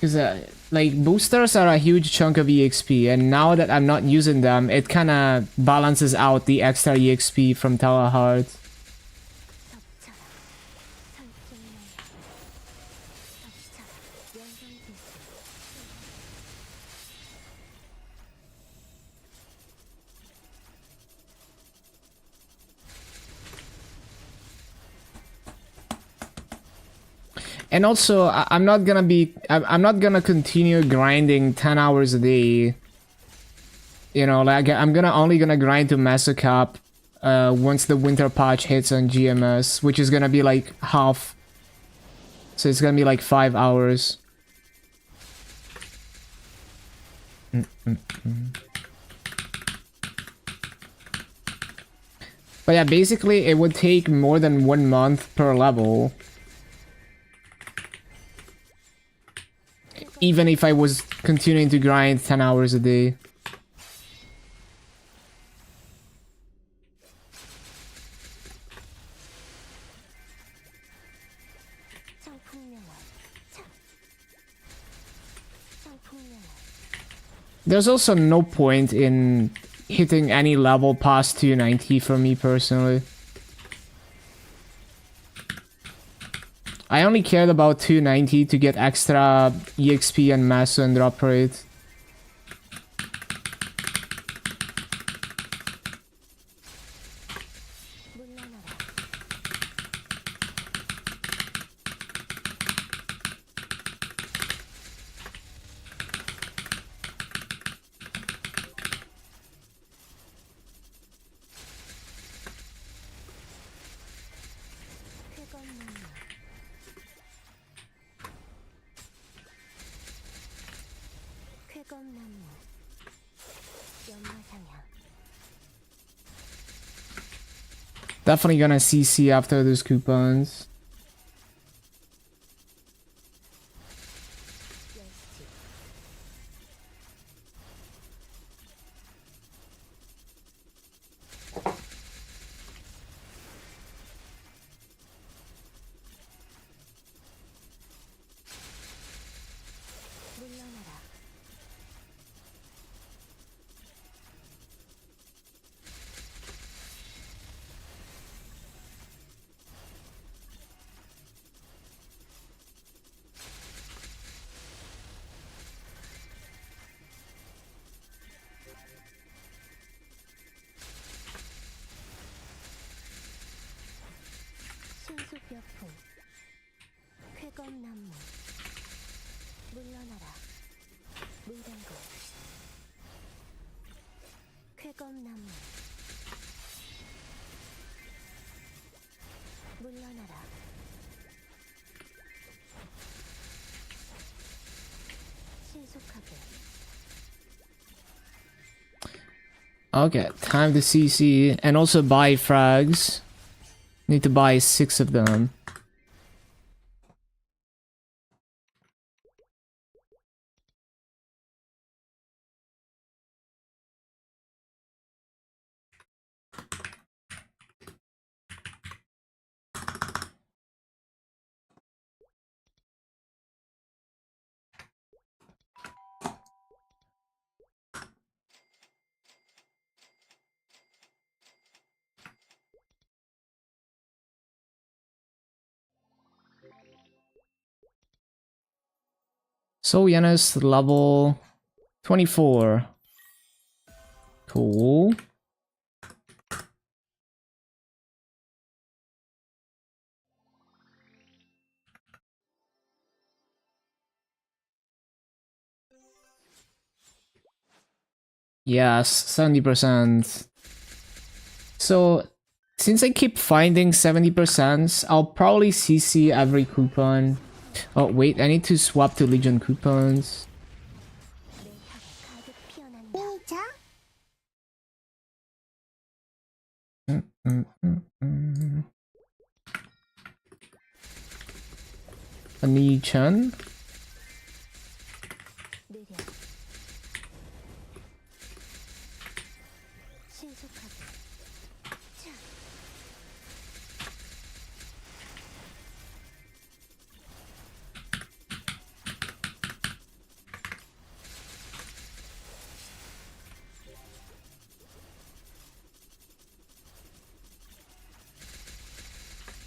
Because like boosters are a huge chunk of EXP, and now that I'm not using them, it kind of balances out the extra EXP from Teleheart. 덮쳐라. 설득나야. 덮쳐라. 영광기술. And also, I'm not gonna be, I'm not gonna continue grinding 10 hours a day. You know, like I'm only gonna grind to Master Cap once the winter patch hits on GMS, which is gonna be like half. So it's gonna be like 5 hours. But yeah, basically it would take more than 1 month per level. Even if I was continuing to grind 10 hours a day. 성풍명화. 차. 성풍명화. There's also no point in hitting any level past 290 for me personally. I only cared about 290 to get extra EXP and mass and drop rate. 물러나라. 쾌검나무. 쾌검나무. 연마상향. Definitely gonna CC after those coupons. 열쇠. 물러나라. 신수벽풍. 쾌검나무. 물러나라. 물단거. 쾌검나무. 물러나라. 신속하게. Okay, time to CC and also buy frags. Need to buy 6 of them. So Yanis level 24. Cool. Yes, 70%. So since I keep finding 70%, I'll probably CC every coupon. Oh wait, I need to swap to Legion coupons. 내 혀가 가득 피어난다. Ani-chan. 느려 신속하게 자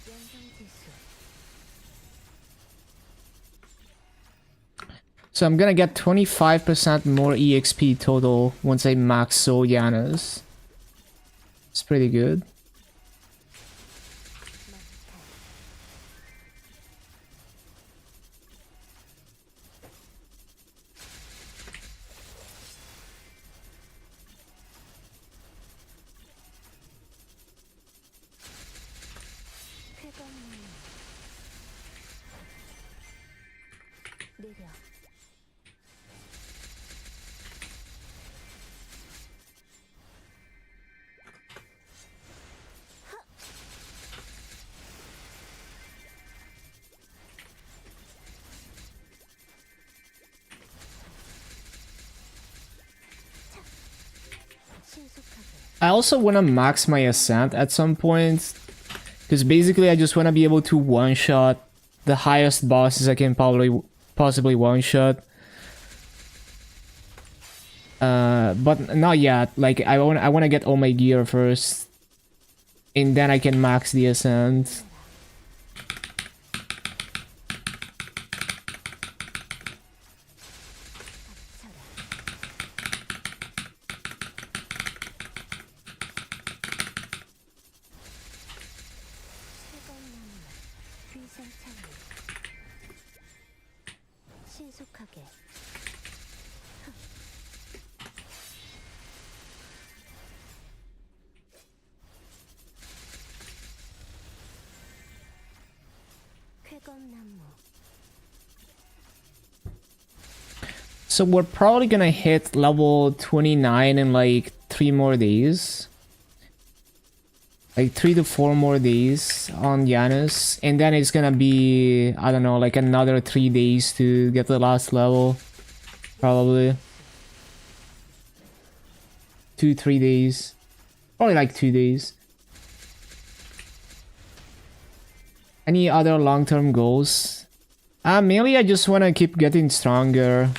연성지수 So I'm gonna get 25% more EXP total once I max Soul Yanas. It's pretty good. 쾌감나무 느려 신속하게 I also wanna max my Ascent at some point. Because basically I just wanna be able to one-shot the highest bosses I can possibly one-shot. But not yet. Like I wanna get all my gear first. And then I can max the Ascent. 쾌감나무 귀상창리 신속하게 쾌감나무 So we're probably gonna hit level 29 in like 3 more days. Like 3 to 4 more days on Janus. And then it's gonna be, I don't know, like another 3 days to get the last level. Probably. 2-3 days. Probably like 2 days. Any other long-term goals? Mainly I just wanna keep getting stronger.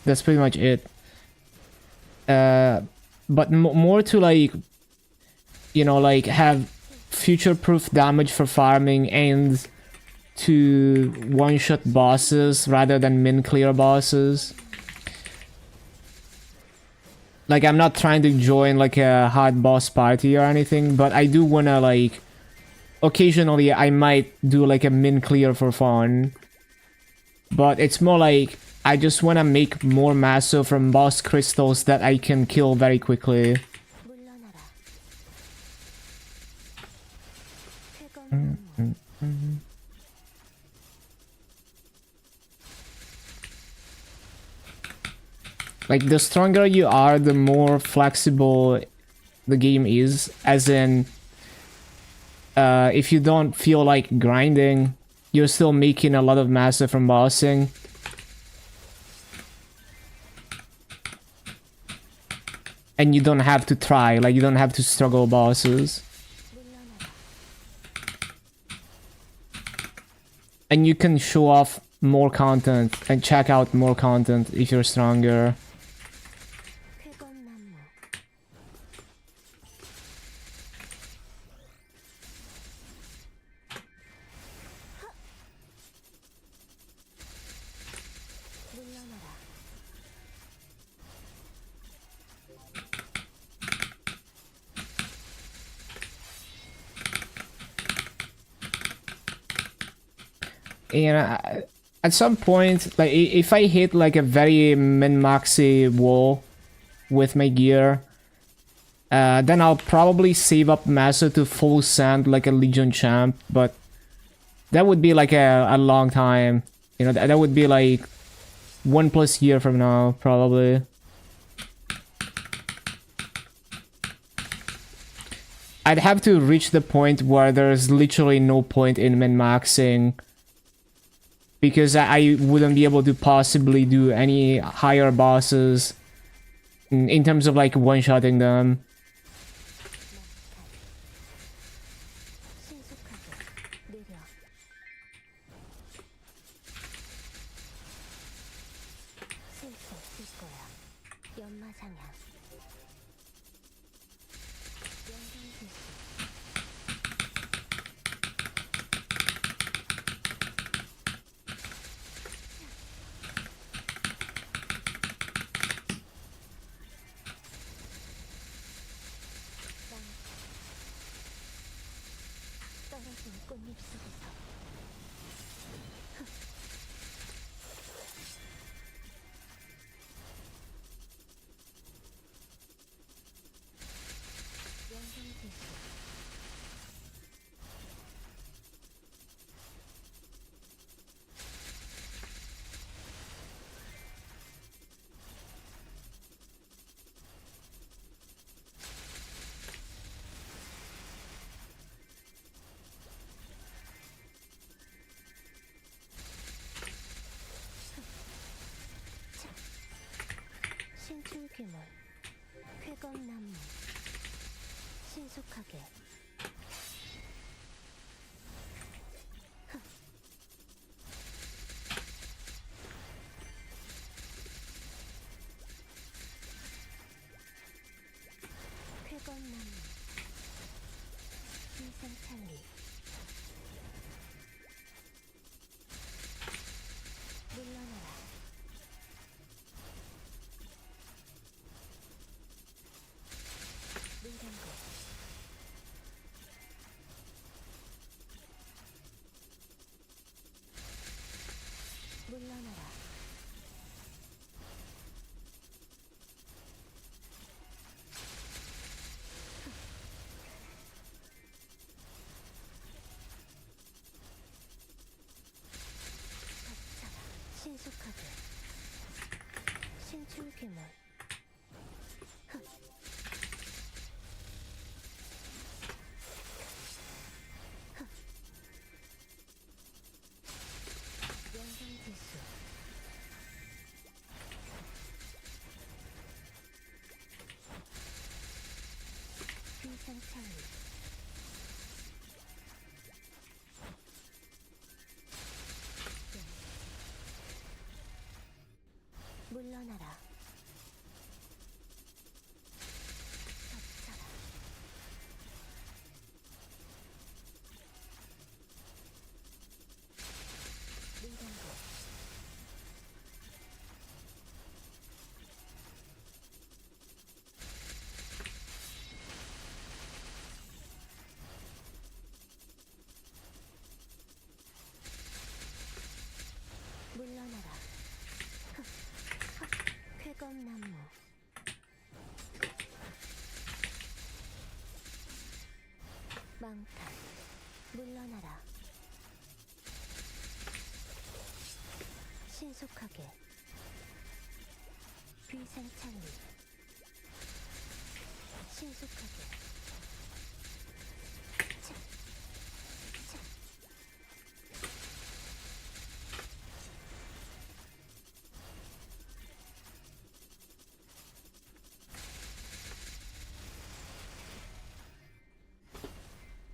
That's pretty much it. But more to like, you know, like have future-proof damage for farming and to one-shot bosses rather than min-clear bosses. Like I'm not trying to join like a hard boss party or anything, but I do wanna like, occasionally I might do like a min-clear for fun. But it's more like, I just wanna make more masso from boss crystals that I can kill very quickly. 물러나라 쾌감나무 Like the stronger you are, the more flexible the game is. As in, if you don't feel like grinding, you're still making a lot of masso from bossing. And you don't have to try, like you don't have to struggle bosses. 물러나라 And you can show off more content and check out more content if you're stronger. 쾌감나무 물러나라 And at some point, like if I hit like a very min-maxy wall with my gear, then I'll probably save up Maso to full send like a Legion champ, but that would be like a long time. You know, that would be like 1+ year from now, probably. I'd have to reach the point where there's literally no point in min-maxing because I wouldn't be able to possibly do any higher bosses in terms of like one-shotting them. 신속하게 느려 쓸 수 없을 거야. 연마상향 연장질수 떨어진 꽃잎 속에서 연장질수 신출귀몰 쾌검나무 신속하게 쾌검나무 인생찰리 물러나라 문장고 물러나라 덮쳐라 신속하게 신출귀몰 연장질수 비상찰리 물러나라 덮쳐라 문장고 물러나라 쾌검나무 망탈 물러나라 신속하게 비상찰리 신속하게 차, 차.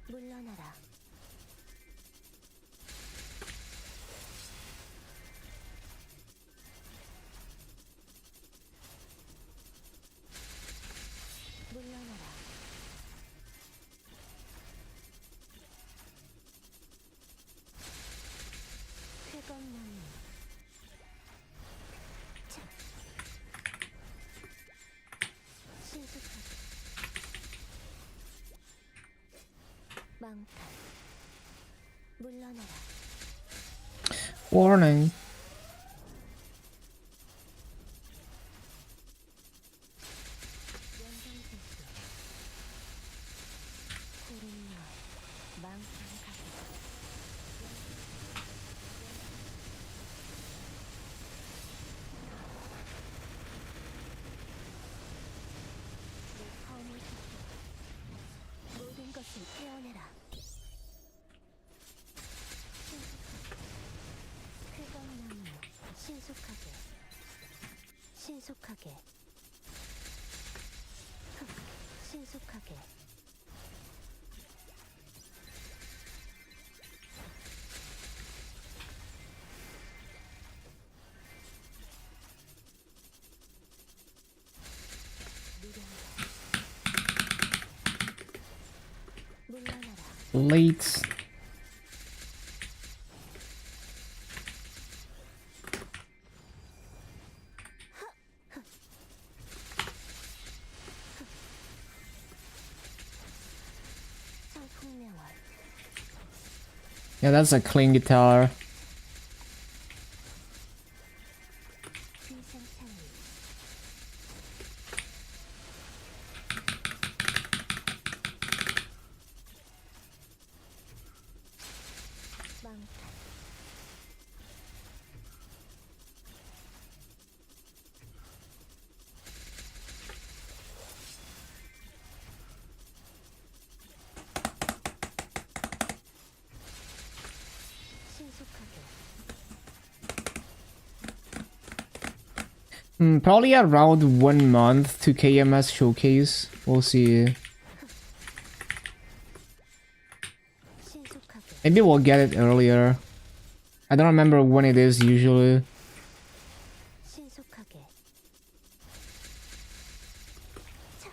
물러나라 물러나라 쾌검나무 차 신속하게 망탈 물러나라 Warning. 연장질수 구름열 망탈 가득 내 검을 덮고 모든 것을 태어내라 신속하게 신속하게 신속하게 신속하게 물러나라 Late. 성풍명월 Yeah, that's a clean guitar. 비상창리 망탈 신속하게 Probably around 1 month to KMS showcase. We'll see. 신속하게 Maybe we'll get it earlier. I don't remember when it is usually. 신속하게 차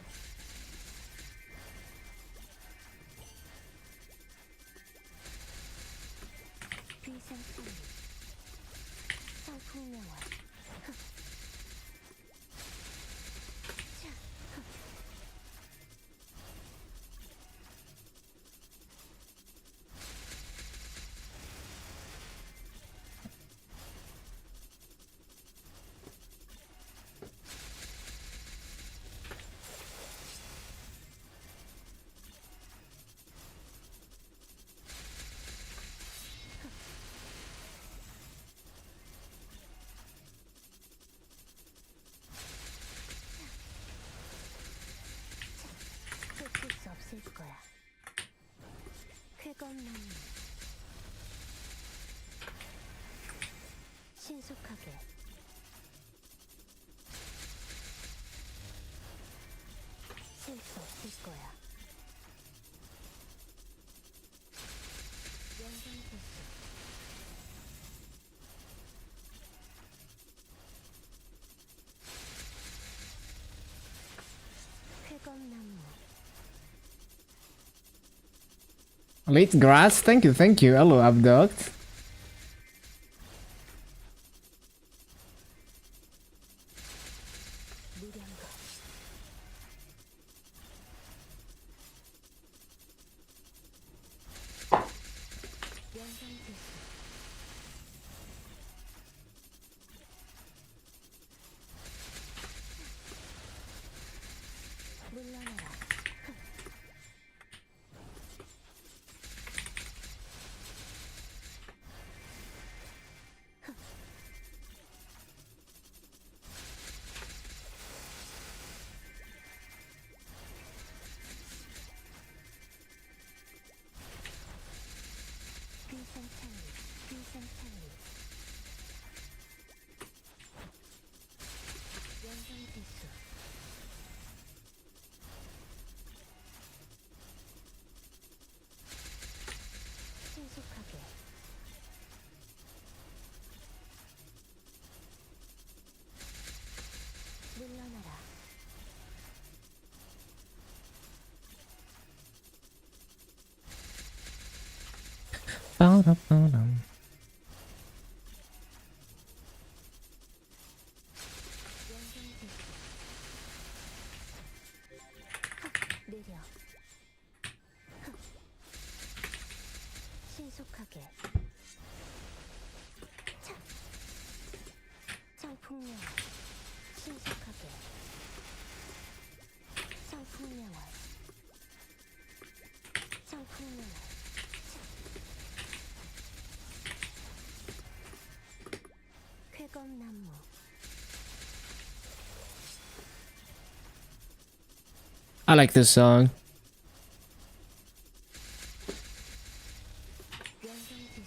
비상창리 성풍명월 차 쫓을 수 없을 거야. 쾌검나무 신속하게 쓸 수 없을 거야. 영광鉄쾌검나무 Late grass, thank you, thank you. Hello, Abduct. 무량거 영광鉄물러나라 비상창리 비상창리 영광鉄신속하게 물러나라 Ba-da-ba-dum. 영광鉄내려 신속하게 차 창풍명 신속하게 창풍명월 창풍명월 쾌검나무 I like this song. 영광鉄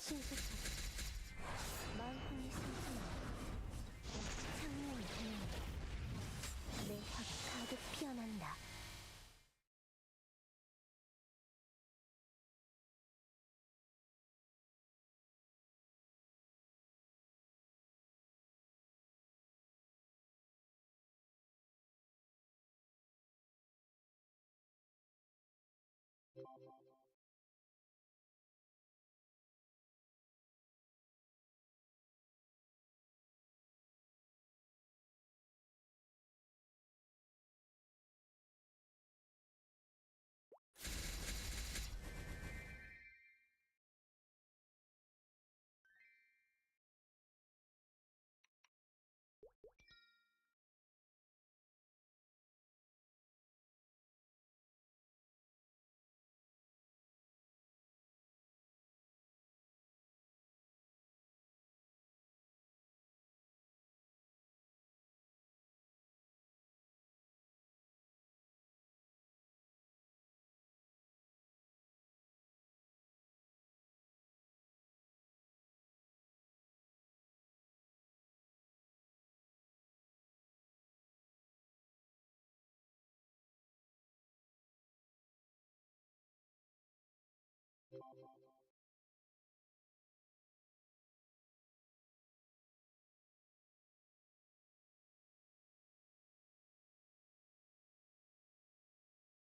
신수처럼 만풍이 숨기는 창문이 보인다. 내 혀가 가득 피어난다.